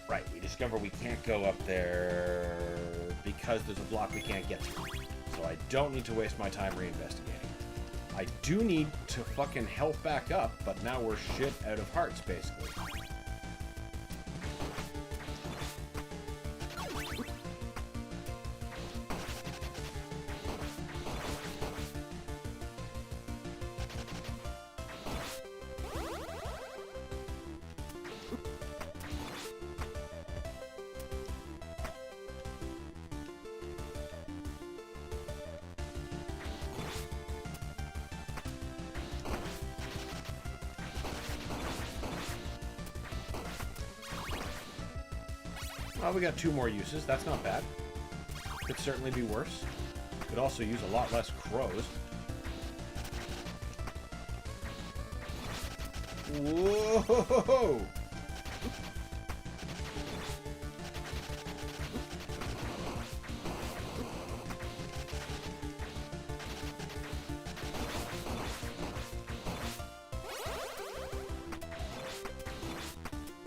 Right, we discover we can't go up there because there's a block we can't get to. So I don't need to waste my time reinvestigating. I do need to fucking health back up, but now we're shit out of hearts, basically. Well, we got 2 more uses. That's not bad. Could certainly be worse. Could also use a lot less crows. Whoa!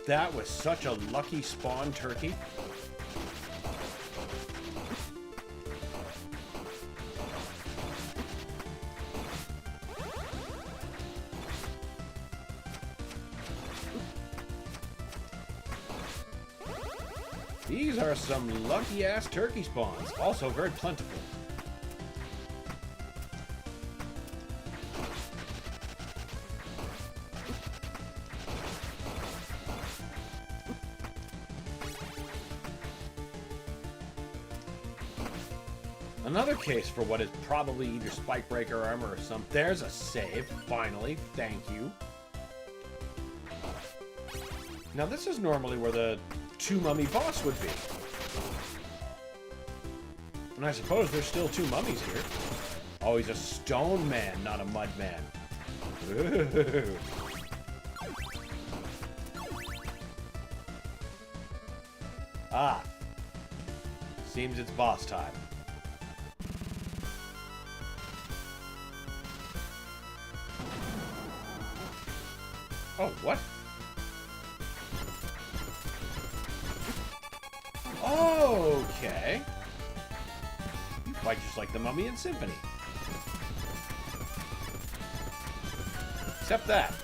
That was such a lucky spawn turkey. These are some lucky-ass turkey spawns, also very plentiful. Another case for what is probably either spike breaker armor or something. There's a save, finally. Thank you. Now this is normally where the two mummy boss would be. And I suppose there's still two mummies here. Oh, he's a stone man, not a mud man. Ooh. Ah. Seems it's boss time. Oh, what? Okay. You fight just like the Mummy in Symphony. Except that.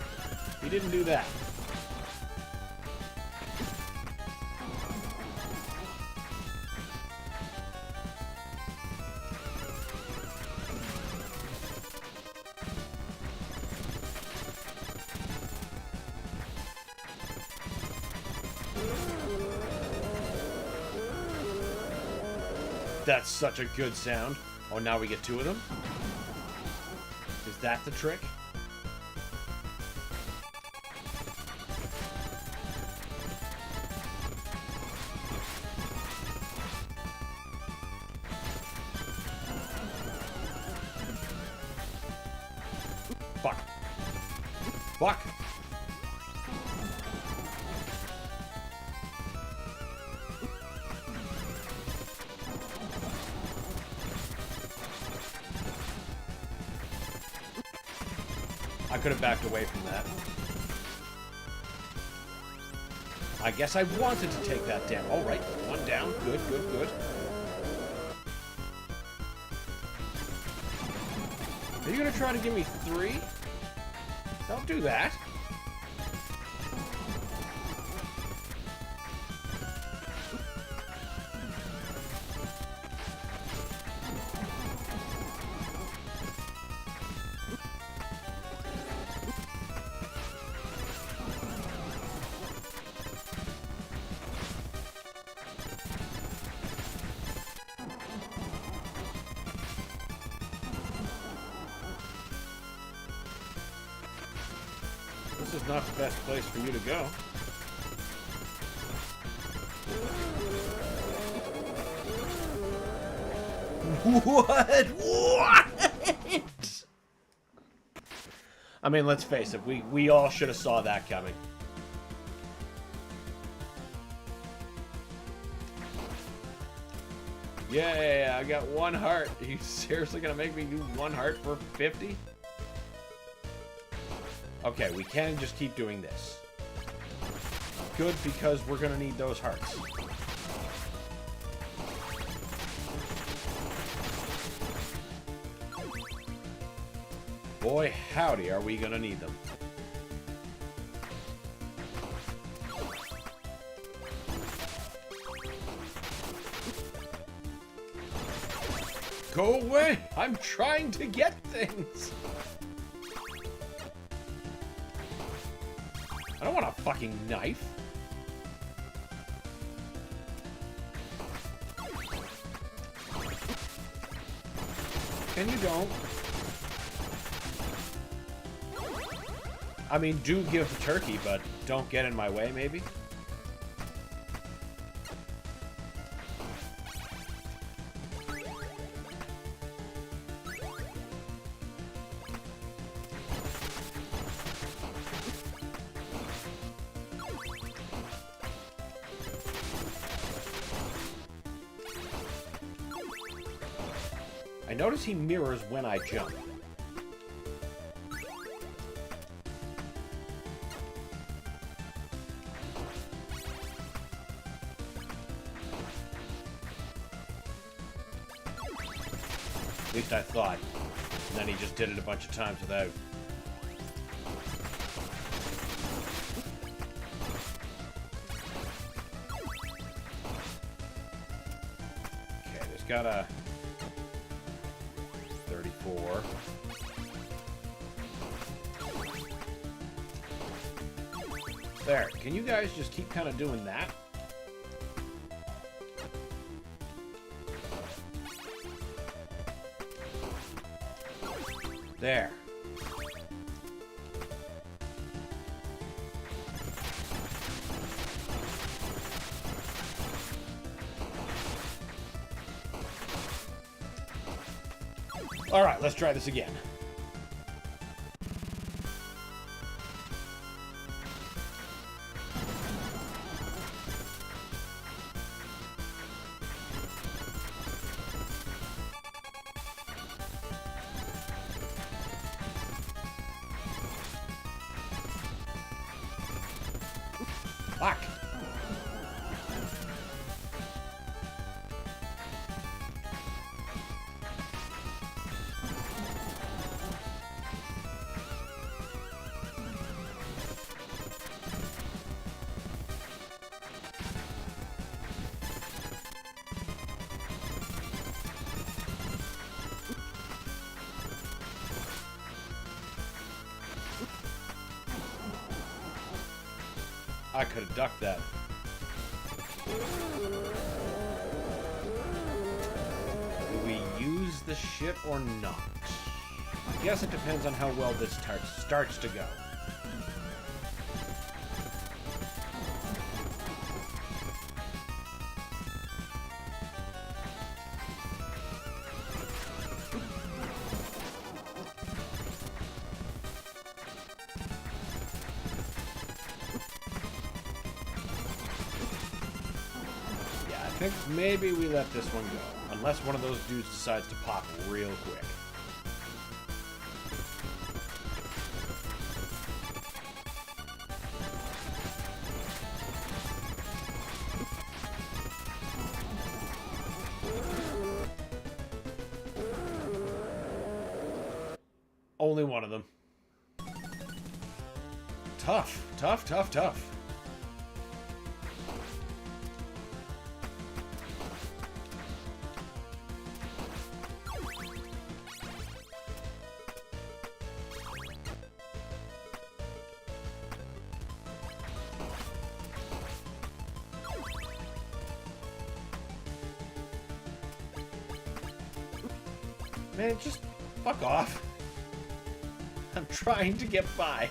He didn't do that. That's such a good sound. Oh, now we get two of them? Is that the trick? Fuck. Fuck! I could have backed away from that. I guess I wanted to take that down. All right, one down. Good, good, good. Are you going to try to give me three? Don't do that. This is not the best place for you to go. What? What? I mean, let's face it. We all should have saw that coming. Yeah, I got one heart. Are you seriously gonna make me do one heart for 50? Okay, we can just keep doing this. Good, because we're gonna need those hearts. Boy, howdy, are we gonna need them. Go away! I'm trying to get things! I don't want a fucking knife. And you don't. I mean, do give the turkey, but don't get in my way, maybe? notice he mirrors when I jump. At least I thought. And then he just did it a bunch of times without. Okay, there's got a 34. There. Can you guys just keep kind of doing that? There. All right, let's try this again. Fuck. I could have ducked that. Do we use the shit or not? I guess it depends on how well this starts to go. I think maybe we let this one go. Unless one of those dudes decides to pop real quick. Only one of them. Tough, tough, tough, tough. Man, just fuck off. I'm trying to get by.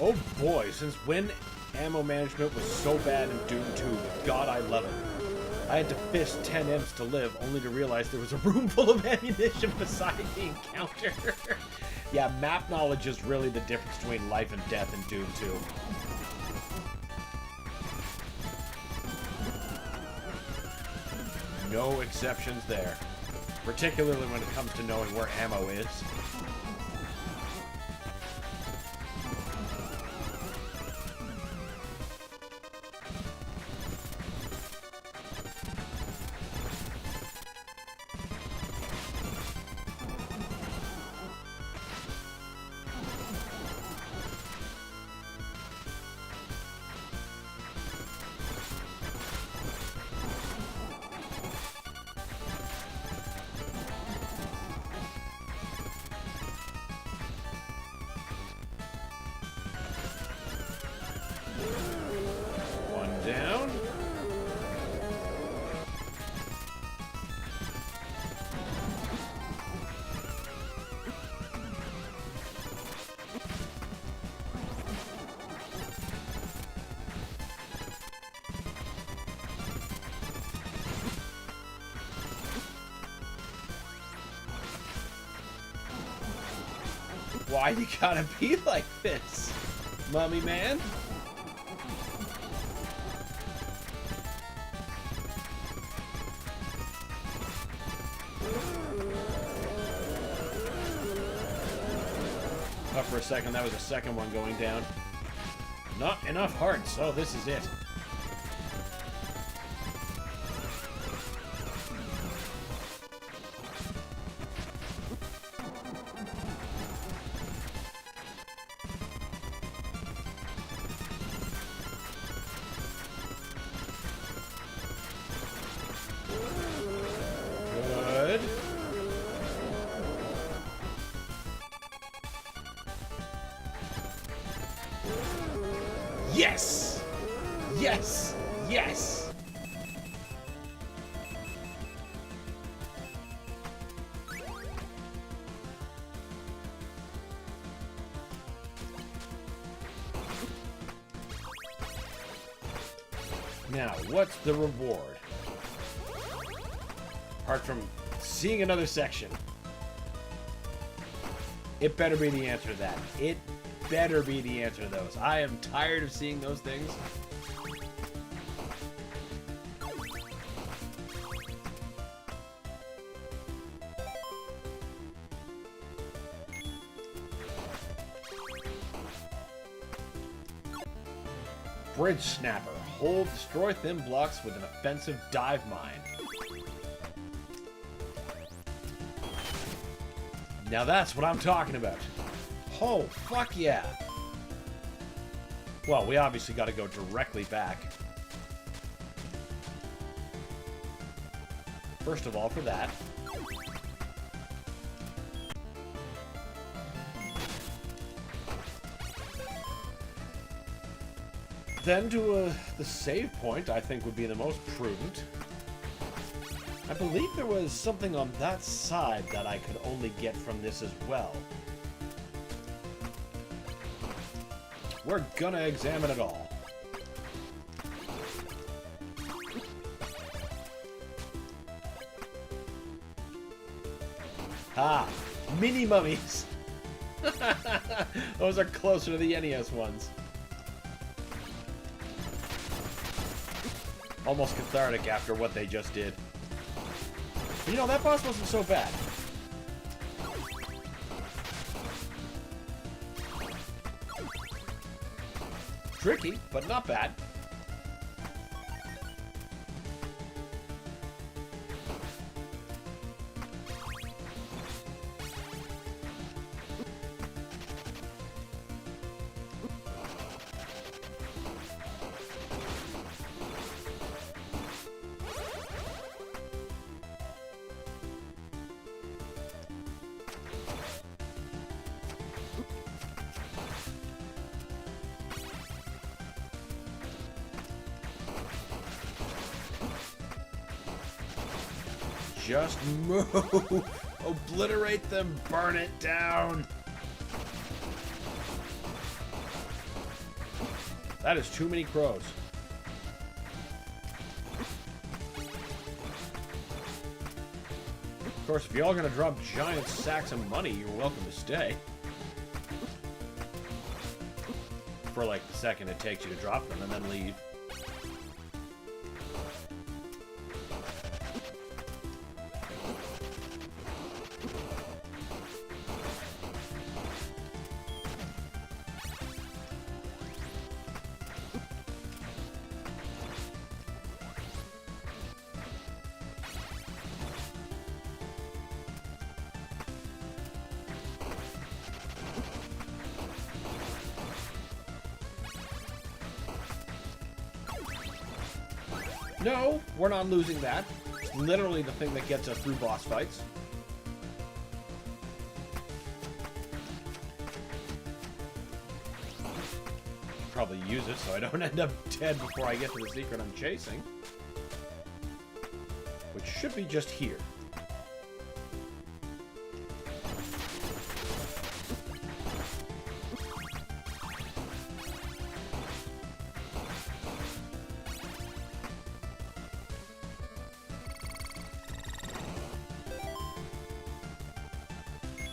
Oh boy, since when ammo management was so bad in Doom 2, God I love it. I had to fist 10 imps to live, only to realize there was a room full of ammunition beside the encounter. Yeah, map knowledge is really the difference between life and death in Doom 2. No exceptions there. Particularly when it comes to knowing where ammo is. Why you gotta be like this, mummy man? Thought for a second that was the second one going down. Not enough hearts. Oh, this is it. Good. Yes! Yes! Yes! Now, what's the reward? Apart from seeing another section. It better be the answer to that. It better be the answer to those. I am tired of seeing those things. Bridge Snapper. Hold, destroy thin blocks with an offensive dive mine. Now that's what I'm talking about. Oh, fuck yeah. Well, we obviously got to go directly back. First of all, for that. Then to the save point, I think would be the most prudent. I believe there was something on that side that I could only get from this as well. We're gonna examine it all. Ah, mini mummies. Those are closer to the NES ones. Almost cathartic after what they just did. You know, that boss wasn't so bad. Tricky, but not bad. Just move! Obliterate them! Burn it down! That is too many crows. Of course, if y'all gonna drop giant sacks of money, you're welcome to stay. For like the second it takes you to drop them and then leave. No, we're not losing that. It's literally the thing that gets us through boss fights. Probably use it so I don't end up dead before I get to the secret I'm chasing. Which should be just here.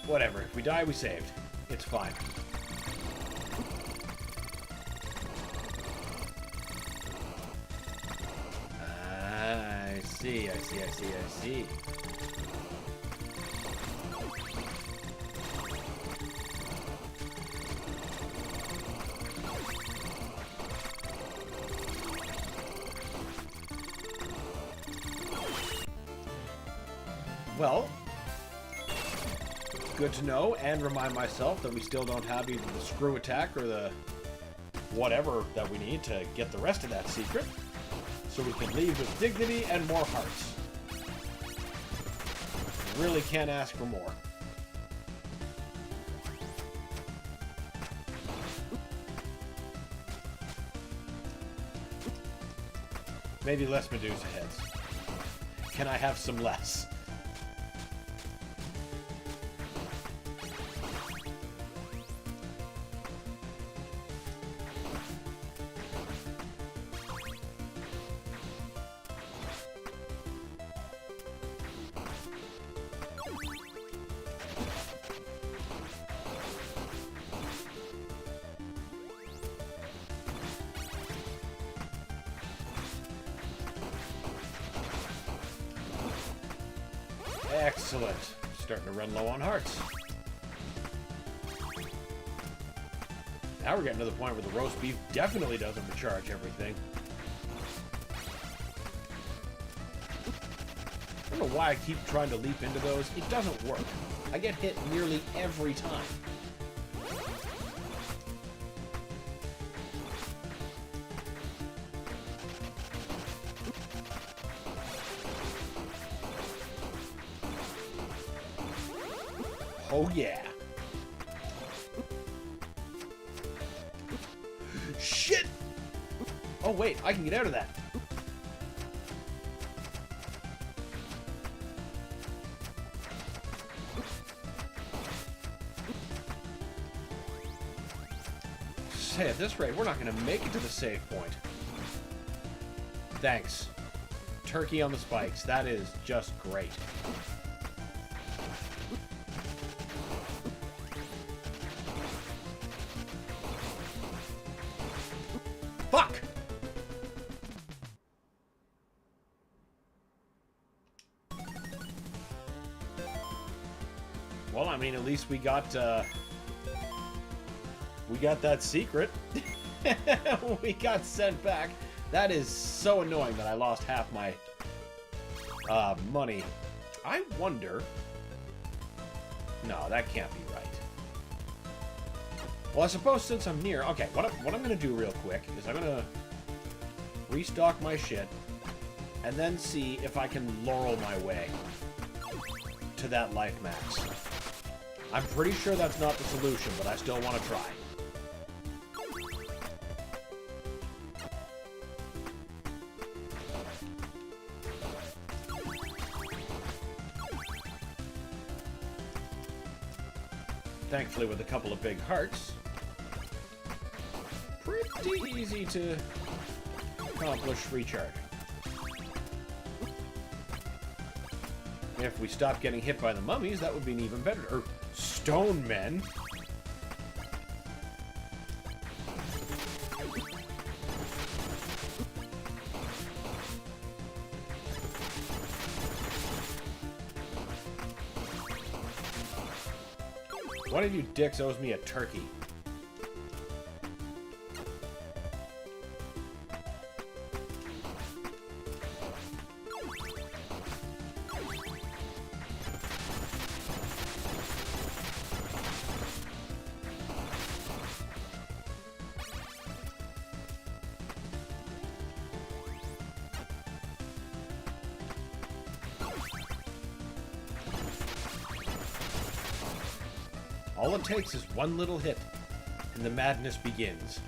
Whatever, if we die, we saved. It's fine. I see. Well, good to know, and remind myself that we still don't have either the screw attack or the whatever that we need to get the rest of that secret. So we can leave with dignity and more hearts. Really can't ask for more. Maybe less Medusa heads. Can I have some less? Excellent. Starting to run low on hearts. Now we're getting to the point where the roast beef definitely doesn't recharge everything. I don't know why I keep trying to leap into those. It doesn't work. I get hit nearly every time. Oh, yeah. Shit! Oh, wait, I can get out of that. Say, at this rate, we're not going to make it to the save point. Thanks. Turkey on the spikes. That is just great. Fuck! Well, I mean, at least we got that secret. We got sent back. That is so annoying that I lost half my money. I wonder... No, that can't be right. Well, I suppose since I'm near... Okay, what I'm going to do real quick is I'm going to restock my shit and then see if I can laurel my way to that life max. I'm pretty sure that's not the solution, but I still want to try. Thankfully, with a couple of big hearts, pretty easy to accomplish recharging. If we stop getting hit by the mummies, that would be an even better. Or stone men. One of you dicks owes me a turkey. All it takes is one little hit, and the madness begins.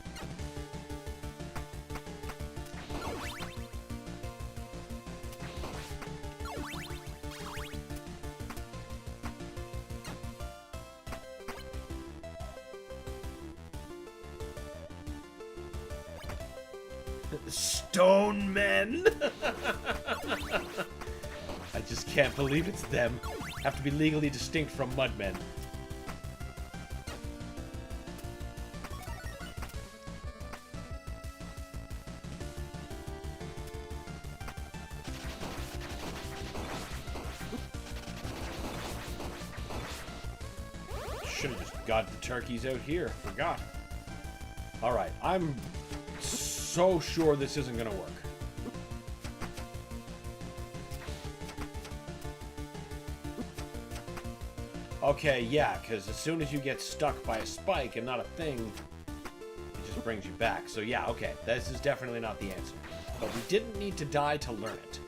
Stone men! I just can't believe it's them. Have to be legally distinct from mudmen. should have just got the turkeys out here. Forgot. Alright, I'm so sure this isn't gonna work. Okay, yeah, because as soon as you get stuck by a spike and not a thing, it just brings you back. So yeah, okay, this is definitely not the answer. But we didn't need to die to learn it.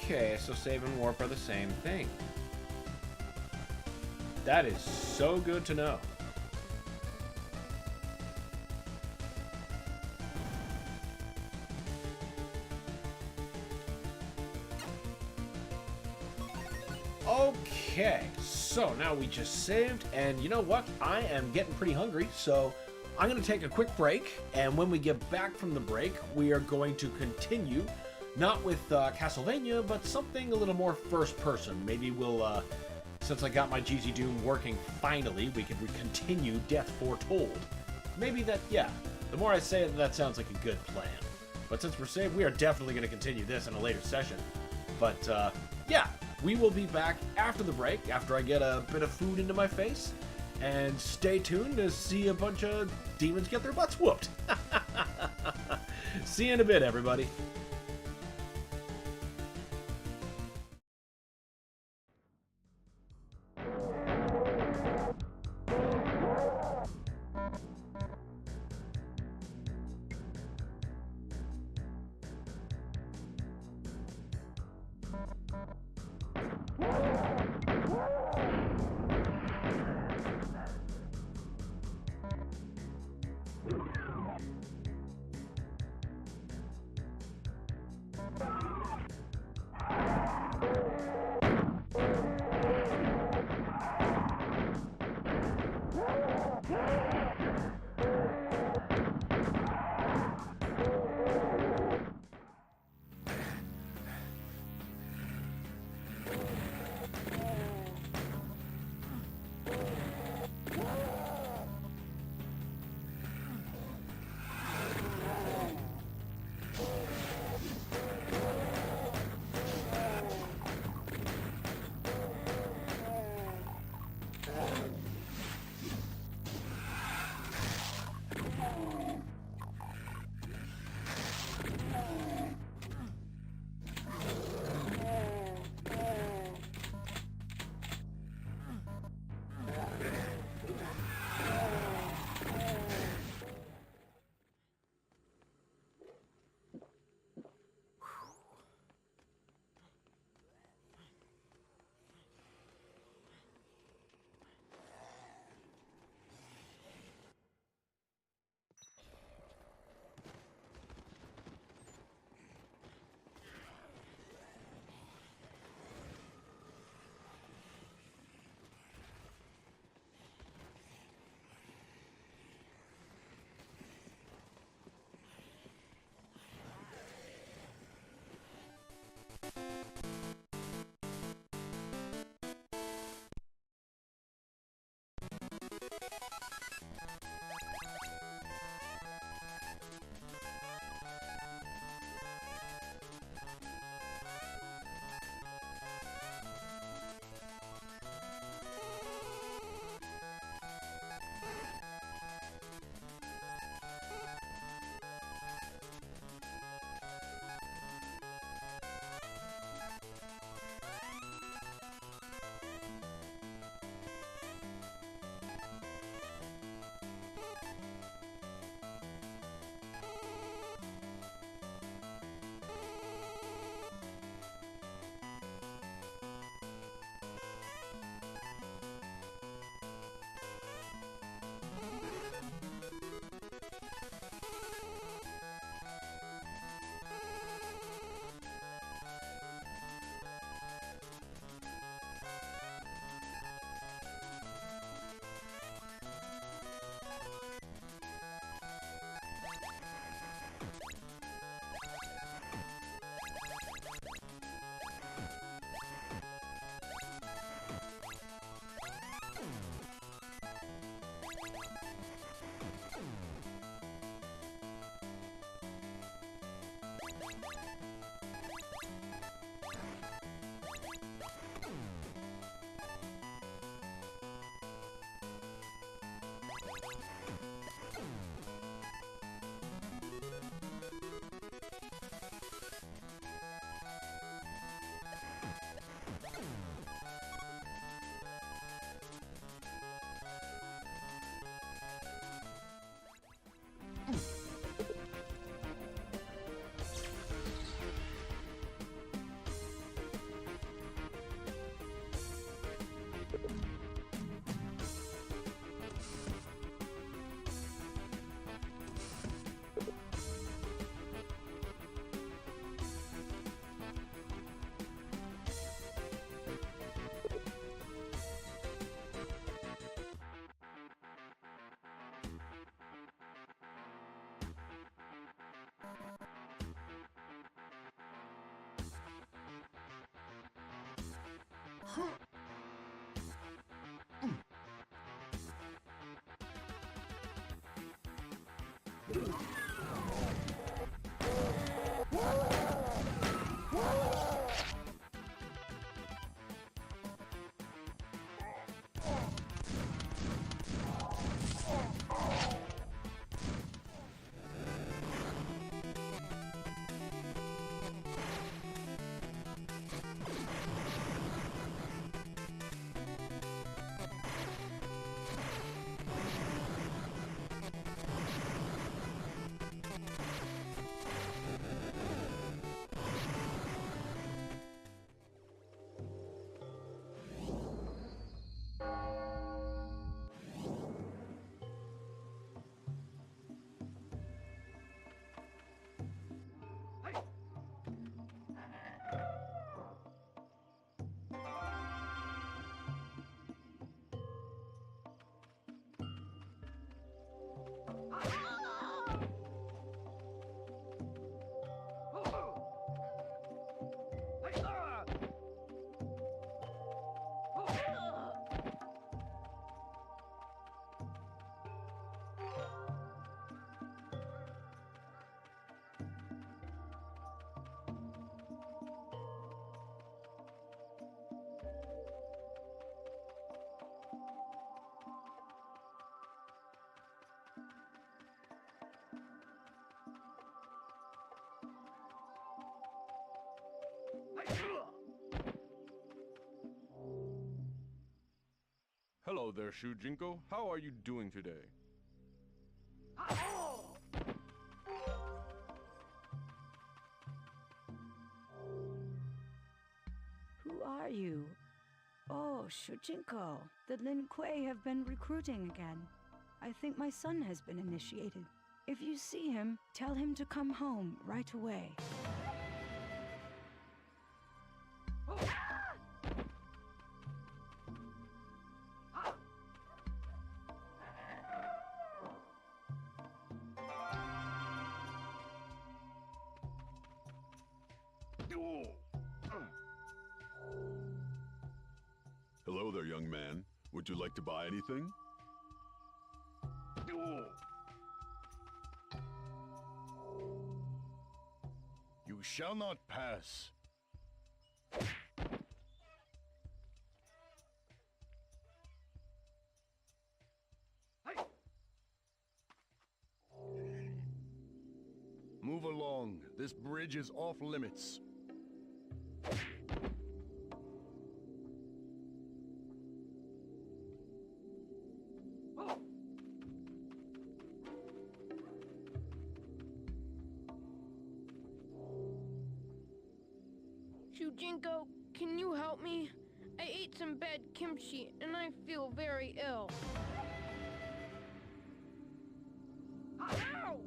Okay, so save and warp are the same thing. That is so good to know. Okay, so now we just saved, and you know what? I am getting pretty hungry, so I'm going to take a quick break, and when we get back from the break, we are going to continue, not with Castlevania, but something a little more first person. Maybe we'll, since I got my GZ Doom working finally, we could continue Death Foretold. Maybe that, yeah, the more I say it, that sounds like a good plan. But since we're saved, we are definitely going to continue this in a later session. But, yeah, we will be back after the break, after I get a bit of food into my face. And stay tuned to see a bunch of demons get their butts whooped. See you in a bit, everybody. Hello there, Shujinko. How are you doing today? Who are you? Oh, Shujinko. The Lin Kuei have been recruiting again. I think my son has been initiated. If you see him, tell him to come home right away. Hello there, young man. Would you like to buy anything? You shall not pass. Move along. This bridge is off limits. Shujinko, can you help me? I ate some bad kimchi and I feel very ill. Ow!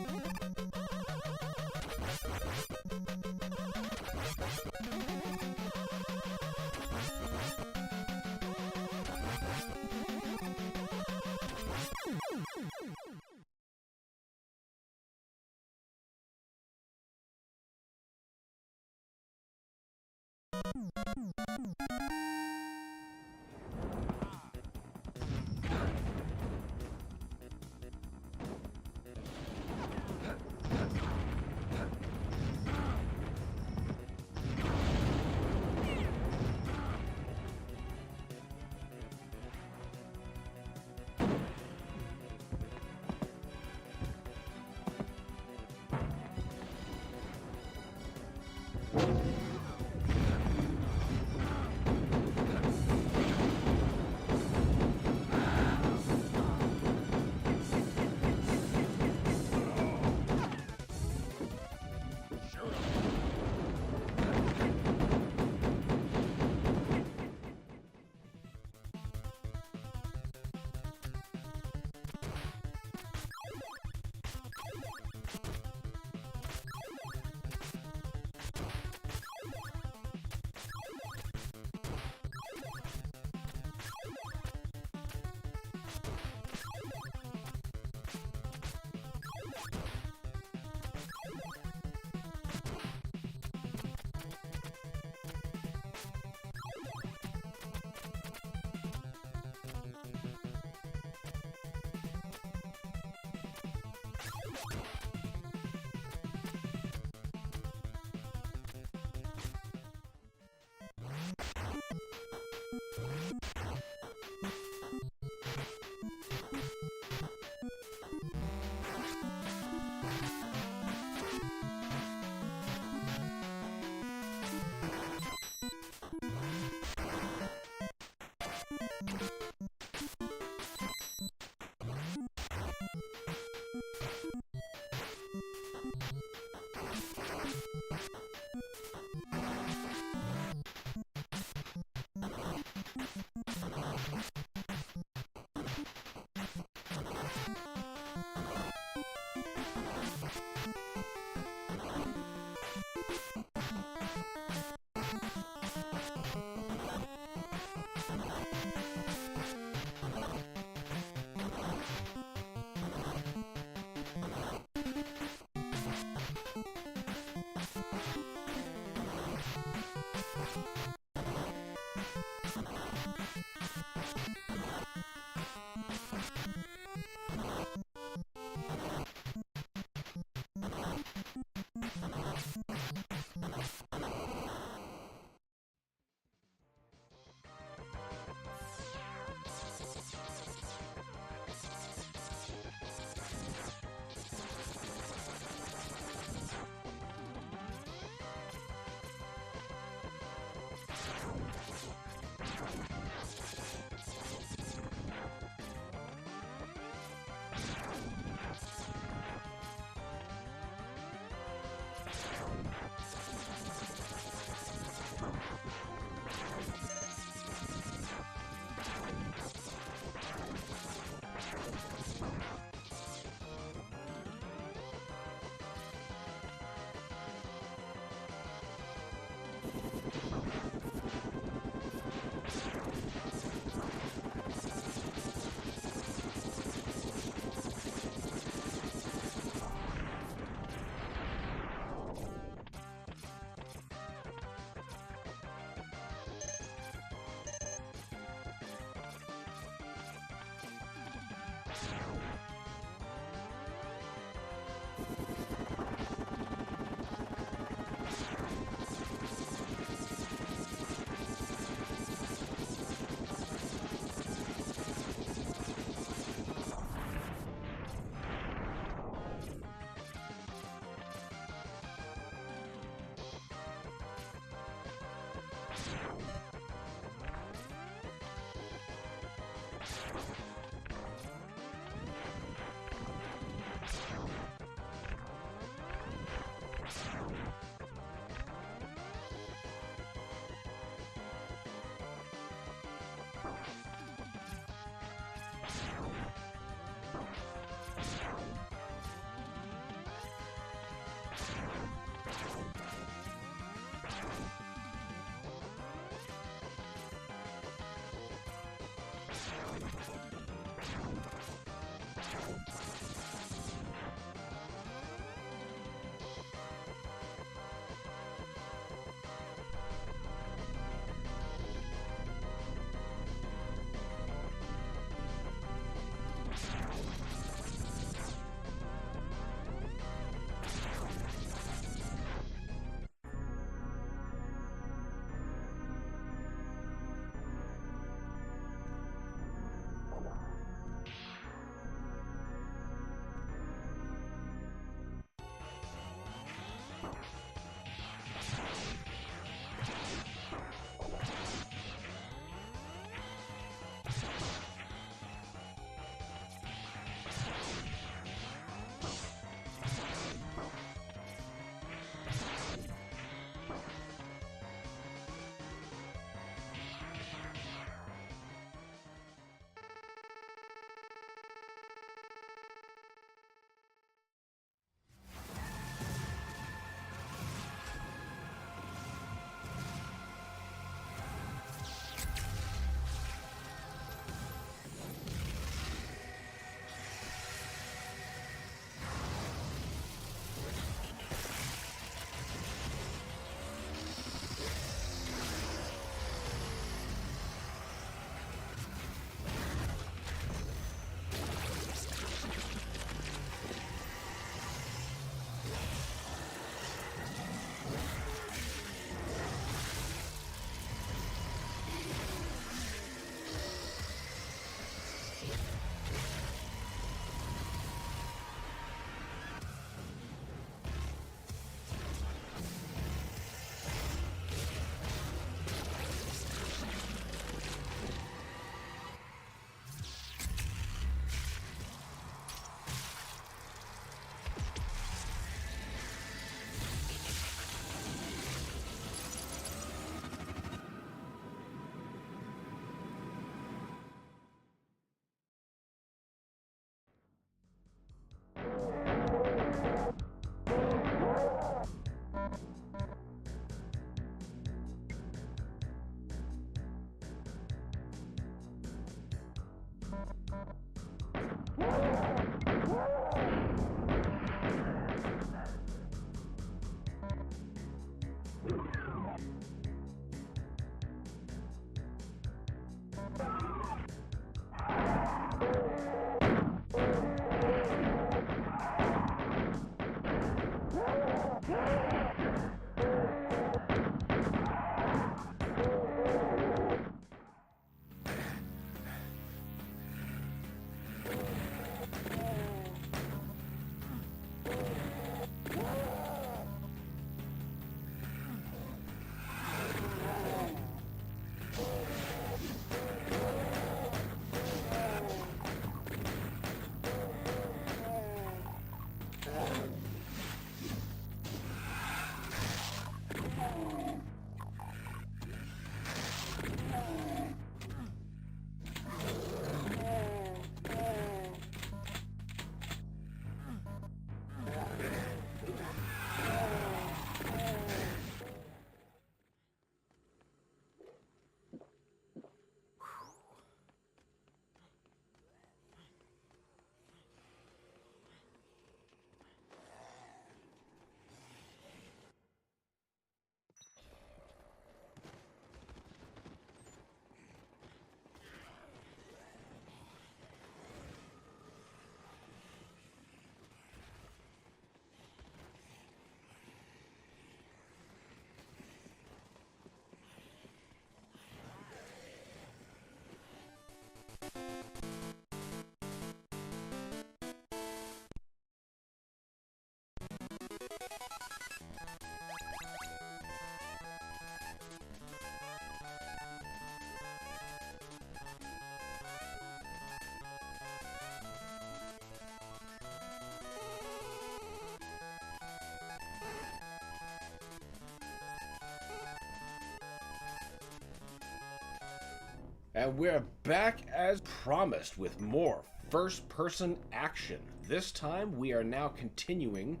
And we're back as promised with more first-person action. This time we are now continuing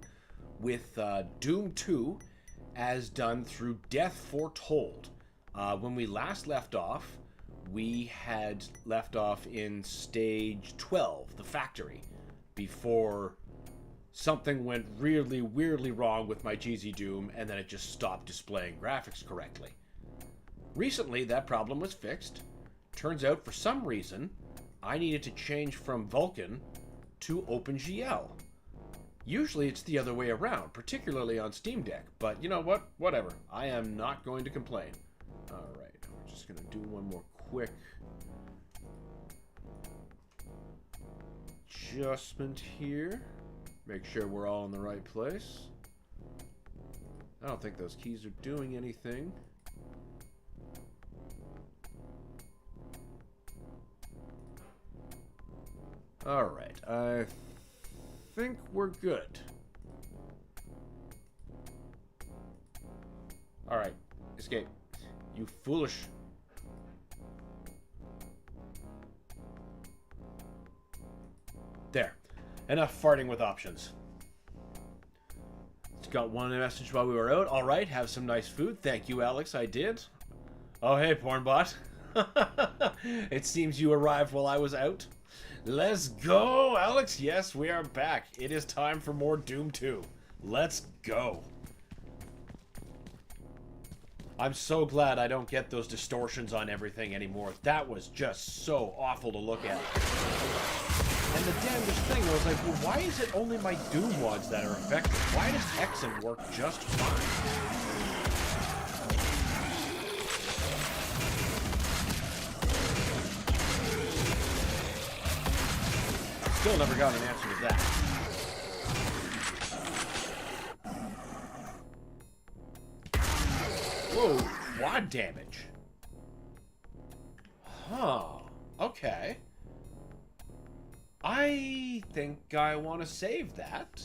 with Doom 2 as done through Death Foretold. When we last left off, we had left off in stage 12, the factory, before something went really weirdly wrong with my GZ Doom and then it just stopped displaying graphics correctly. Recently that problem was fixed. Turns out, for some reason, I needed to change from Vulkan to OpenGL. Usually it's the other way around, particularly on Steam Deck, but you know what? Whatever. I am not going to complain. Alright, we're just going to do one more quick adjustment here. Make sure we're all in the right place. I don't think those keys are doing anything. Alright, I think we're good. Alright, escape. You foolish... There. Enough farting with options. Just got one message while we were out. Alright, have some nice food. Thank you, Alex, I did. Oh, hey, Pornbot. It seems you arrived while I was out. Let's go, Alex. Yes, we are back. It is time for more Doom 2. Let's go. I'm so glad I don't get those distortions on everything anymore. That was just so awful to look at. And the damnedest thing was like, well, why is it only my Doom mods that are affected? Why does Hexen work just fine? Still never got an answer to that. Whoa, quad damage. Huh. Okay. I think I want to save that.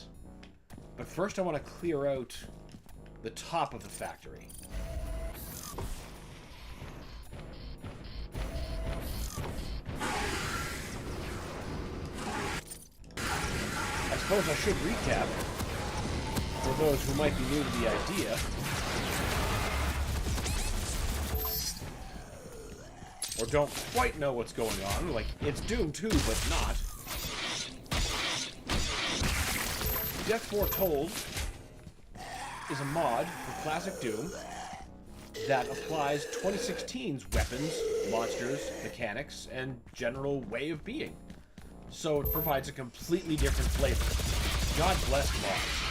But first I want to clear out the top of the factory. I suppose I should recap for those who might be new to the idea. Or don't quite know what's going on, like it's Doom 2 but not. Death Foretold is a mod for classic Doom that applies 2016's weapons, monsters, mechanics, and general way of being. So it provides a completely different flavor. God bless mods.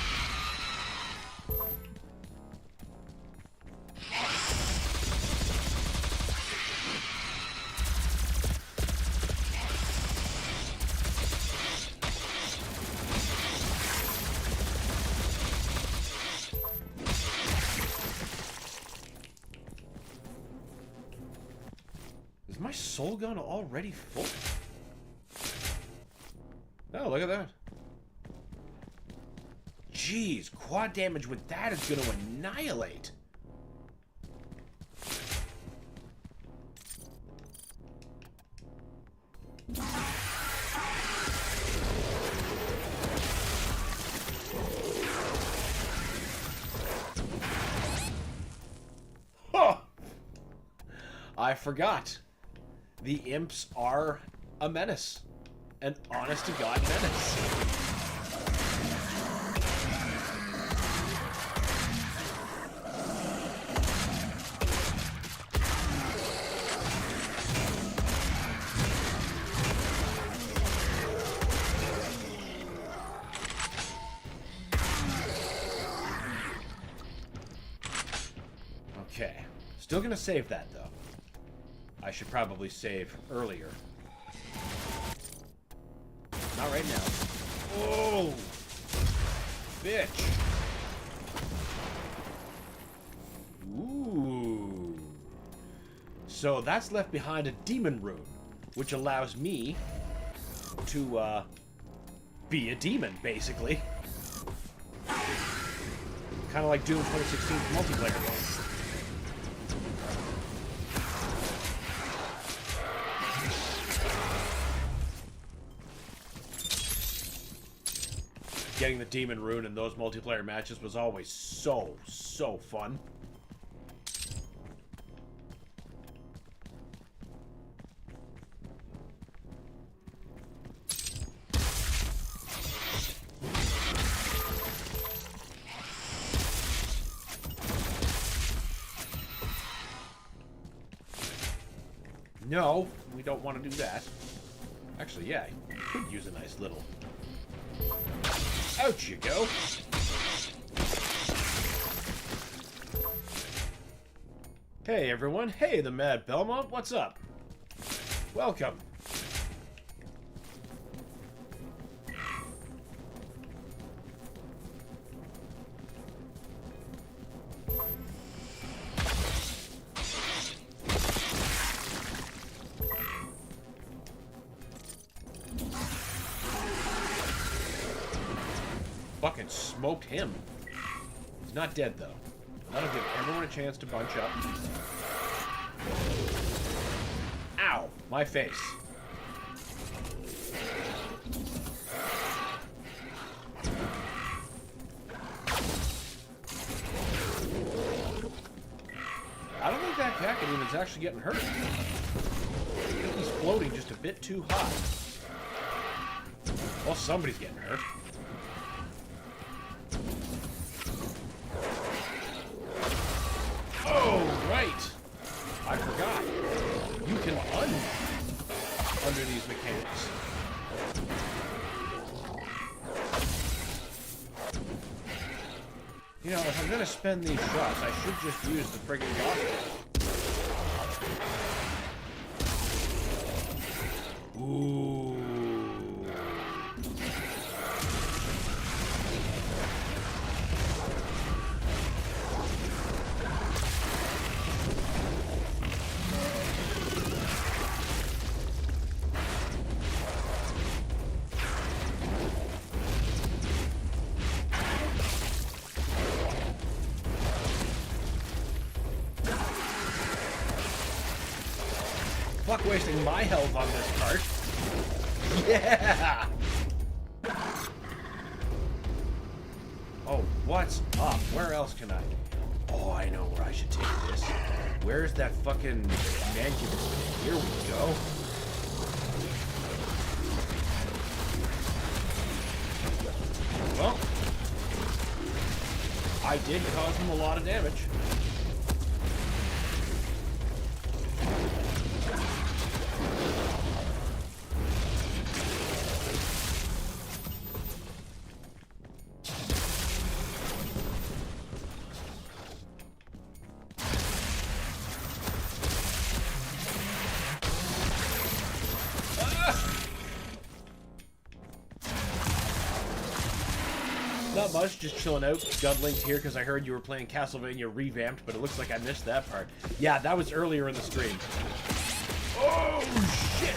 Is my soul gun already full? Oh, look at that. Jeez, quad damage with that is going to annihilate. Huh. I forgot. The imps are a menace. An honest-to-God menace. Okay. Still gonna save that, though. I should probably save earlier. Not right now. Oh! Bitch! Ooh. So that's left behind a demon rune, which allows me to, be a demon, basically. Kind of like Doom 2016's multiplayer mode. Getting the demon rune in those multiplayer matches was always so fun. No, we don't want to do that. Actually, yeah, you could use a nice little... Out you go. Hey everyone, hey the Mad Belmont, what's up? Welcome. Fucking smoked him. He's not dead, though. That'll give everyone a chance to bunch up. Ow! My face. I don't think that Cacodemon is actually getting hurt. I think he's floating just a bit too high. Well, somebody's getting hurt. Oh, right! I forgot. You can under these mechanics. You know, if I'm gonna spend these shots, I should just use the friggin' gospel. Ooh. Fuck wasting my health on this part. Yeah! Oh, what's up? Where else can I? Oh, I know where I should take this. Where's that fucking mancubus? Here we go. Well, I did cause him a lot of damage. not much, just chilling out. Got linked here because I heard you were playing Castlevania ReVamped, but it looks like I missed that part. Yeah, that was earlier in the stream. Oh, shit!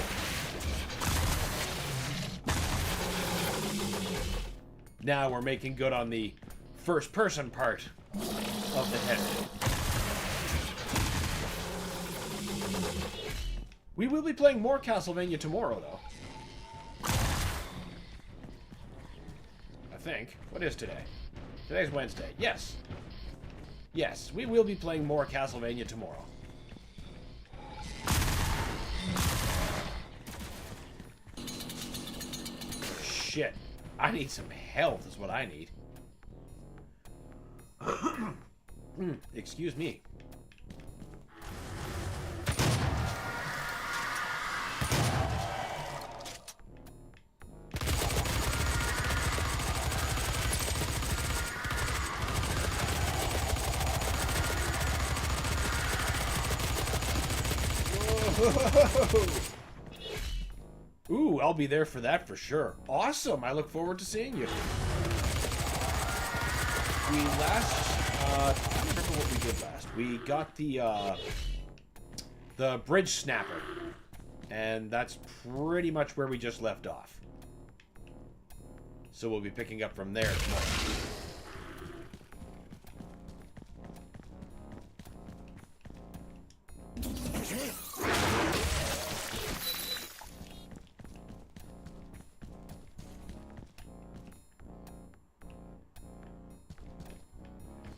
Now we're making good on the first-person part of the head. We will be playing more Castlevania tomorrow, though. I think. What is today? Today's Wednesday. Yes. Yes, we will be playing more Castlevania tomorrow. Shit. I need some health is what I need. Excuse me. Ooh, I'll be there for that for sure. Awesome! I look forward to seeing you. We I don't remember what we did last. We got the bridge snapper. And that's pretty much where we just left off. So we'll be picking up from there tomorrow.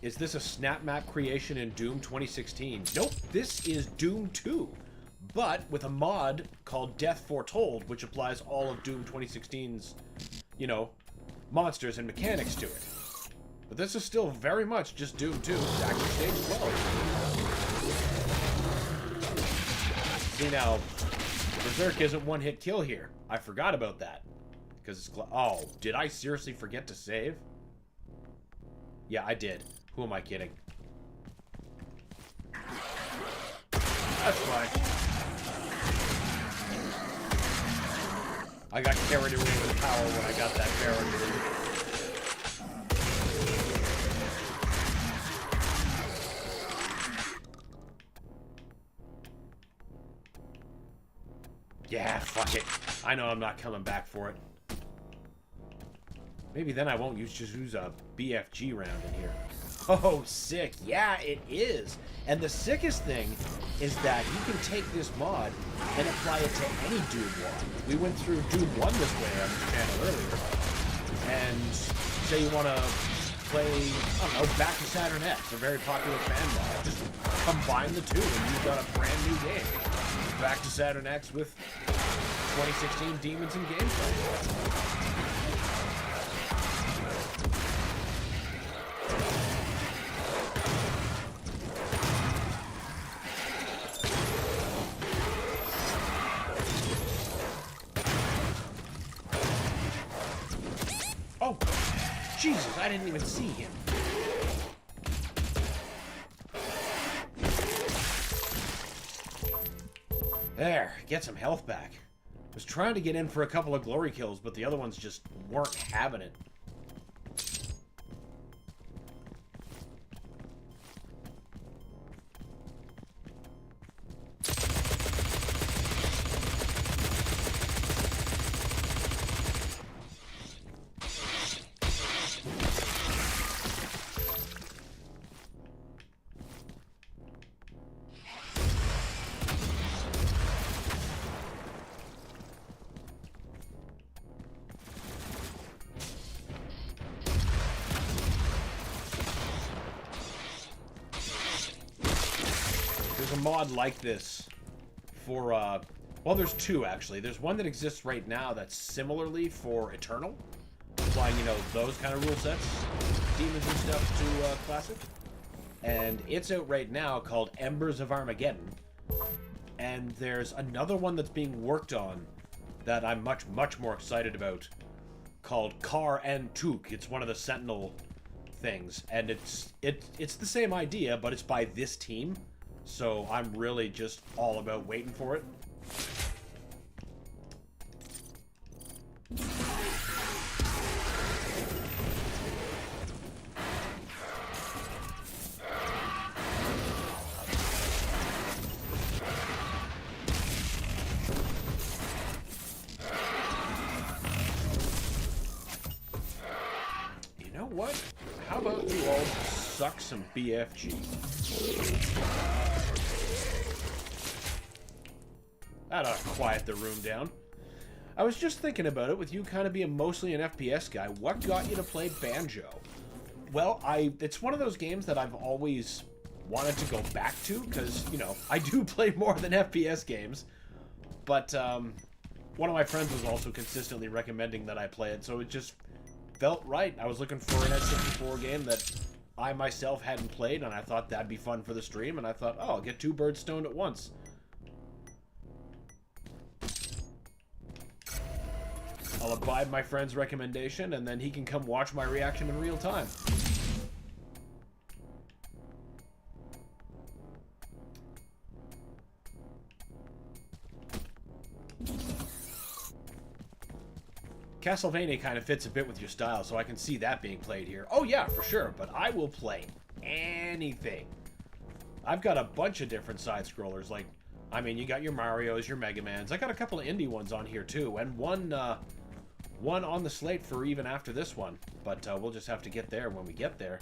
Is this a snap map creation in Doom 2016? Nope, this is Doom 2, but with a mod called Death Foretold, which applies all of Doom 2016's, you know, monsters and mechanics to it. But this is still very much just Doom 2, actually stage 12. See now, Berserk isn't one-hit kill here. I forgot about that. Because it's... Oh, did I seriously forget to save? Yeah, I did. Who am I kidding? That's fine. I got carried away with power when I got that barricade. Yeah, fuck it. I know I'm not coming back for it. Maybe then I won't just use a BFG round in here. Oh, sick. Yeah, it is. And the sickest thing is that you can take this mod and apply it to any Doom 1. We went through Doom 1 this way on this channel earlier. And say you want to play, I don't know, Back to Saturn X, a very popular fan mod. Just combine the two and you've got a brand new game. Back to Saturn X with 2016 Demons and gameplay. Oh, Jesus, I didn't even see him. There, get some health back. Was trying to get in for a couple of glory kills, but the other ones just weren't having it. Mod like this for well, there's two actually. There's one that exists right now that's similarly for Eternal, applying, you know, those kind of rule sets, demons and stuff to classic, and it's out right now called Embers of Armageddon. And there's another one that's being worked on that I'm much more excited about called Kar and Tuk. It's one of the Sentinel things, and it's the same idea, but it's by this team. So I'm really just all about waiting for it. know what? How about you all suck some BFG? That ought to quiet the room down. I was just thinking about it, with you kind of being mostly an FPS guy, what got you to play Banjo? Well, it's one of those games that I've always wanted to go back to, because, you know, I do play more than FPS games, but one of my friends was also consistently recommending that I play it, so it just felt right. I was looking for an N64 game that I myself hadn't played, and I thought that'd be fun for the stream, and I thought, oh, I'll get two birds stoned at once. I'll abide my friend's recommendation, and then he can come watch my reaction in real time. Castlevania kind of fits a bit with your style, so I can see that being played here. Oh yeah, for sure, but I will play anything. I've got a bunch of different side-scrollers, like, I mean, you got your Marios, your Mega Mans. I got a couple of indie ones on here too, and one on the slate for even after this one, but we'll just have to get there when we get there.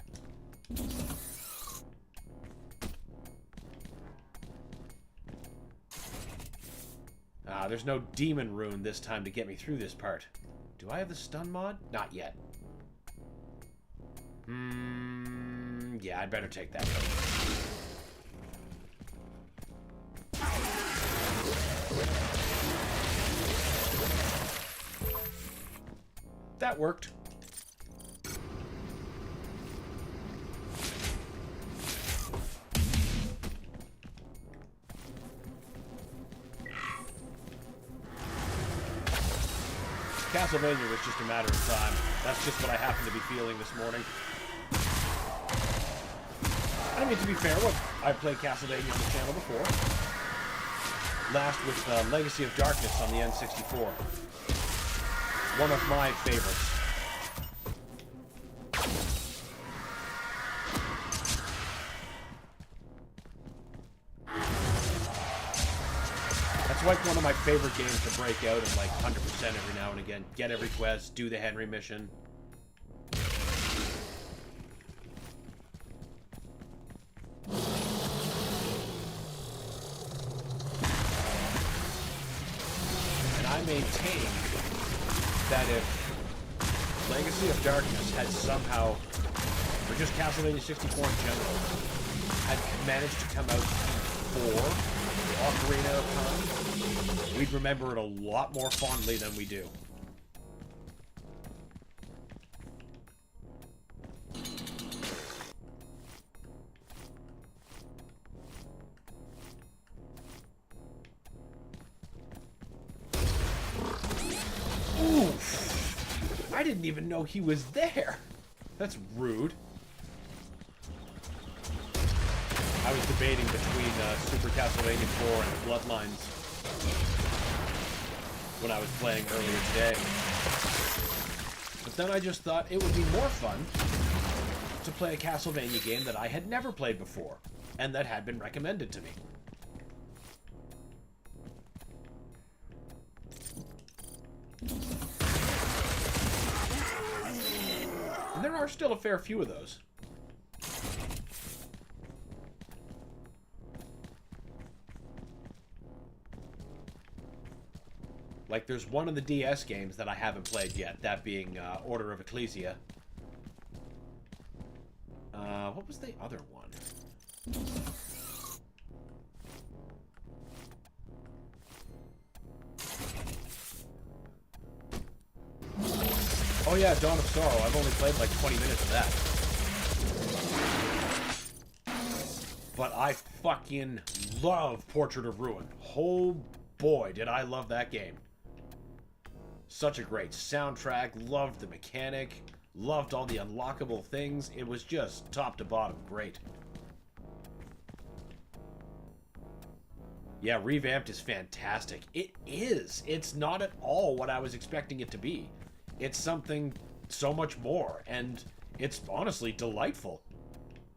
There's no demon rune this time to get me through this part. Do I have the stun mod? Not yet. Yeah, I'd better take that. That worked. Castlevania was just a matter of time. That's just what I happened to be feeling this morning. I mean, to be fair, I've played Castlevania on the channel before. Last with Legacy of Darkness on the N64. One of my favorites. That's like one of my favorite games to break out and like 100% every now and again. Get every quest, do the Henry mission. And I maintain that if Legacy of Darkness had somehow, or just Castlevania 64 in general, had managed to come out before Ocarina of Time, we'd remember it a lot more fondly than we do. Oof! I didn't even know he was there. That's rude. I was debating between Super Castlevania 4 and Bloodlines when I was playing earlier today. But then I just thought it would be more fun to play a Castlevania game that I had never played before, and that had been recommended to me. And there are still a fair few of those. Like, there's one of the DS games that I haven't played yet, that being Order of Ecclesia. What was the other one? Oh yeah, Dawn of Sorrow. I've only played like 20 minutes of that. But I fucking love Portrait of Ruin. Oh boy, did I love that game. Such a great soundtrack, loved the mechanic, loved all the unlockable things. It was just top to bottom great. Yeah, ReVamped is fantastic. It is. It's not at all what I was expecting it to be. It's something so much more, and it's honestly delightful.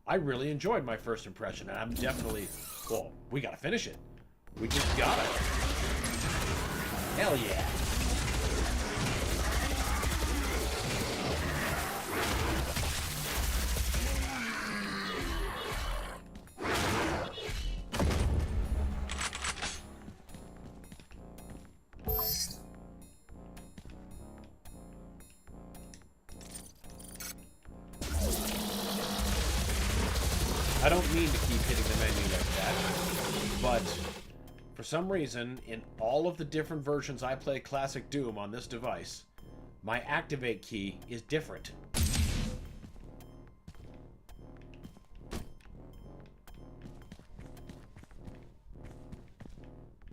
I really enjoyed my first impression, and I'm definitely... Well, we gotta finish it. We just gotta. Hell yeah. I don't mean to keep hitting the menu like that, but for some reason, in all of the different versions I play Classic Doom on this device, my activate key is different.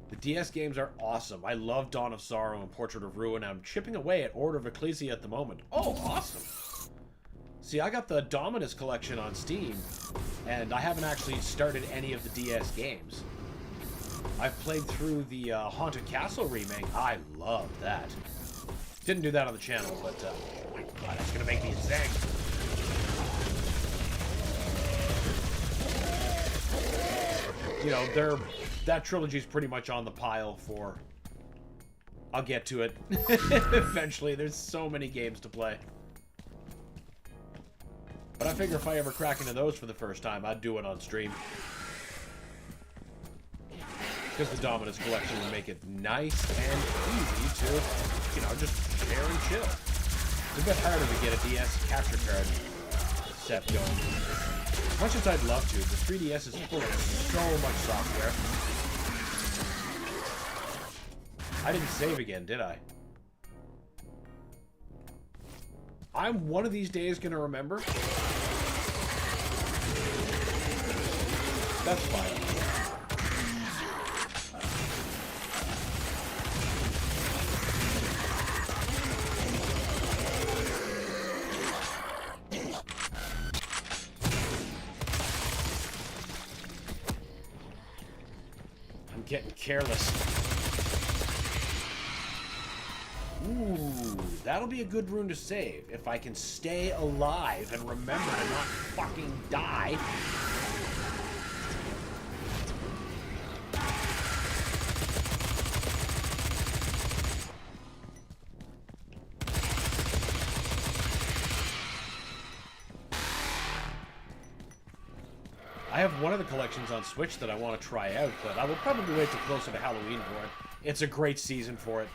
The DS games are awesome. I love Dawn of Sorrow and Portrait of Ruin. I'm chipping away at Order of Ecclesia at the moment. Oh, awesome! See, I got the Dominus collection on Steam, and I haven't actually started any of the DS games. I've played through the Haunted Castle remake. I love that. Didn't do that on the channel, but oh my god, that's gonna make me zang. You know, that trilogy's pretty much on the pile for... I'll get to it eventually. There's so many games to play. But I figure if I ever crack into those for the first time, I'd do it on stream. Because the Dominus collection would make it nice and easy to, you know, just share and chill. It's a bit harder to get a DS capture card set going. As much as I'd love to, the 3DS is full of so much software. I didn't save again, did I? I'm one of these days gonna remember. That's fine. I'm getting careless. Ooh, that'll be a good rune to save if I can stay alive and remember to not fucking die. I have one of the collections on Switch that I want to try out, but I will probably wait till closer to Halloween for it. It's a great season for it.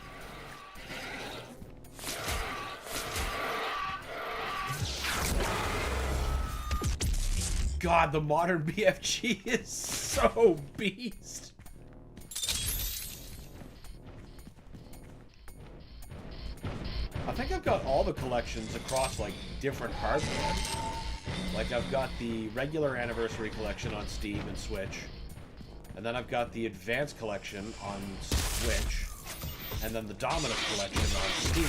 God, the modern BFG is so beast. I think I've got all the collections across, like, different hardware. Like, I've got the regular Anniversary Collection on Steam and Switch. And then I've got the Advanced Collection on Switch. And then the Dominus Collection on Steam.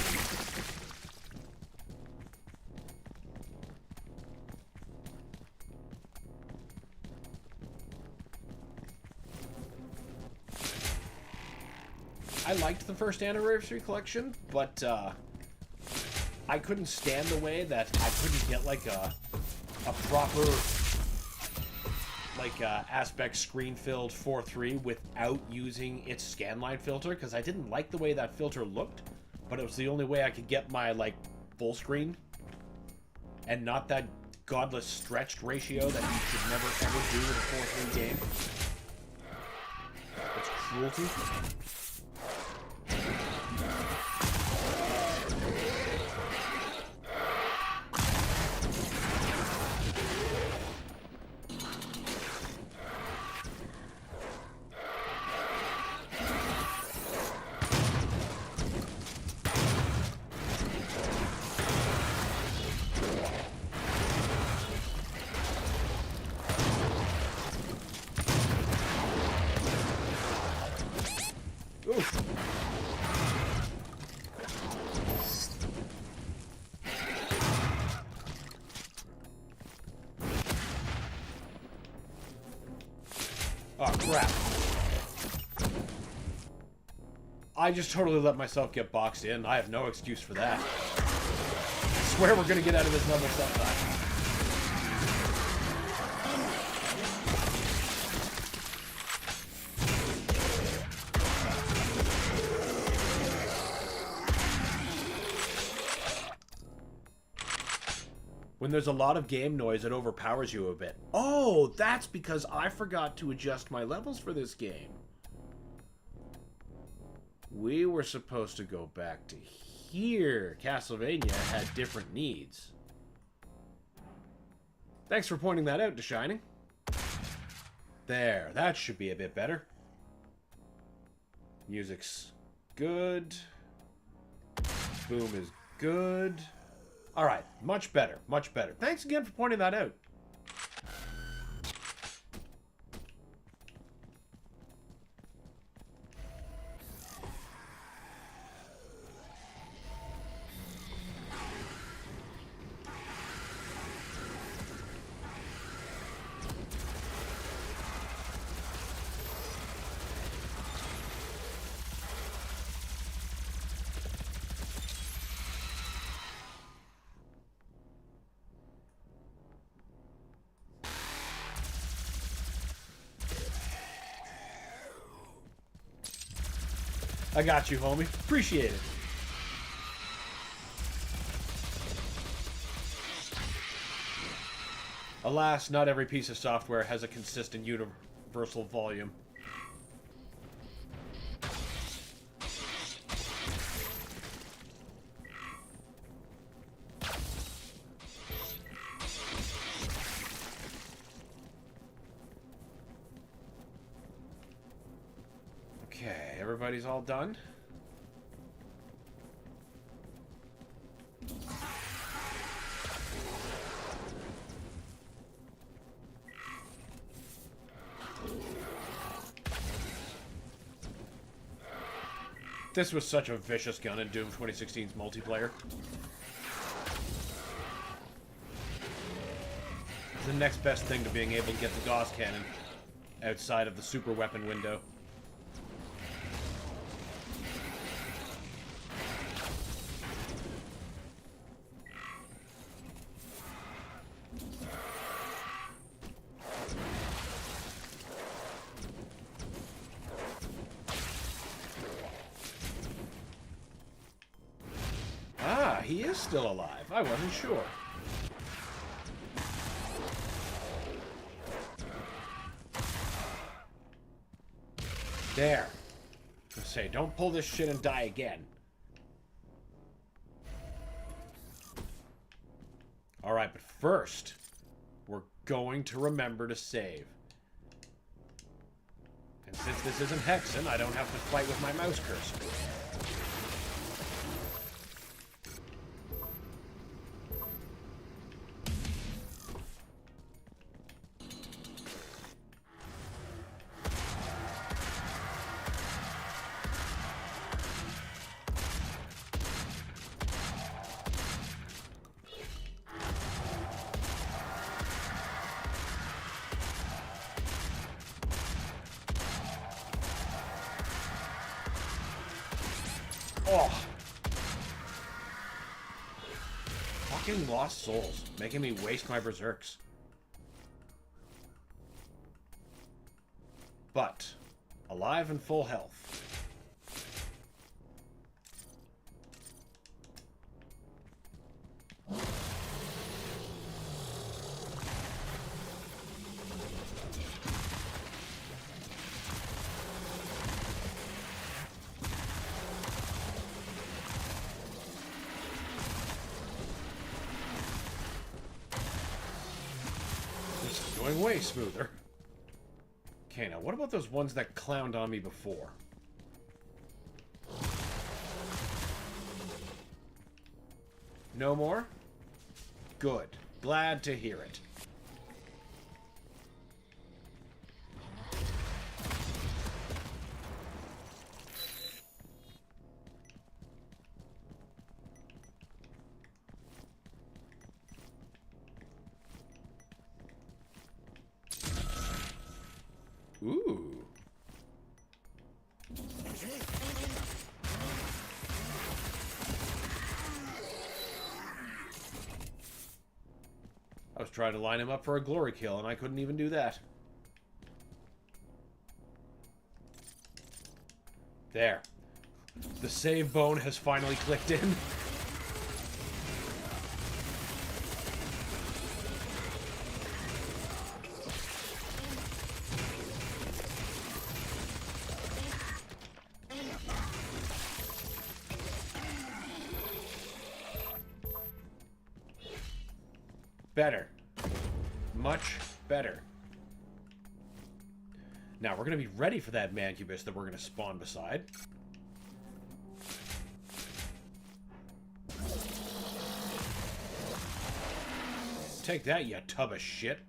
I liked the first Anniversary Collection, but I couldn't stand the way that I couldn't get like a proper like aspect screen filled 4:3 without using its scanline filter, because I didn't like the way that filter looked, but it was the only way I could get my like full screen and not that godless stretched ratio that you should never ever do with a 4:3 game. It's cruelty. Oh, crap. I just totally let myself get boxed in. I have no excuse for that. I swear we're gonna get out of this level sometime. When there's a lot of game noise, it overpowers you a bit. Oh, that's because I forgot to adjust my levels for this game. We were supposed to go back to here. Castlevania had different needs. Thanks for pointing that out, The Shining. There, that should be a bit better. Music's good. Boom is good. Alright, much better, much better. Thanks again for pointing that out. I got you, homie. Appreciate it. Alas, not every piece of software has a consistent universal volume. Okay, everybody's all done. This was such a vicious gun in Doom 2016's multiplayer. It's the next best thing to being able to get the Gauss cannon outside of the super weapon window. He is still alive. I wasn't sure. There. I say, don't pull this shit and die again. Alright, but first, we're going to remember to save. And since this isn't Hexen, I don't have to fight with my mouse cursor. Oh. Fucking lost souls, making me waste my berserks. But, alive and full health. Going way smoother. Okay, now what about those ones that clowned on me before? No more? Good. Glad to hear it. Ooh. I was trying to line him up for a glory kill, and I couldn't even do that. There. The save bone has finally clicked in. Better. Much better. Now, we're going to be ready for that Mancubus that we're going to spawn beside. Take that, you tub of shit.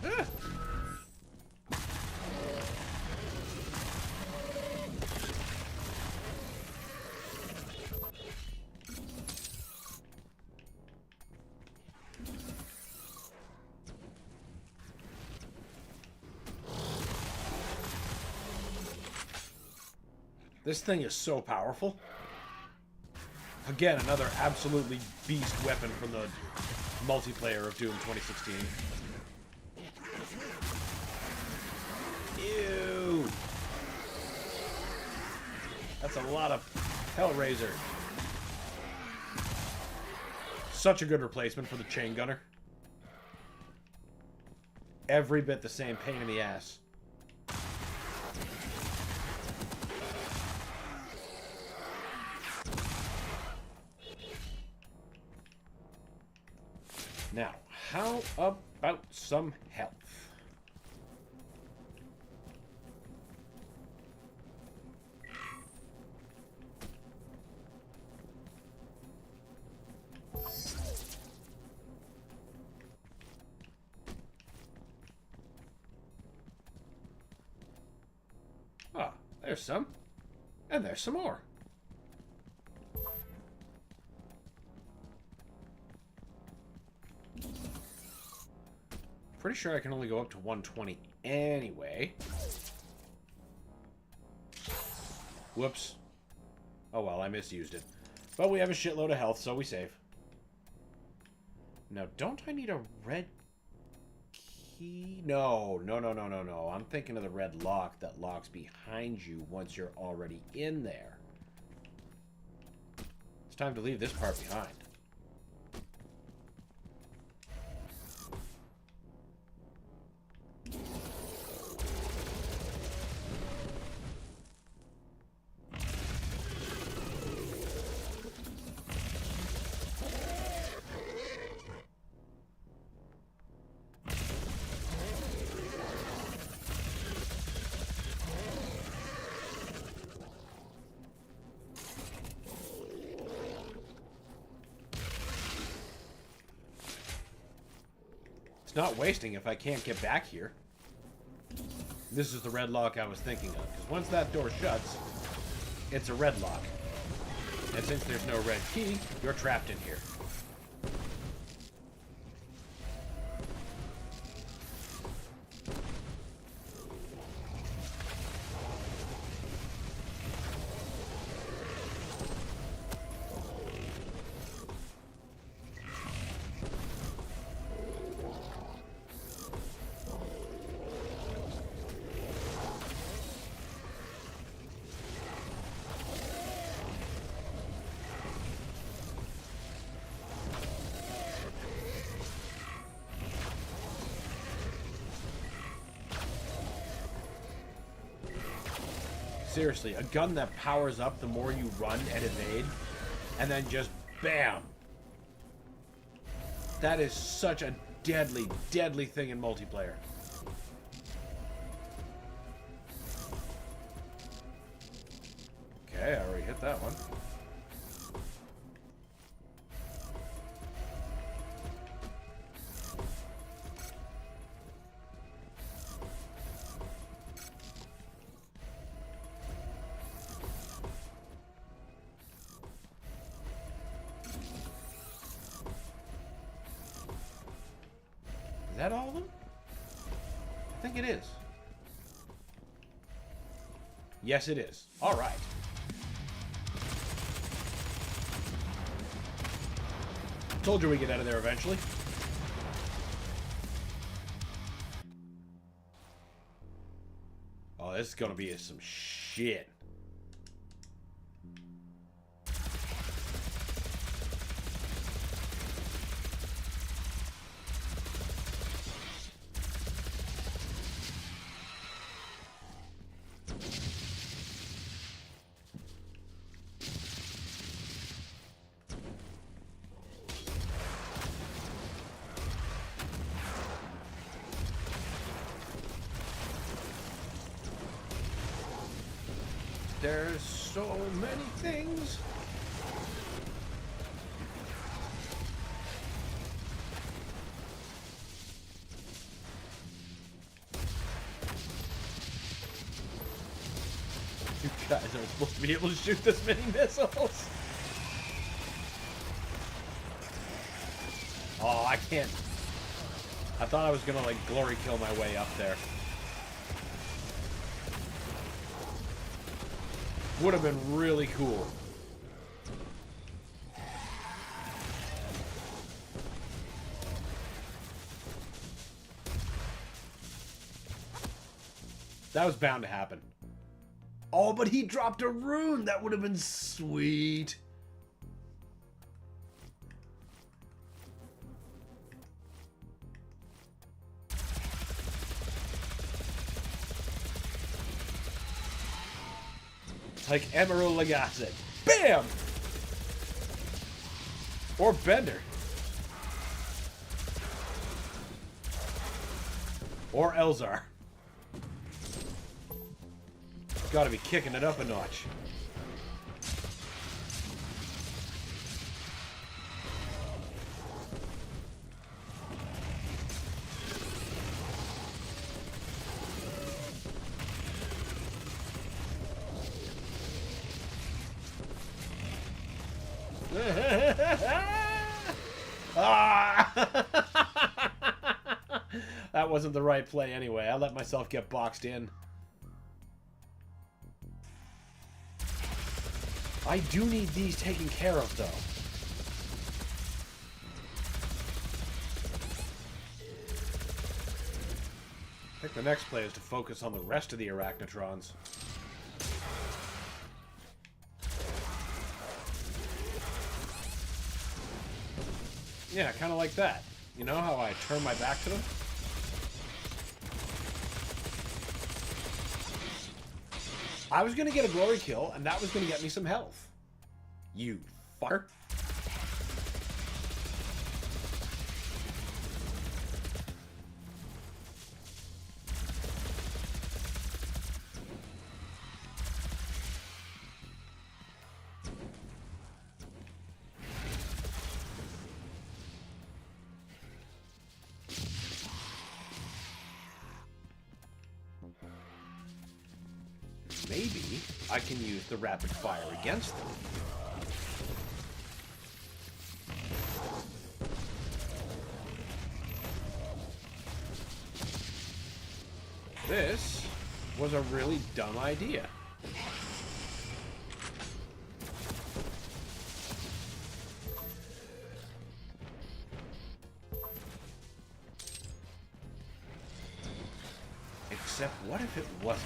Ah. This thing is so powerful. Again, another absolutely beast weapon from the multiplayer of Doom 2016. Ew! That's a lot of Hellraiser. Such a good replacement for the chain gunner. Every bit the same pain in the ass. Now, how about some health? Ah, there's some. And there's some more. Pretty sure I can only go up to 120 anyway. Whoops. Oh well, I misused it. But we have a shitload of health, so we save. Now, don't I need a red key? No. I'm thinking of the red lock that locks behind you once you're already in there. It's time to leave this part behind. Not wasting if I can't get back here. This is the red lock I was thinking of, because once that door shuts, it's a red lock. And since there's no red key, you're trapped in here. Seriously, a gun that powers up the more you run and evade, and then just BAM! That is such a deadly, deadly thing in multiplayer. Okay, I already hit that one. Is that all of them? I think it is. Yes, it is. All right. Told you we'd get out of there eventually. Oh, this is gonna be some shit. there's so many things. You guys aren't supposed to be able to shoot this many missiles. Oh, I can't. I thought I was gonna, like, glory kill my way up there. Would have been really cool. That was bound to happen. Oh, but he dropped a rune! That would have been sweet. Like Emerald Lagasse. BAM! Or Bender. Or Elzar. Gotta be kicking it up a notch. That wasn't the right play anyway. I let myself get boxed in. I do need these taken care of, though. I think the next play is to focus on the rest of the Arachnotrons. Yeah, kind of like that. You know how I turn my back to them? I was going to get a glory kill, and that was going to get me some health. You fucker. Maybe I can use the rapid fire against them. This was a really dumb idea. Except what if it wasn't?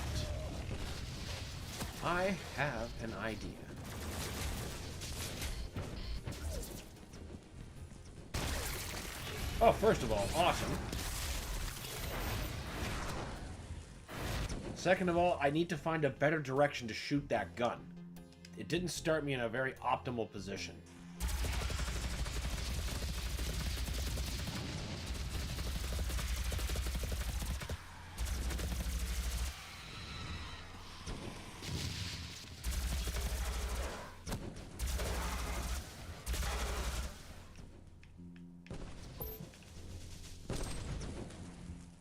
I have an idea. Oh, first of all, awesome. Second of all, I need to find a better direction to shoot that gun. It didn't start me in a very optimal position.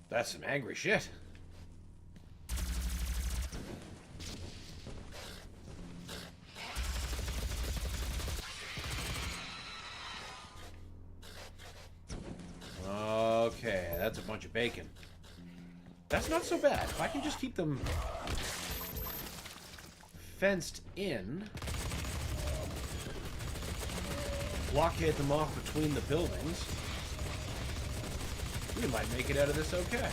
That's some angry shit. Okay, that's a bunch of bacon. That's not so bad. If I can just keep them fenced in, blockade them off between the buildings, we might make it out of this okay.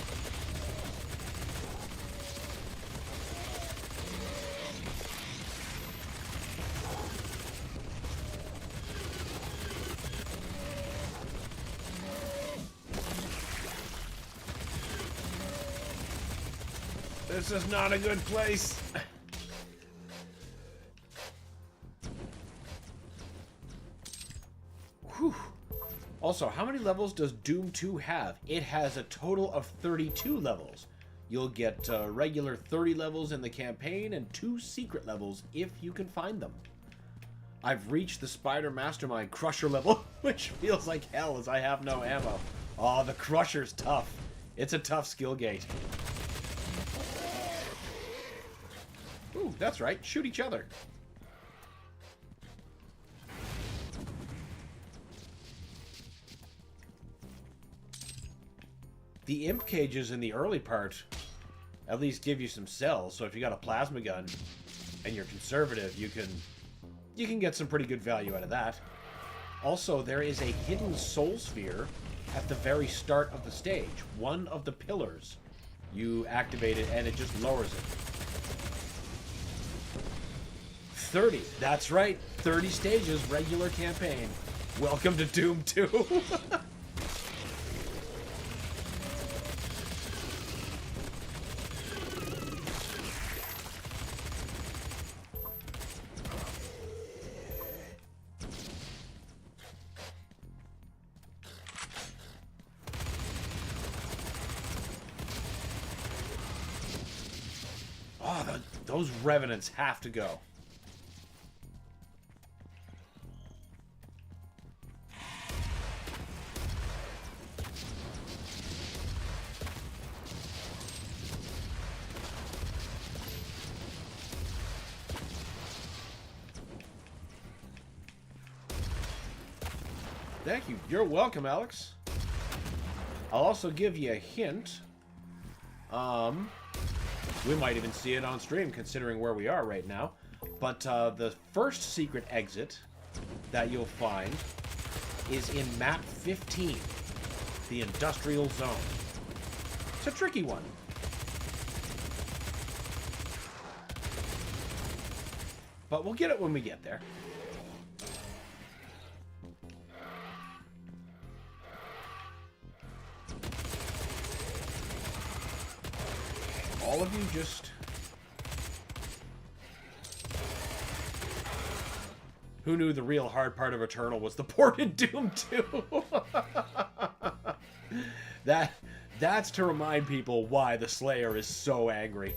This is not a good place. Whew. Also, how many levels does Doom 2 have? It has a total of 32 levels. You'll get regular 30 levels in the campaign and 2 secret levels if you can find them. I've reached the Spider Mastermind Crusher level, which feels like hell as I have no ammo. Oh, the Crusher's tough. It's a tough skill gate. Ooh, that's right. Shoot each other. The imp cages in the early part at least give you some cells, so if you got a plasma gun and you're conservative, you can get some pretty good value out of that. Also, there is a hidden soul sphere at the very start of the stage. One of the pillars. You activate it and it just lowers it. 30. That's right. 30 stages, regular campaign. Welcome to Doom 2. Oh, those revenants have to go. Thank you. You're welcome, Alex. I'll also give you a hint. We might even see it on stream, considering where we are right now. But the first secret exit that you'll find is in map 15, the industrial zone. It's a tricky one. But we'll get it when we get there. All of you just... Who knew the real hard part of Eternal was the port in Doom 2? That's to remind people why the Slayer is so angry.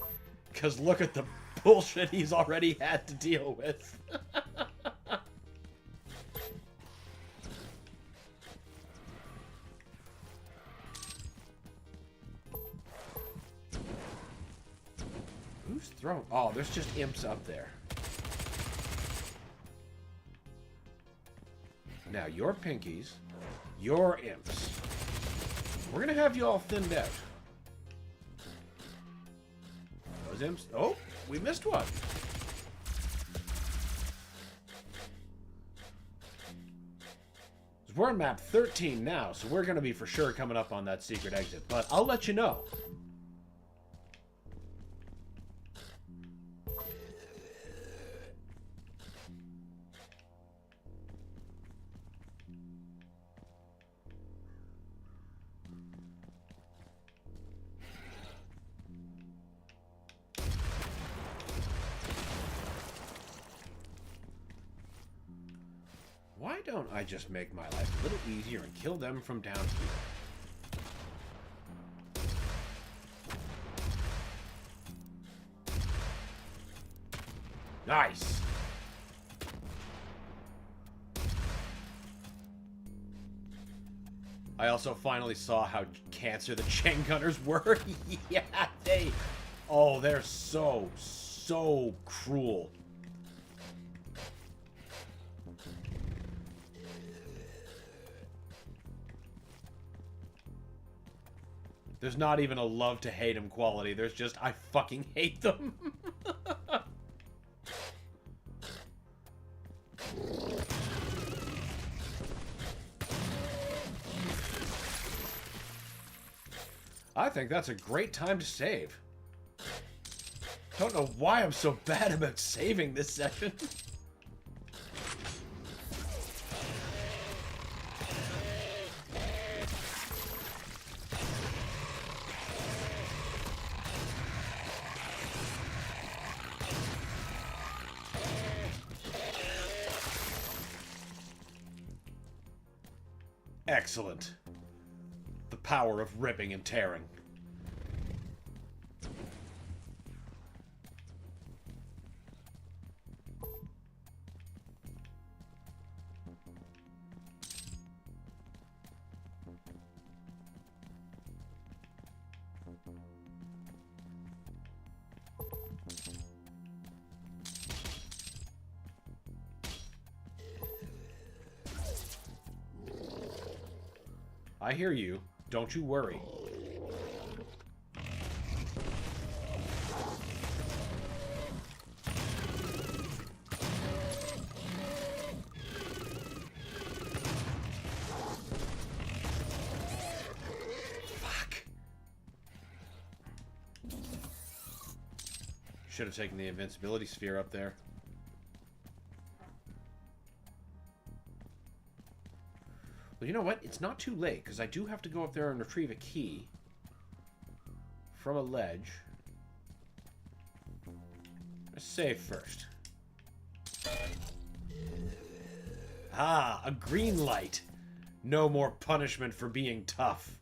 Because look at the bullshit he's already had to deal with. Who's throwing? Oh, there's just imps up there. Now, your pinkies, your imps. We're gonna have you all thinned out. Those imps... Oh, we missed one. We're on map 13 now, so we're gonna be for sure coming up on that secret exit. But I'll let you know. Why don't I just make my life a little easier and kill them from down here? Nice! I also finally saw how cancer the chain gunners were. Yeah, they... Oh, they're so cruel. There's not even a love to hate him quality. There's just, I fucking hate them. I think that's a great time to save. Don't know why I'm so bad about saving this session. Excellent. The power of ripping and tearing. I hear you. Don't you worry. Fuck. Should have taken the invincibility sphere up there. Well, you know what? It's not too late, because I do have to go up there and retrieve a key from a ledge. Let's save first. Ah, a green light. No more punishment for being tough.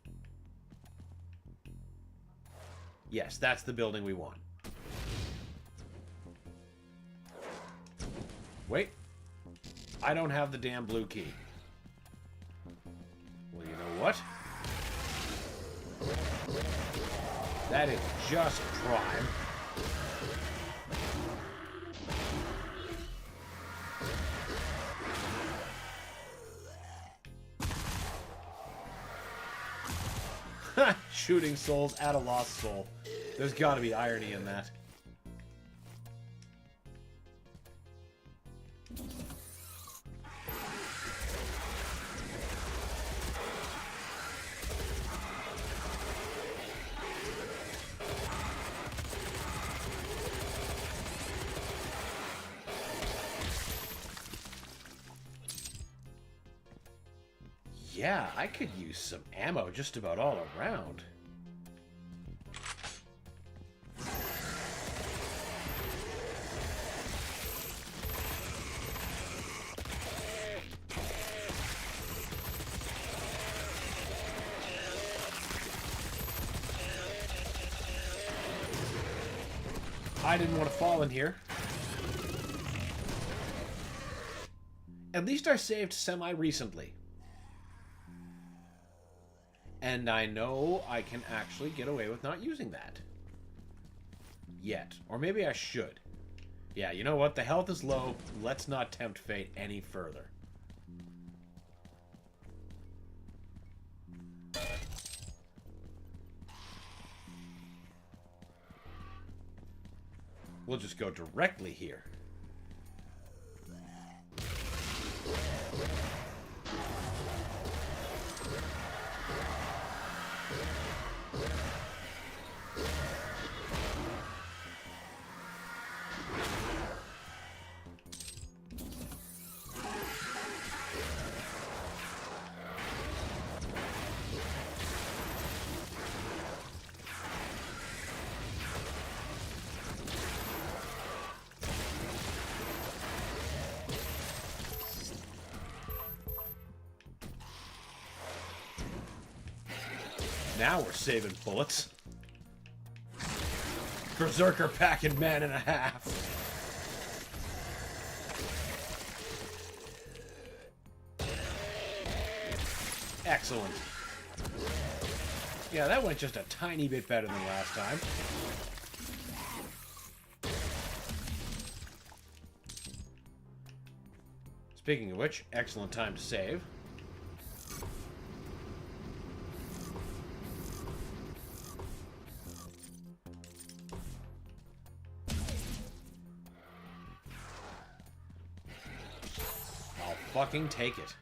Yes, that's the building we want. Wait. I don't have the damn blue key. Well, you know what? That is just prime. Shooting souls at a lost soul. There's gotta be irony in that. Yeah, I could use some ammo just about all around. I didn't want to fall in here. At least I saved semi-recently. And I know I can actually get away with not using that. Yet. Or maybe I should. Yeah, you know what? The health is low. Let's not tempt fate any further. We'll just go directly here. Now we're saving bullets. Berserker packing man and a half. Excellent. Yeah, that went just a tiny bit better than last time. Speaking of which, excellent time to save. Fucking take it.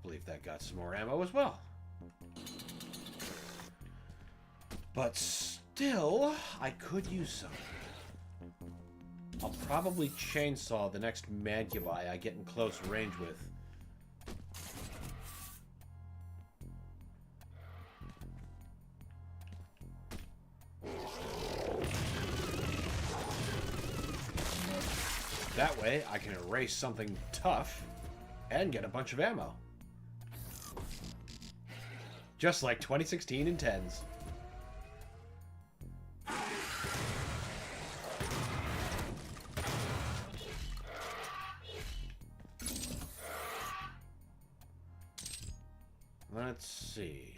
Believe that got some more ammo as well. But still, I could use some. I'll probably chainsaw the next mancubi I get in close range with. That way, I can erase something tough and get a bunch of ammo. Just like 2016 in 10s. Let's see.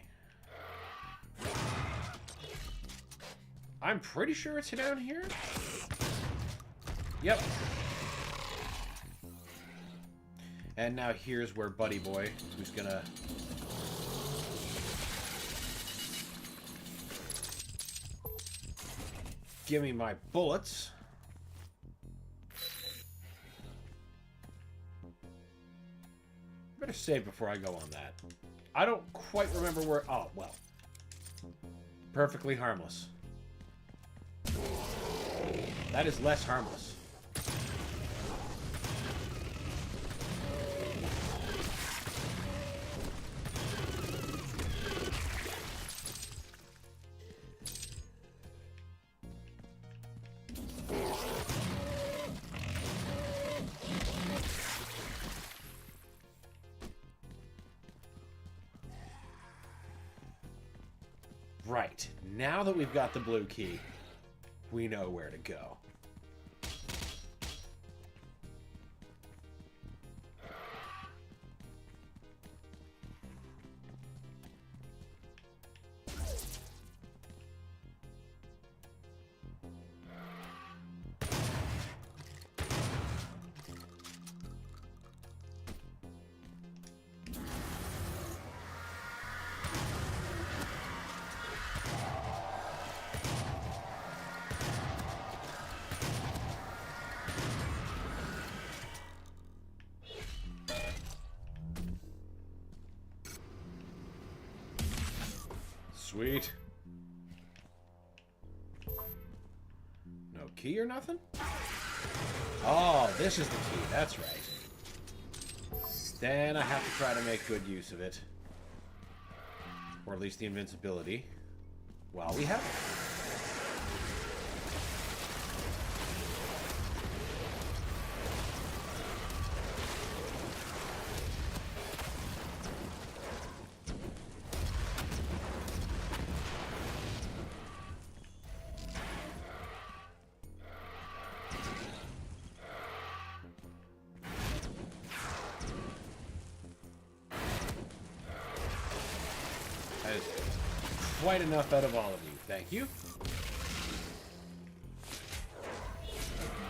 I'm pretty sure it's down here. Yep. And now here's where Buddy Boy, who's gonna give me my bullets. Better save before I go on that. I don't quite remember where... Oh, well. Perfectly harmless. That is less harmless. Right, now that we've got the blue key, we know where to go. Sweet. No key or nothing? Oh, this is the key. That's right. Then I have to try to make good use of it. Or at least the invincibility. While we have it. That is quite enough out of all of you. Thank you.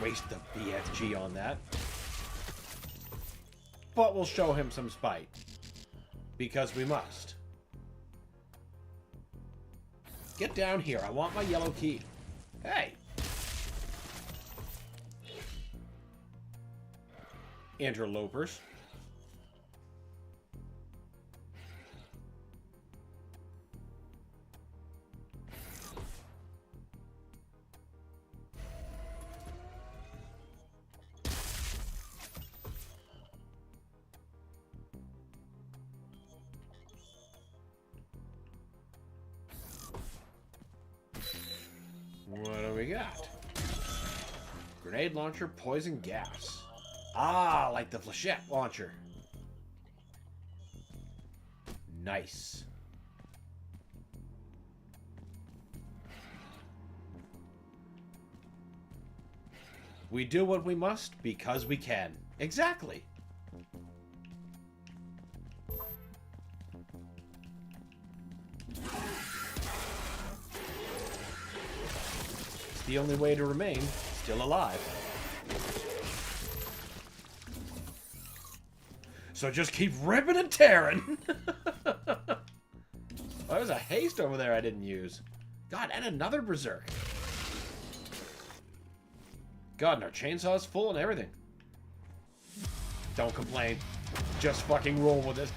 Waste the BFG on that. But we'll show him some spite. Because we must. Get down here. I want my yellow key. Hey. Interlopers. What do we got? Grenade launcher, poison gas. Ah, like the flechette launcher. Nice. We do what we must because we can. Exactly. The only way to remain still alive. So just keep ripping and tearing. Oh, there's a haste over there I didn't use. God, and another berserk. God, and our chainsaw's full and everything. Don't complain. Just fucking roll with it.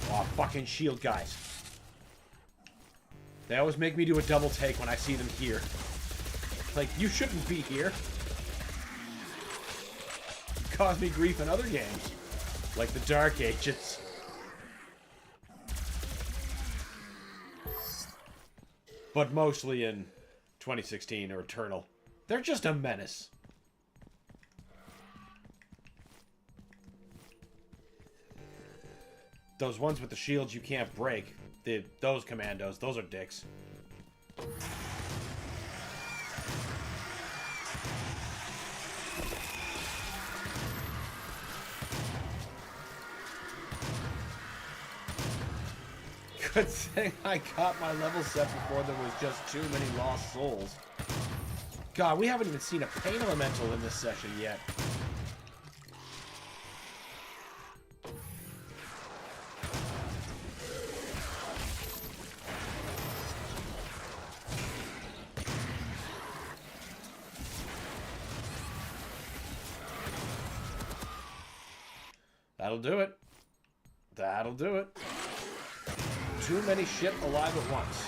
Oh, fucking shield guys. They always make me do a double take when I see them here. Like, you shouldn't be here. You cause me grief in other games. Like the Dark Ages. But mostly in 2016 or Eternal. They're just a menace. Those ones with the shields you can't break. Those commandos, those are dicks. Good thing I got my level set before there was just too many lost souls. God, we haven't even seen a pain elemental in this session yet. That'll do it. That'll do it. Too many shit alive at once.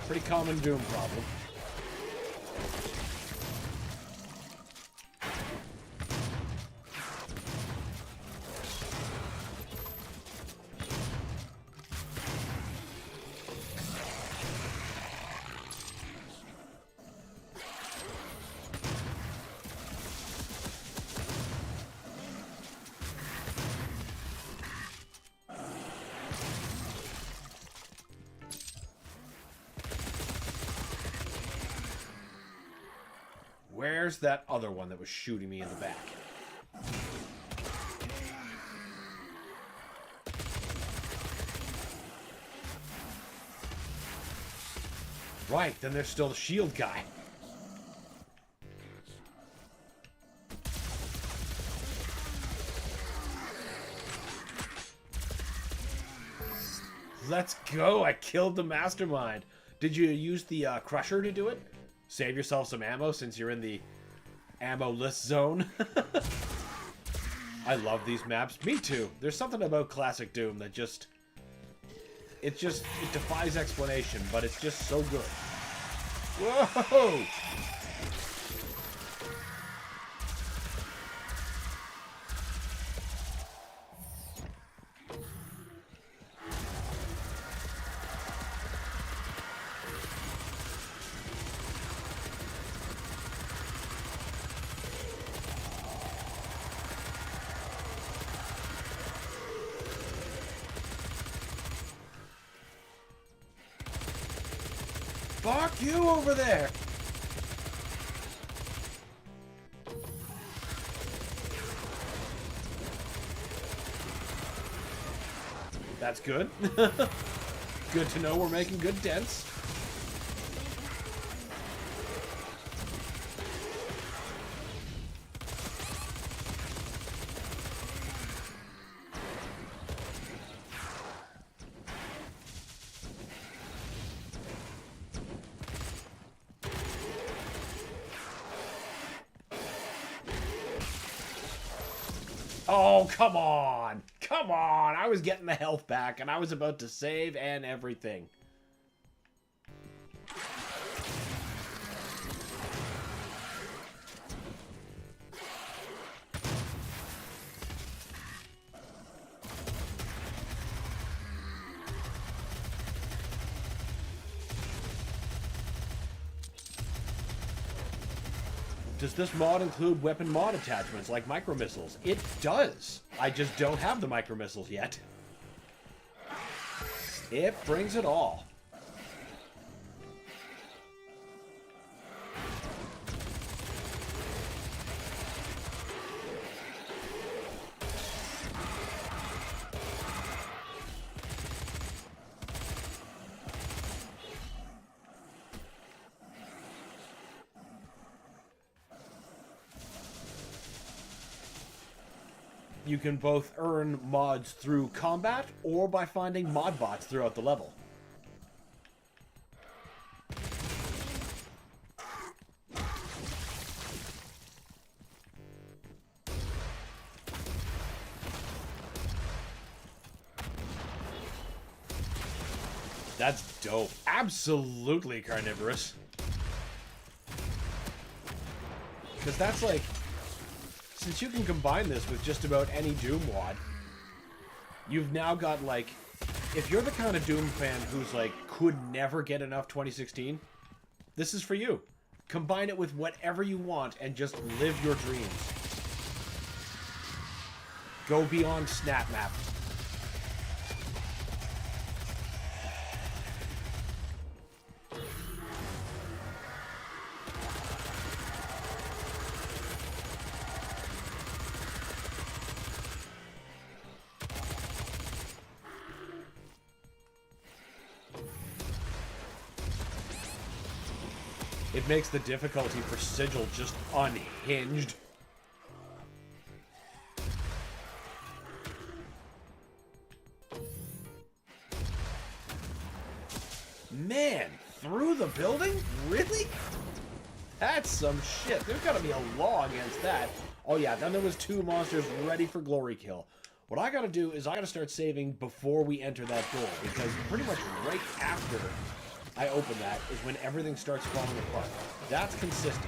Pretty common Doom problem. Where's that other one that was shooting me in the back? Right, then there's still the shield guy. Let's go! I killed the mastermind. Did you use the crusher to do it? Save yourself some ammo since you're in the ammo-less zone. I love these maps. Me too. There's something about classic Doom that just... It defies explanation, but it's just so good. Whoa! Fuck you over there! That's good. Good to know we're making good dents. Oh, come on! Come on! I was getting the health back, and I was about to save and everything. Does this mod include weapon mod attachments like micro missiles? It does. I just don't have the micro missiles yet. It brings it all. You can both earn mods through combat or by finding mod bots throughout the level. That's dope. Absolutely carnivorous. Because that's like... Since you can combine this with just about any Doom mod, you've now got, like... If you're the kind of Doom fan who's, like, could never get enough 2016, this is for you. Combine it with whatever you want and just live your dreams. Go beyond snap map. It makes the difficulty for Sigil just unhinged. Man, through the building? Really? That's some shit. There's gotta be a law against that. Oh yeah, then there was 2 monsters ready for glory kill. What I gotta do is I gotta start saving before we enter that door, because pretty much right after I open that is when everything starts falling apart. That's consistent.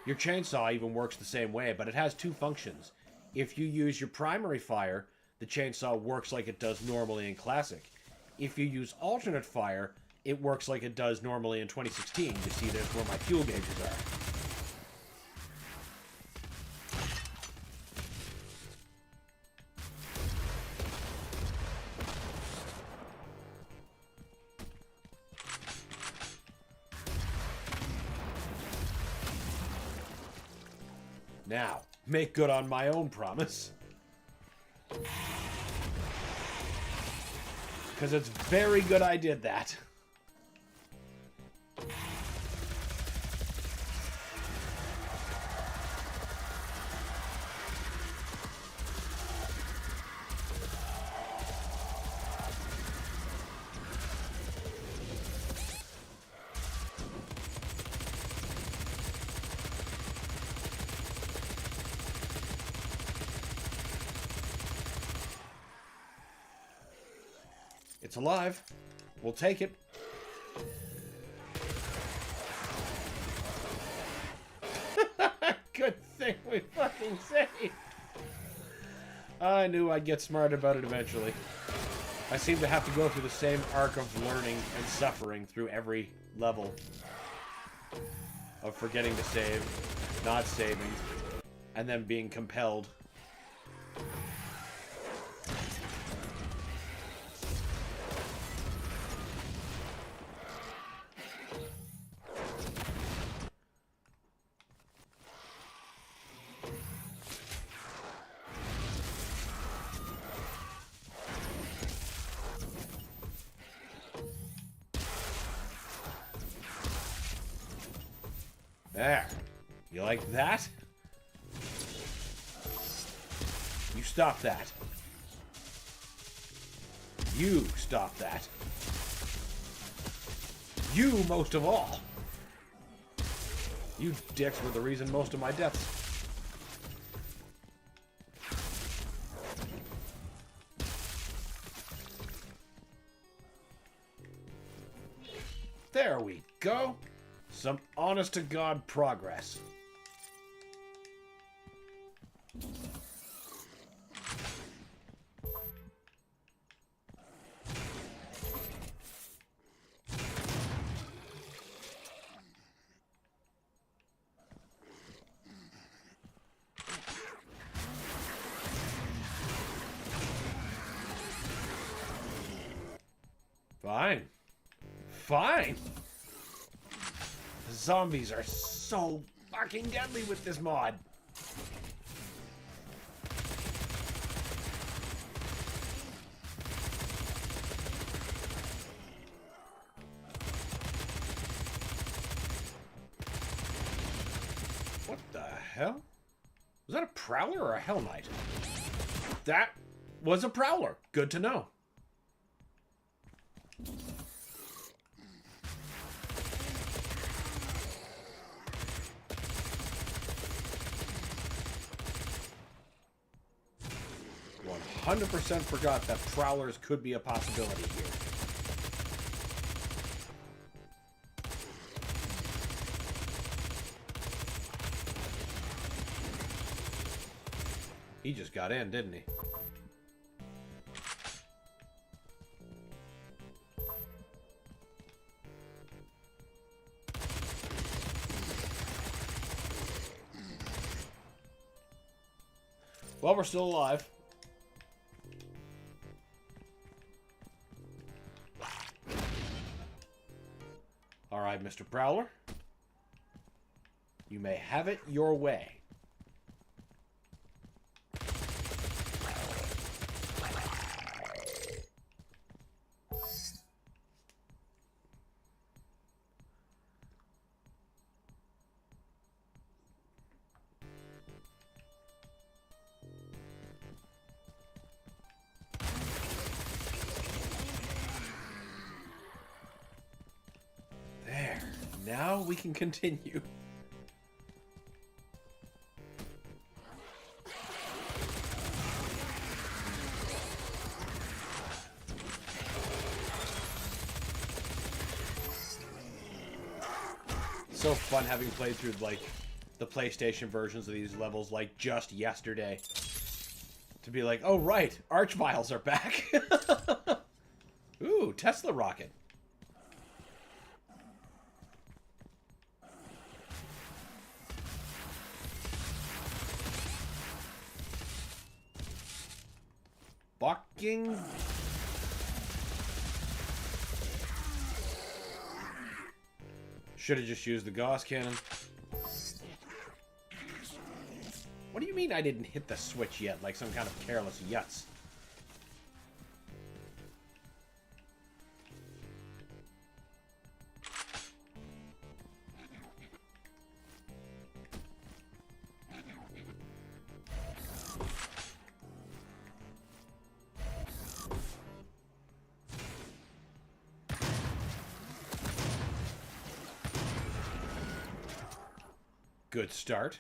Your chainsaw even works the same way, but it has 2 functions. If you use your primary fire, the chainsaw works like it does normally in Classic. If you use alternate fire, it works like it does normally in 2016. You see, there's where my fuel gauges are. Now, make good on my own promise. Because it's very good I did that. It's alive. We'll take it. Good thing we fucking saved. I knew I'd get smart about it eventually. I seem to have to go through the same arc of learning and suffering through every level. Of forgetting to save, not saving, and then being compelled. There. You like that? You stop that. You stop that. You most of all. You dicks were the reason most of my deaths. There we go. Some honest-to-God progress. Fine. Fine. Zombies are so fucking deadly with this mod. What the hell? Was that a Prowler or a Hell Knight? That was a Prowler. Good to know. 100% forgot that prowlers could be a possibility here. He just got in, didn't he? Well, we're still alive. All right, Mr. Prowler. You may have it your way. Now we can continue. So fun having played through like the PlayStation versions of these levels like just yesterday. To be like, oh right, Archviles are back. Ooh, Tesla rocket. Fucking... Should have just used the Gauss cannon. What do you mean I didn't hit the switch yet, like some kind of careless yutz? Good start.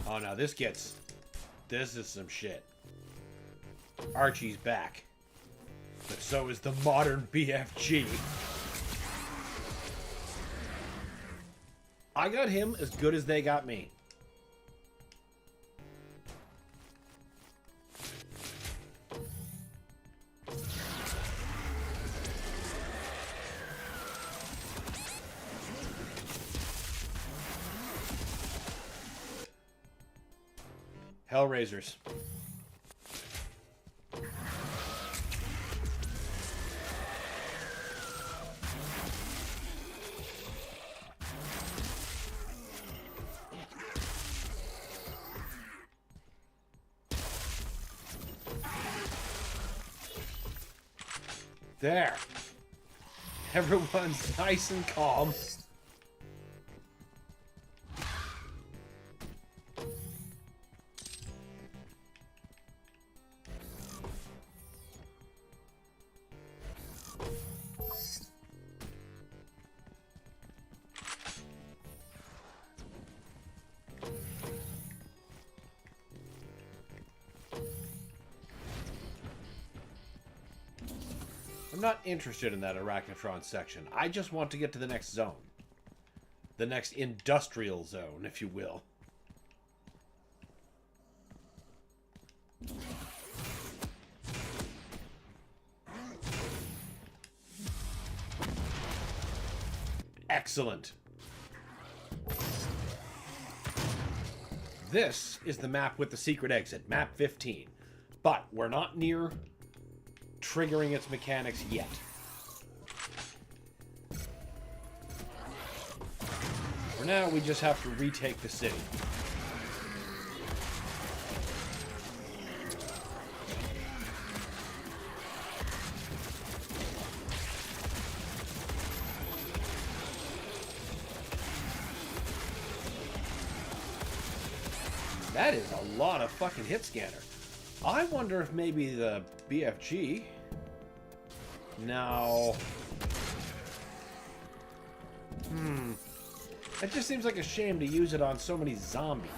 Oh, now this is some shit. Archie's back. But so is the modern BFG. I got him as good as they got me. Hellraisers. There. Everyone's nice and calm. I'm not interested in that Arachnotron section. I just want to get to the next zone. The next industrial zone, if you will. Excellent. This is the map with the secret exit, map 15. But we're not near triggering its mechanics yet. For now, we just have to retake the city. That is a lot of fucking hit scanner. I wonder if maybe the BFG... Now... It just seems like a shame to use it on so many zombies.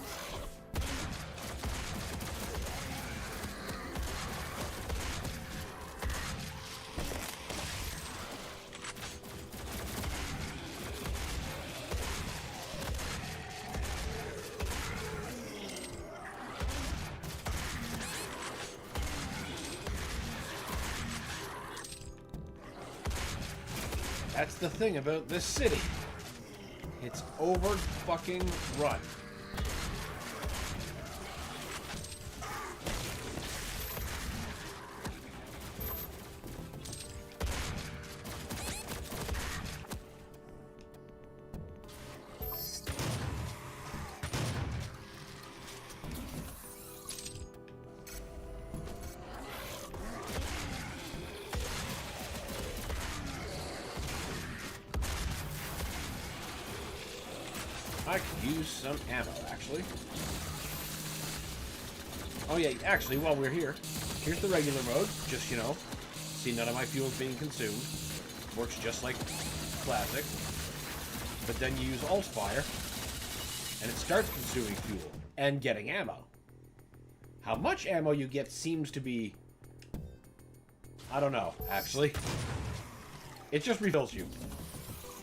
That's the thing about this city. It's over fucking run. I could use some ammo, actually. Oh yeah, actually, while we're here, here's the regular mode. Just, you know, see none of my fuel's being consumed. Works just like classic. But then you use alt fire, and it starts consuming fuel and getting ammo. How much ammo you get seems to be... I don't know, actually. It just refills you.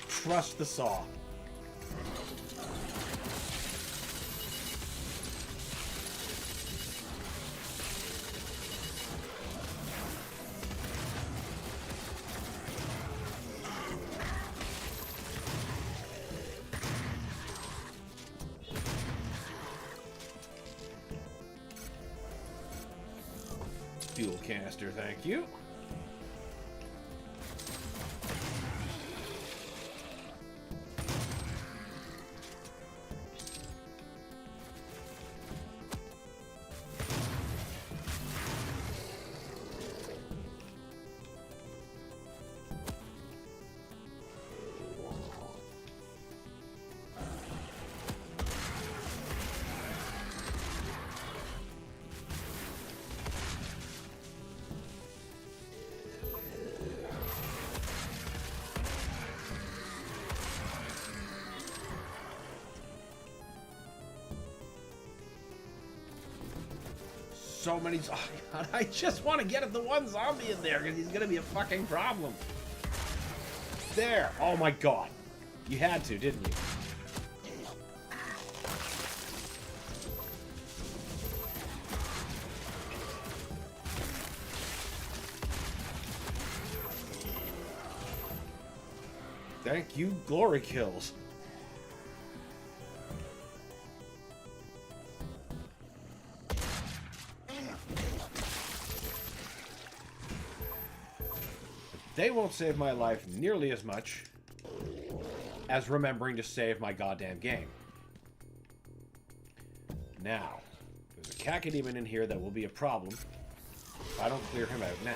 Trust the saw. Fuel canister, thank you. So many... Oh God, I just want to get at the one zombie in there because he's going to be a fucking problem. There. Oh my God. You had to, didn't you? Thank you, glory kills. They won't save my life nearly as much as remembering to save my goddamn game. Now, there's a cacodemon in here that will be a problem if I don't clear him out now.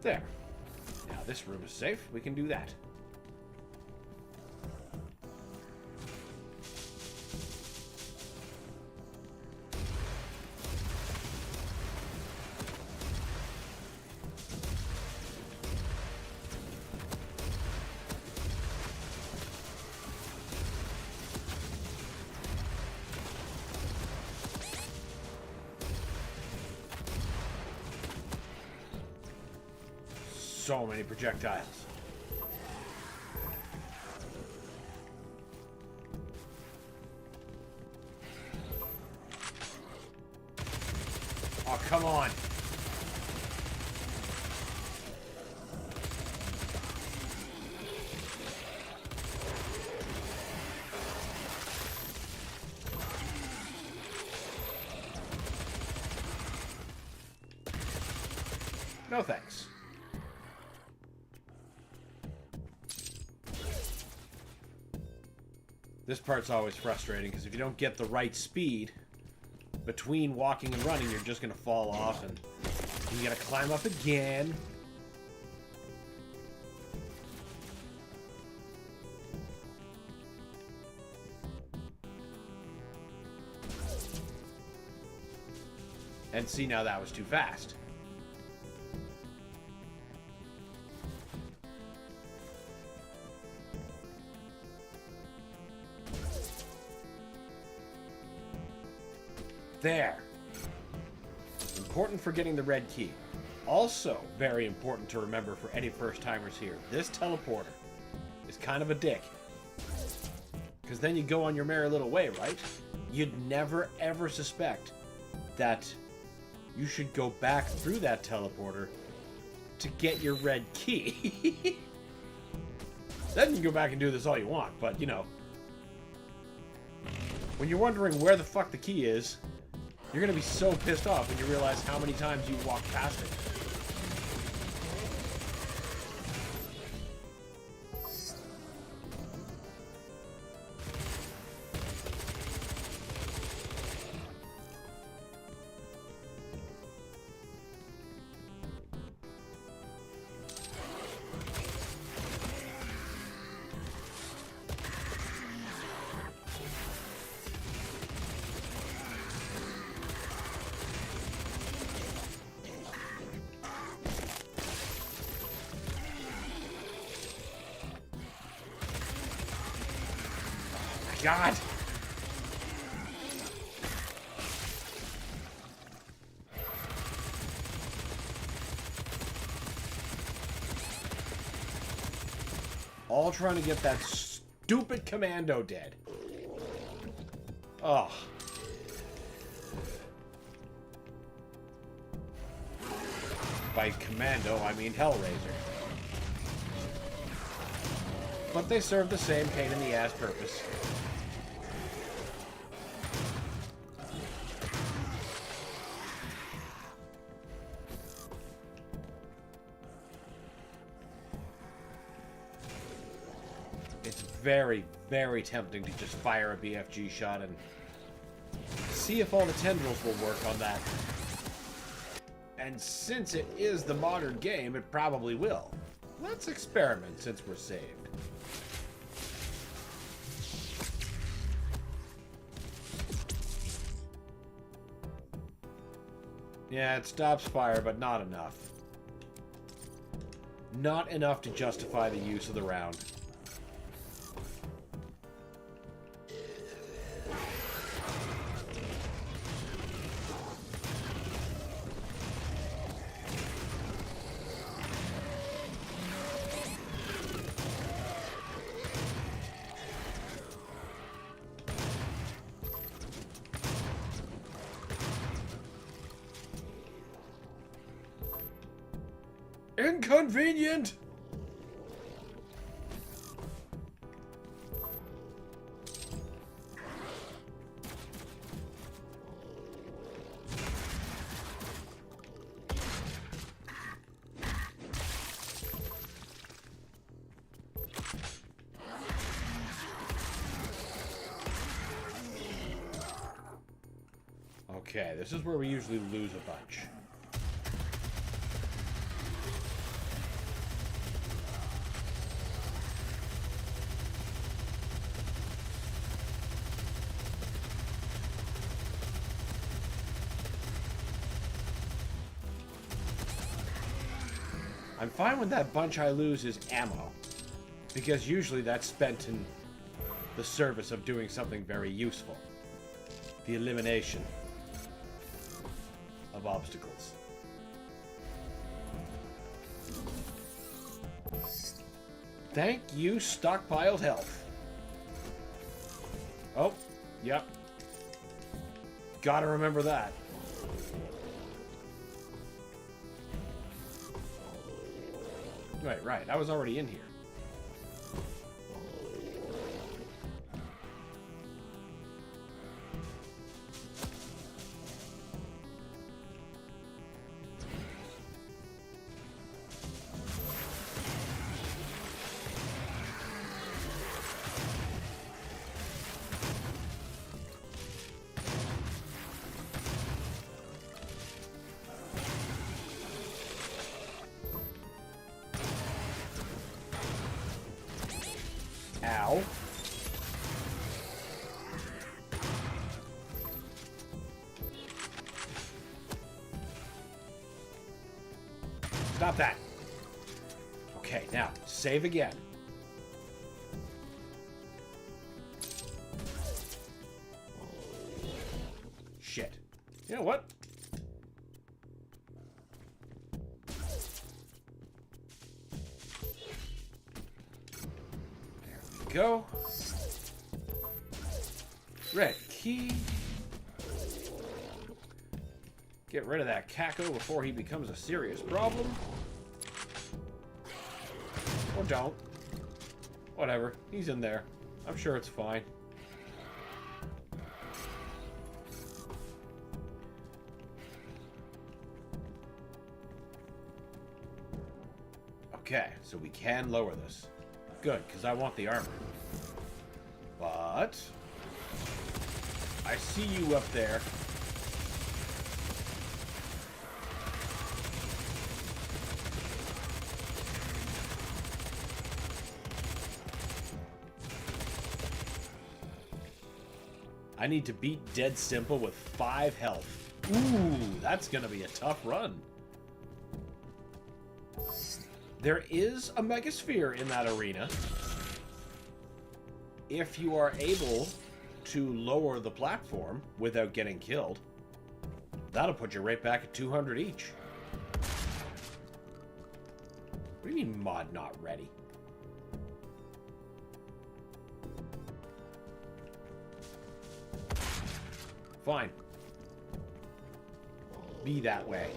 There. Now this room is safe. We can do that. So many projectiles. Oh, come on. No thanks. This part's always frustrating, because if you don't get the right speed between walking and running, you're just going to fall off, and you got to climb up again. And see, now that was too fast. There. Important for getting the red key. Also, very important to remember for any first-timers here. This teleporter is kind of a dick. Because then you go on your merry little way, right? You'd never, ever suspect that you should go back through that teleporter to get your red key. Then you can go back and do this all you want, but, you know. When you're wondering where the fuck the key is, you're gonna be so pissed off when you realize how many times you walked past it. God! All trying to get that stupid commando dead. Oh. By commando, I mean Hellraiser. But they serve the same pain-in-the-ass purpose. It's very, very tempting to just fire a BFG shot and see if all the tendrils will work on that. And since it is the modern game, it probably will. Let's experiment since we're saved. Yeah, it stops fire, but not enough. Not enough to justify the use of the round. Inconvenient! Okay, this is where we usually lose a bunch. I'm fine when that bunch I lose is ammo, because usually that's spent in the service of doing something very useful. The elimination of obstacles. Thank you, stockpiled health. Oh, yep. Gotta remember that. Right. I was already in here. Stop that. Okay, now, save again. Shit. You know what? There we go. Red key. Get rid of that Caco before he becomes a serious problem. Or don't. Whatever. He's in there. I'm sure it's fine. Okay, so we can lower this. Good, because I want the armor. But I see you up there. I need to beat Dead Simple with 5 health. Ooh, that's gonna be a tough run. There is a Megasphere in that arena. If you are able to lower the platform without getting killed, that'll put you right back at 200 each. What do you mean mod not ready? Fine. Be that way.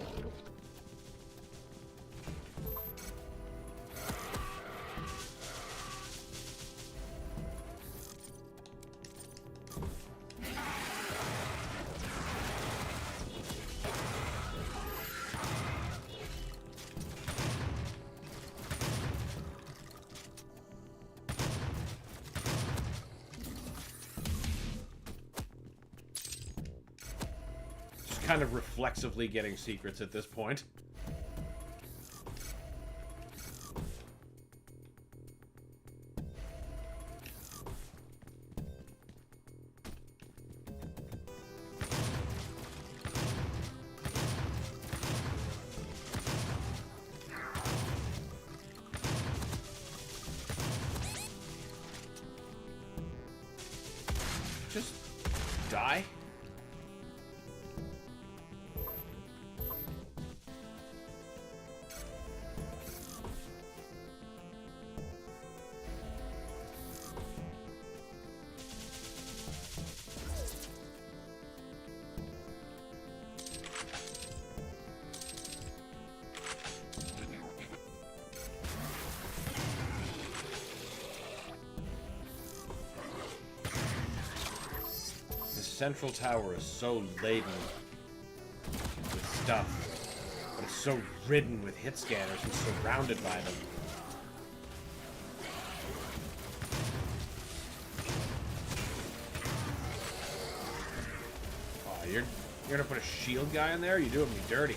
Kind of reflexively getting secrets at this point. Just die. Central tower is so laden with stuff, but it's so ridden with hit scanners and surrounded by them. Oh, you're gonna put a shield guy in there? You're doing me dirty.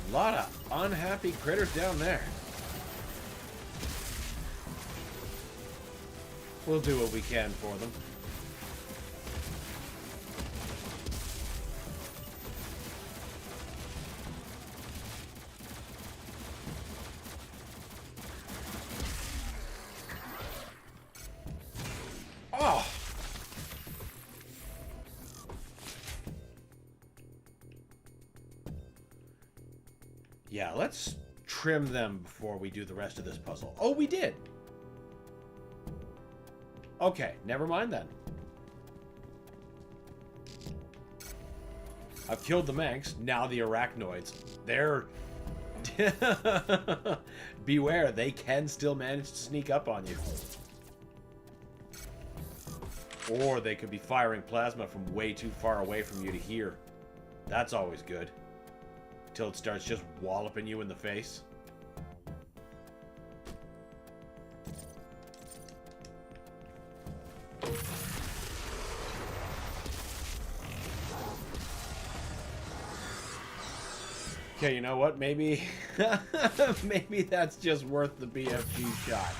A lot of unhappy critters down there. We'll do what we can for them. Oh! Yeah, let's trim them before we do the rest of this puzzle. Oh, we did! Okay, never mind then. I've killed the Manx, now the Arachnoids. They're... Beware, they can still manage to sneak up on you. Or they could be firing plasma from way too far away from you to hear. That's always good. Till it starts just walloping you in the face. Okay, you know what? Maybe... maybe that's just worth the BFG shot.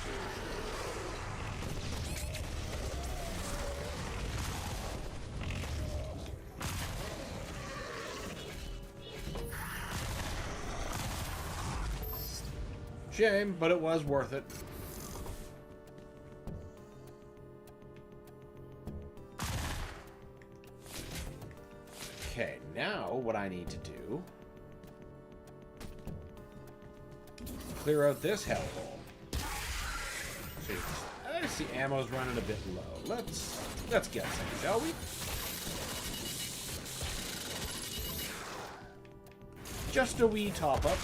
Shame, but it was worth it. Okay, now what I need to do... clear out this hellhole. So I see ammo's running a bit low. Let's get some, shall we? Just a wee top up.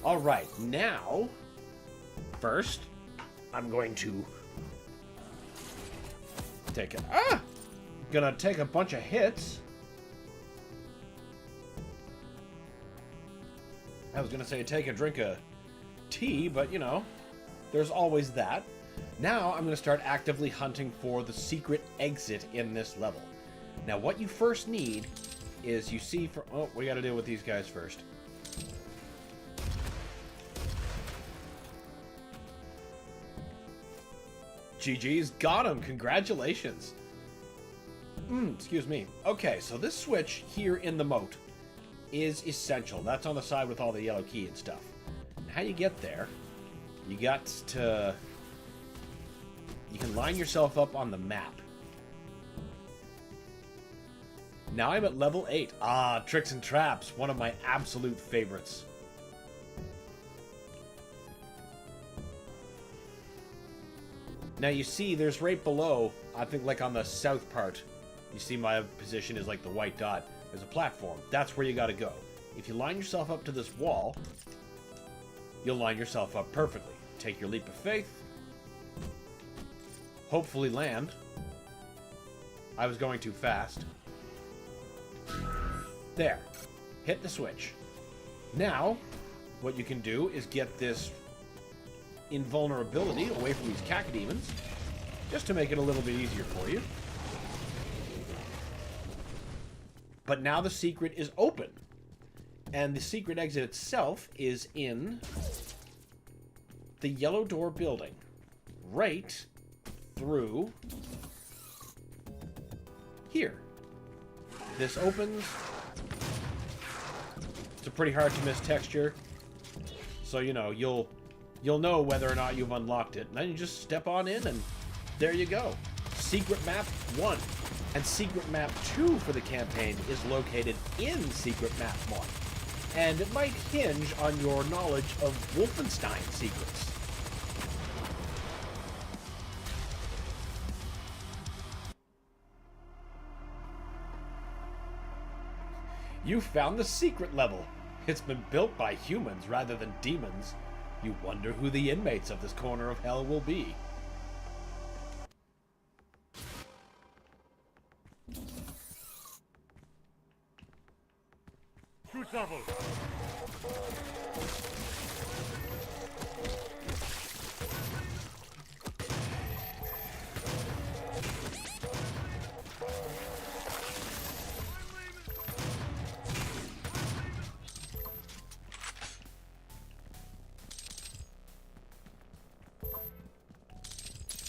All right, now, first, I'm going to take a, gonna take a bunch of hits. I was gonna say take a drink of tea, but you know, there's always that. Now I'm gonna start actively hunting for the secret exit in this level. Now what you first need is you see for, oh, we gotta deal with these guys first. GG's got him. Congratulations. Excuse me. Okay, so this switch here in the moat is essential. That's on the side with all the yellow key and stuff. And how you get there, you got to... you can line yourself up on the map. Now I'm at level 8. Ah, Tricks and Traps, one of my absolute favorites. Now you see there's right below, I think like on the south part, you see my position is like the white dot. There's a platform. That's where you gotta go. If you line yourself up to this wall, you'll line yourself up perfectly. Take your leap of faith. Hopefully land. I was going too fast. There. Hit the switch. Now, what you can do is get this invulnerability away from these cacodemons, just to make it a little bit easier for you. But now the secret is open, and the secret exit itself is in the yellow door building, right through here. This opens. It's a pretty hard to miss texture, so you know you'll know whether or not you've unlocked it. And then you just step on in and there you go. Secret Map 1. And Secret Map 2 for the campaign is located in Secret Map 1. And it might hinge on your knowledge of Wolfenstein secrets. You found the secret level. It's been built by humans rather than demons. You wonder who the inmates of this corner of hell will be. Shoot level.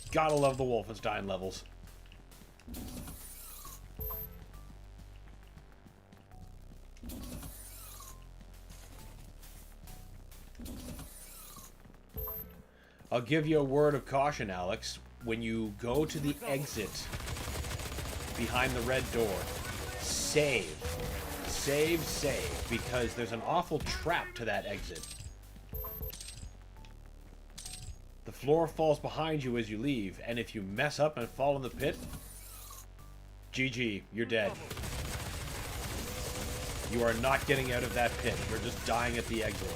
Gotta love the Wolfenstein levels. I'll give you a word of caution, Alex. When you go to the exit behind the red door, save. Save, because there's an awful trap to that exit. The floor falls behind you as you leave, and if you mess up and fall in the pit, GG, you're dead. You are not getting out of that pit. You're just dying at the exit.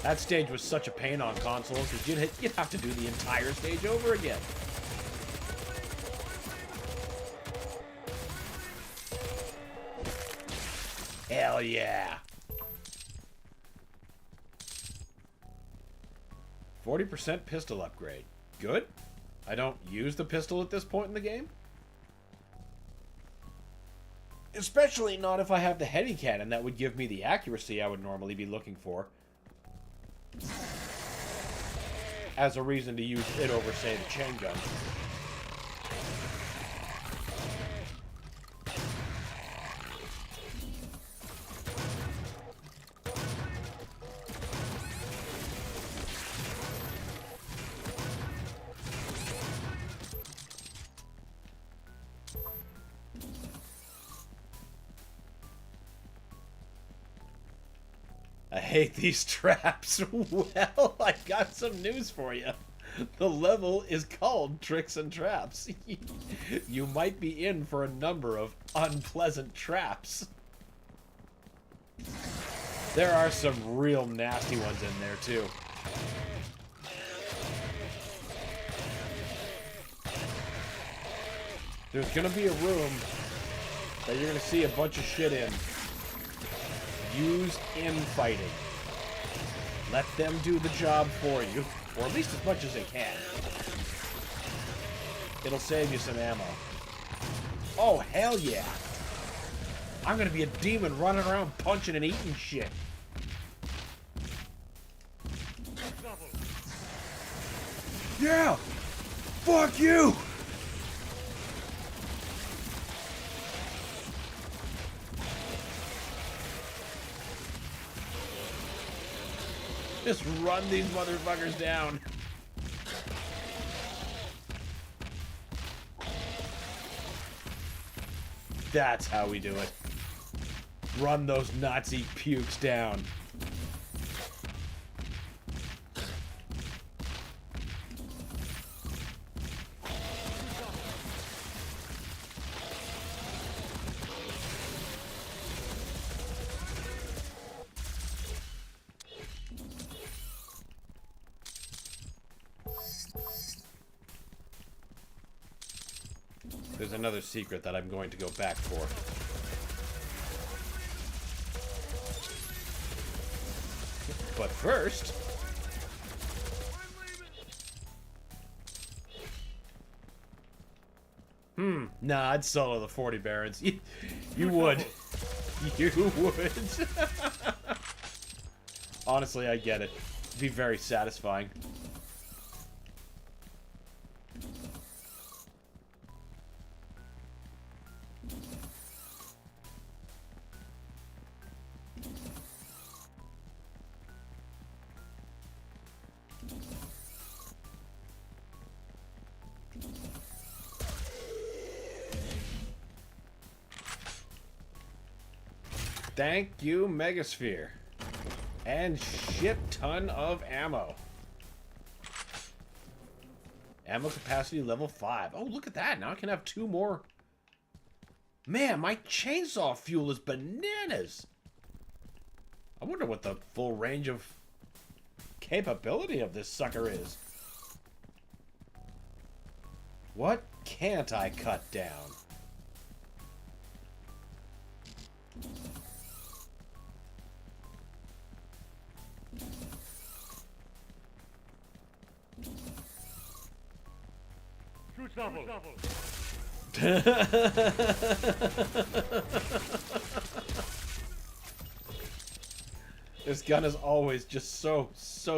That stage was such a pain on consoles because you'd have to do the entire stage over again. Hell yeah. 40% pistol upgrade. Good. I don't use the pistol at this point in the game. Especially not if I have the heavy cannon that would give me the accuracy I would normally be looking for. As a reason to use it over, say, the chain gun. I hate these traps. Well, I got some news for you. The level is called Tricks and Traps. You might be in for a number of unpleasant traps. There are some real nasty ones in there, too. There's gonna be a room that you're gonna see a bunch of shit in. Use infighting. Let them do the job for you, or at least as much as they can. It'll save you some ammo. Oh, hell yeah! I'm gonna be a demon running around punching and eating shit. Yeah! Fuck you! Just run these motherfuckers down. That's how we do it. Run those Nazi pukes down. There's another secret that I'm going to go back for. But first... Nah, I'd solo the 40 Barons. You would. You would. Honestly, I get it. It'd be very satisfying. Thank you, Megasphere. And shit ton of ammo. Ammo capacity level 5. Oh, look at that. Now I can have 2 more. Man, my chainsaw fuel is bananas. I wonder what the full range of capability of this sucker is. What can't I cut down? This gun is always just so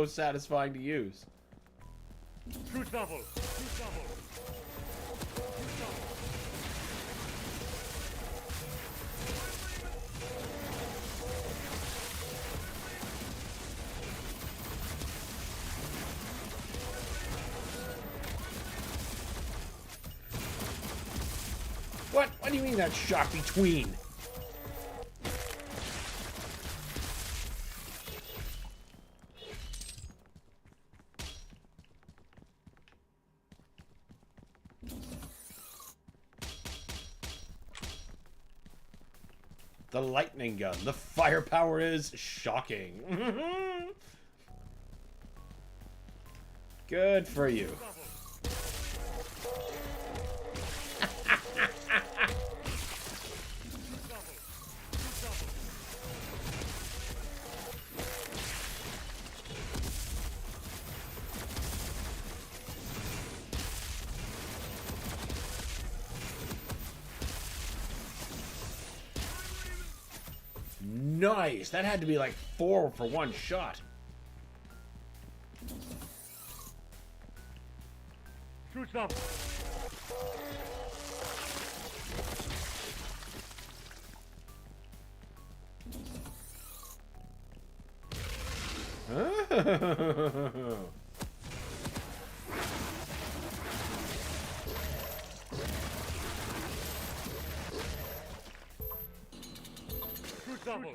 satisfying to use. What? What do you mean that shot between? The lightning gun. The firepower is shocking. Good for you. Nice! That had to be like 4 for one shot. Shoot some.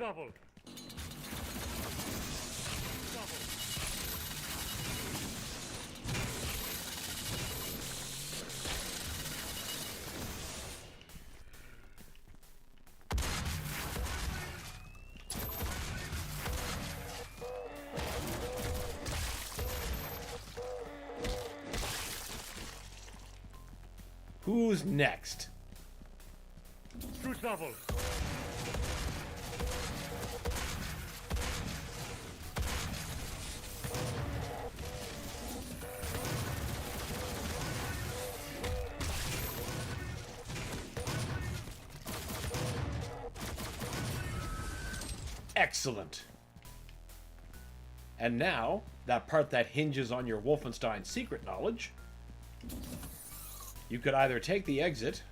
Double. Double. Who's next? Shoot double. Excellent. And now, that part that hinges on your Wolfenstein secret knowledge. You could either take the exit,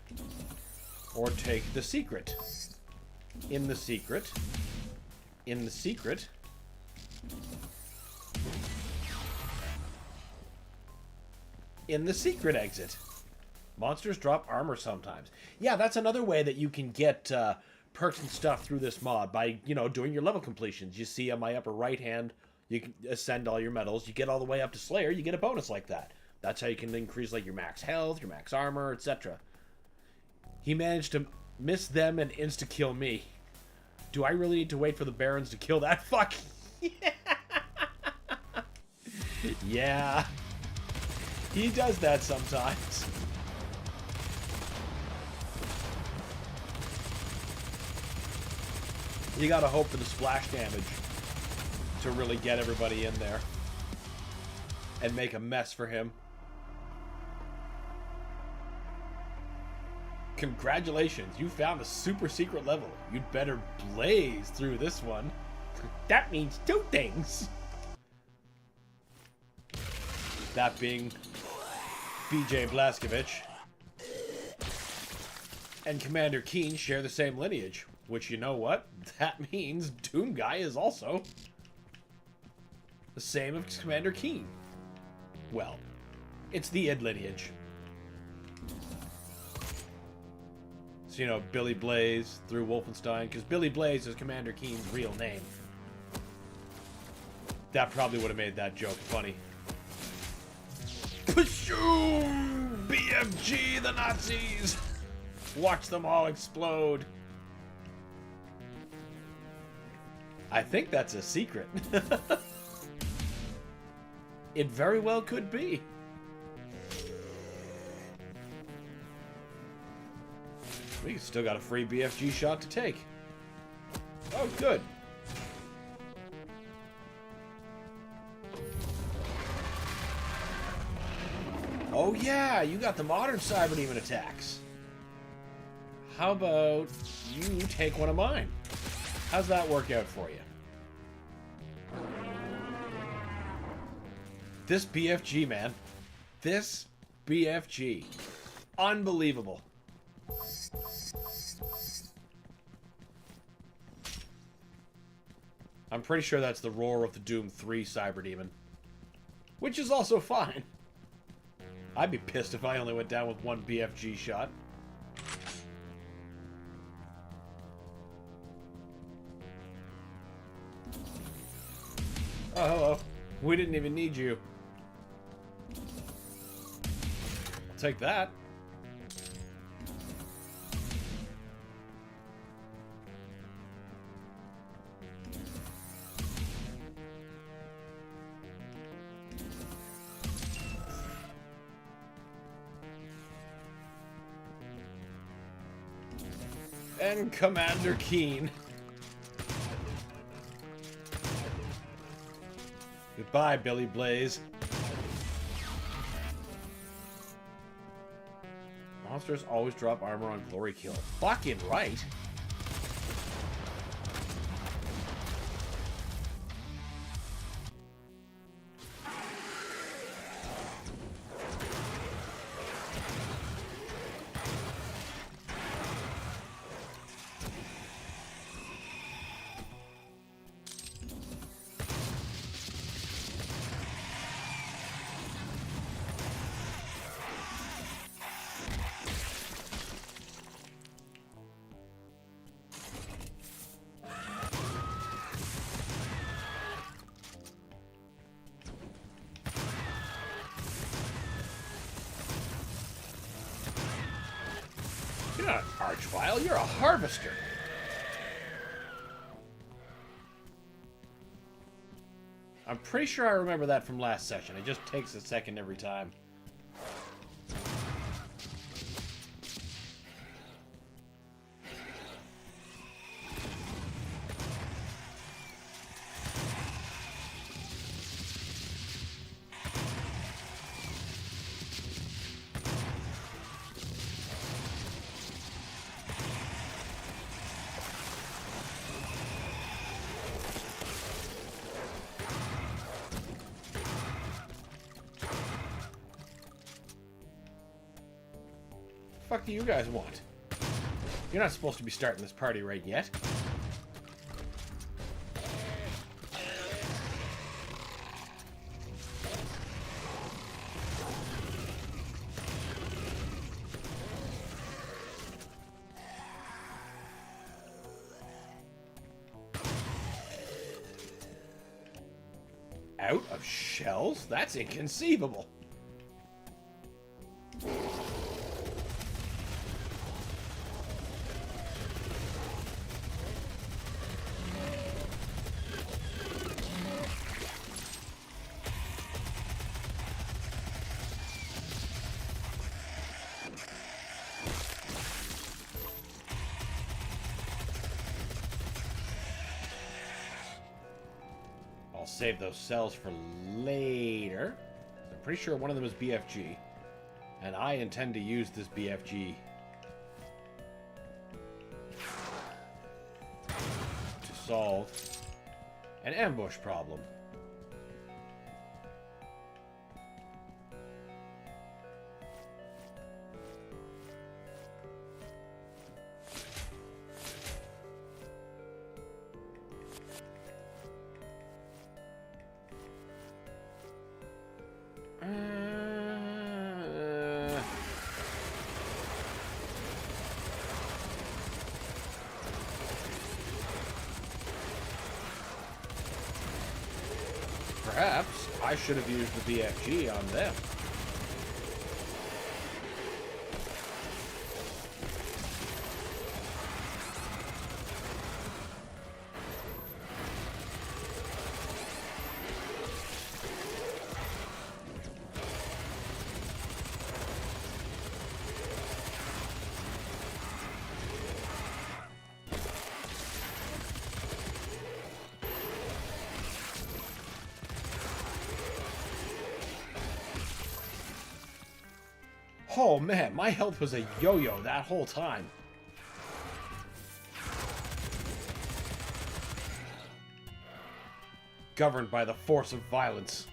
or take the secret. In the secret. In the secret. In the secret exit. Monsters drop armor sometimes. Yeah, that's another way that you can get perks and stuff through this mod by, you know, doing your level completions. You see on my upper right hand, you can ascend all your medals. You get all the way up to Slayer, you get a bonus like that. That's how you can increase like your max health, your max armor, etc. He managed to miss them and insta-kill me. Do I really need to wait for the Barons to kill that fuck? Yeah. He does that sometimes. You gotta hope for the splash damage to really get everybody in there and make a mess for him. Congratulations, you found a super secret level. You'd better blaze through this one. That means 2 things. That being BJ Blazkowicz and Commander Keen share the same lineage. Which, you know what? That means Doom Guy is also the same as Commander Keen. Well, it's the id lineage. So, you know, Billy Blaze through Wolfenstein, because Billy Blaze is Commander Keen's real name. That probably would have made that joke funny. Pursue BFG the Nazis! Watch them all explode. I think that's a secret. It very well could be. We still got a free BFG shot to take. Oh, good. Oh yeah, you got the modern Cyber Demon attacks. How about you take one of mine? How's that work out for you? This BFG, man. This BFG. Unbelievable. I'm pretty sure that's the Roar of the Doom 3 Cyber Demon. Which is also fine. I'd be pissed if I only went down with 1 BFG shot. Oh, hello. We didn't even need you. I'll take that. And Commander Keen. Goodbye, Billy Blaze. Monsters always drop armor on Glory Kill. Fucking right. You're not an archvile, you're a harvester. I'm pretty sure I remember that from last session. It just takes a second every time. What the fuck do you guys want? You're not supposed to be starting this party right yet. Out of shells? That's inconceivable. Save those cells for later. I'm pretty sure one of them is BFG. And I intend to use this BFG to solve an ambush problem. Perhaps I should have used the BFG on them. Oh man, my health was a yo-yo that whole time. Governed by the force of violence.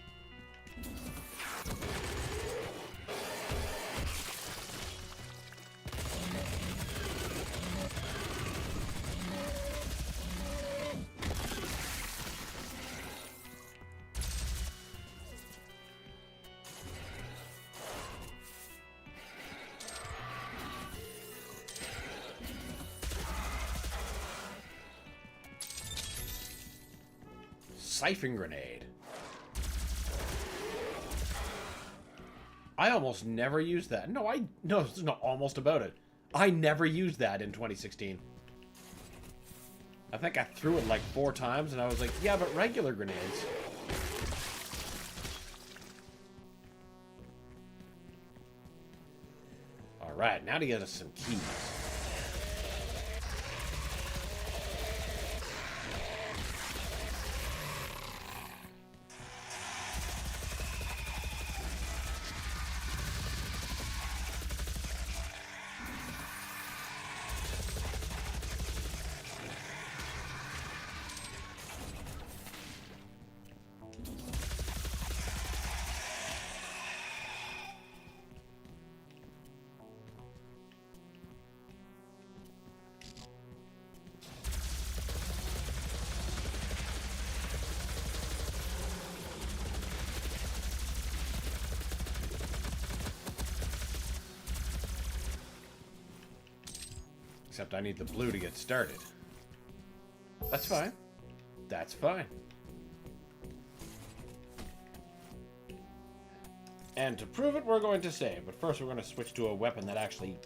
Siphon grenade. I almost never used that. No, it's not almost about it. I never used that in 2016. I think I threw it like 4 times and I was like, yeah, but regular grenades. Alright, now to get us some keys. Except I need the blue to get started. That's fine. That's fine. And to prove it, we're going to save. But first we're going to switch to a weapon that actually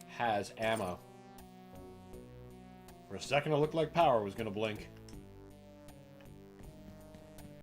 has ammo. For a second it looked like power was going to blink.